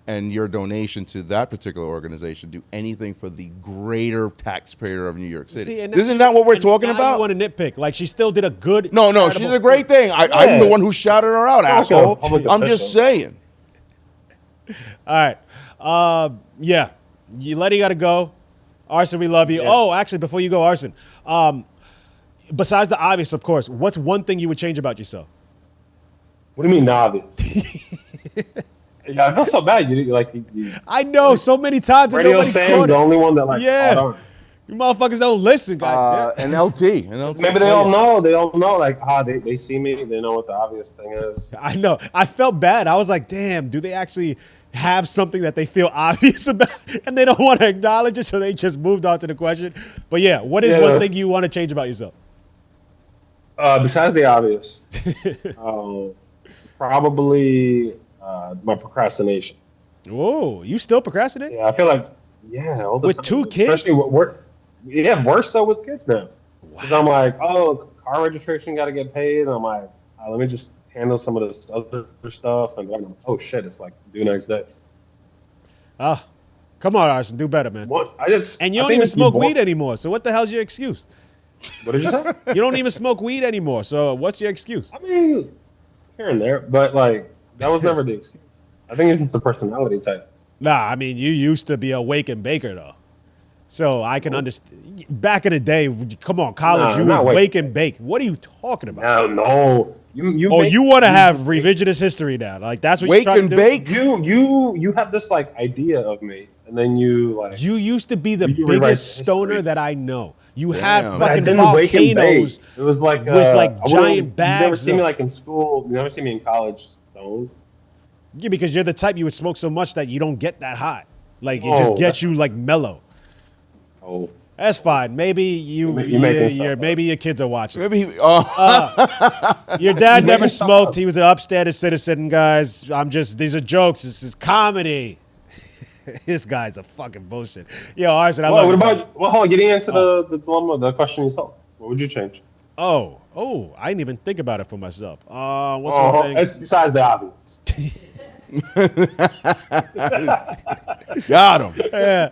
and your donation to that particular organization do anything for the greater taxpayer of New York City? See, Isn't that what we're talking about? You want to nitpick. Like, she still did a good. No, she did a great thing. I'm the one who shouted her out, asshole. I'm just saying. All right. Yeah. Letty got to go. Arson, we love you. Yeah. Oh, actually, before you go, Arson, besides the obvious, of course, what's one thing you would change about yourself? What do you mean, the obvious? Yeah, I feel so bad. I know so many times. Radio Sam's the only one that caught on. You motherfuckers don't listen, guys. And LT. Maybe they all know. They all know. Like, they see me. They know what the obvious thing is. I know. I felt bad. I was like, damn, do they actually have something that they feel obvious about and they don't want to acknowledge it, so they just moved on to the question? But yeah, what is one thing you want to change about yourself? Besides the obvious, probably my procrastination. Whoa, you still procrastinate? Yeah, I feel like all the with time. 2 kids, especially worse so with kids now. Because I'm like, car registration got to get paid, and I'm like, let me just handle some of this other stuff, and then I'm like, oh shit, it's like due next day. Come on, Arson, do better, man. And you don't even smoke weed anymore, so what the hell's your excuse? What did you say? You don't even smoke weed anymore, so what's your excuse? I mean, here and there, but like that was never the excuse. I think it's just the personality type. Nah, I mean, you used to be a wake and baker though, so I can understand. Back in the day, come on, college, you would wake and bake. What are you talking about? No, You want to have revisionist history now? Like that's what Wake you're trying and to bake. You have this like idea of me, and then you like. You used to be the you rewrite biggest history. stoner that I know. You Damn. have But I fucking didn't wake and bake. volcanoes. It was like with like I giant wouldn't- bags. You never see me of- like in school. You never see me in college stoned. Yeah, because you're the type you would smoke so much that you don't get that hot. Like it just Oh, gets that's- you like mellow. Oh, That's fine. Maybe You're making stuff up. maybe your kids are watching. Maybe. Your dad You're never making stuff smoked. up. He was an upstanding citizen, guys. These are jokes. This is comedy. This guy's a fucking bullshit. Yo, Arson, I well, love what you. about? Well, hold on, you didn't answer the dilemma, the question yourself. What would you change? Oh, I didn't even think about it for myself. What's one thing? It's besides the obvious. Got him. Yeah.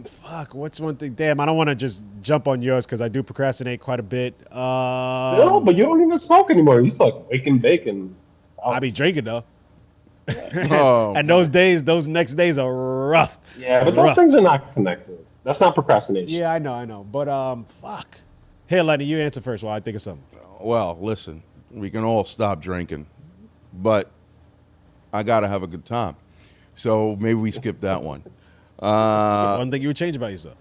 Fuck. What's one thing? Damn, I don't want to just jump on yours because I do procrastinate quite a bit. Still, but you don't even smoke anymore. You still like wake and bake and. I be drinking though. Oh, And those next days are rough. Yeah, but those things are not connected. That's not procrastination. Yeah, I know. But fuck. Here, Lenny, you answer first while I think of something. Well, listen, we can all stop drinking, but I gotta have a good time. So maybe we skip that one. One thing you would change about yourself.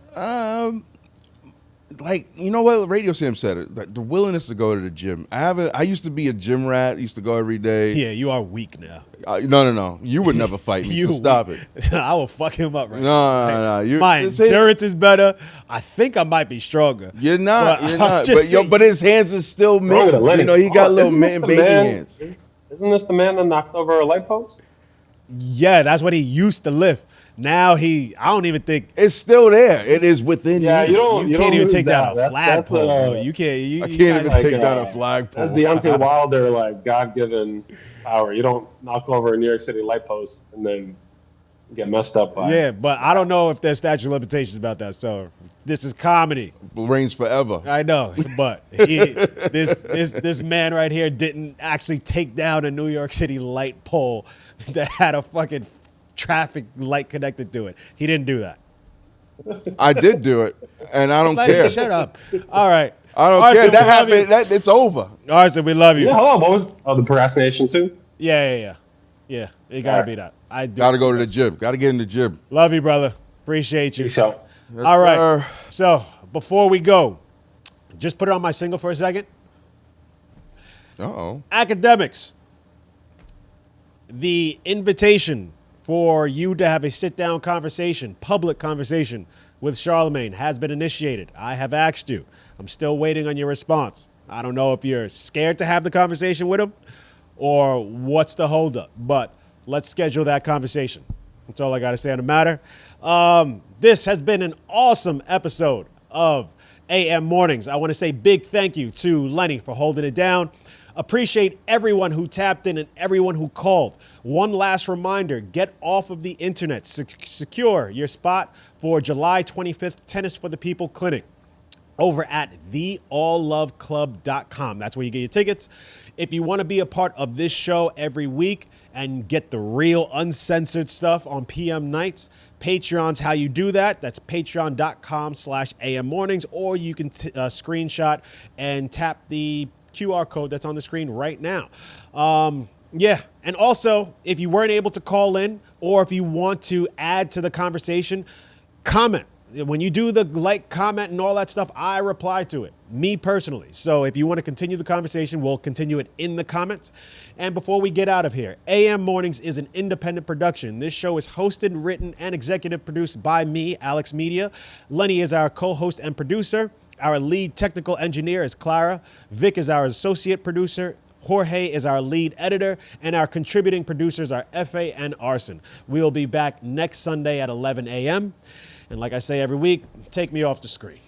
Like, you know what Radio Sam said it, the willingness to go to the gym. I used to be a gym rat, used to go every day. Yeah, you are weak now. No. You would never fight me. So stop it. I will fuck him up right No. My endurance is better. I think I might be stronger. You're not. But You're I'm not. just saying- But his hands are still Stronger than mittens. Lenny. You know, he got little isn't this mitten the baby man- hands. Isn't this the man that knocked over a light post? Yeah, that's what he used to lift. Now I don't even think. It's still there. It is within Yeah, you. you can't even lose take down a that. flagpole, That's, bro. You can't. I can't even like, take down a flagpole. That's Deontay Wilder, like God-given power. You don't knock over a New York City light post and then get messed up by. Yeah, but I don't know if there's statute of limitations about that. So this is comedy. Reigns forever. I know, but this man right here didn't actually take down a New York City light pole that had a fucking traffic light connected to it. He didn't do that. I did do it, and I don't Lenny, care. Shut up. All right. I don't Arson, care. That we love happened. you. It's over. Arson, we love you. Yeah, hold on. What was the procrastination too? Yeah. It gotta be that. I do. Got to go to the gym. Got to get in the gym. Love you, brother. Appreciate you. Peace out. Yes, All right. sir. So before we go, just put it on my single for a second. Uh-oh. Academics. The invitation for you to have a sit-down conversation, public conversation with Charlemagne has been initiated. I have asked you. I'm still waiting on your response. I don't know if you're scared to have the conversation with him or what's the holdup, but let's schedule that conversation. That's all I got to say on the matter. This has been an awesome episode of AM Mornings. I want to say big thank you to Lenny for holding it down. Appreciate everyone who tapped in and everyone who called. One last reminder, get off of the internet. Secure your spot for July 25th Tennis for the People Clinic over at theallloveclub.com. That's where you get your tickets. If you want to be a part of this show every week and get the real uncensored stuff on PM nights, Patreon's how you do that. That's patreon.com/AM mornings, or you can screenshot and tap the QR code that's on the screen right now. Yeah. And also, if you weren't able to call in or if you want to add to the conversation, comment. When you do the like, comment, and all that stuff, I reply to it, me personally. So if you want to continue the conversation, we'll continue it in the comments. And before we get out of here, AM Mornings is an independent production. This show is hosted, written, and executive produced by me, Alexx Media. Lenny is our co-host and producer. Our lead technical engineer is Clara. Vic is our associate producer. Jorge is our lead editor, and our contributing producers are F.A. and Arson. We'll be back next Sunday at 11 a.m. And like I say every week, take me off the screen.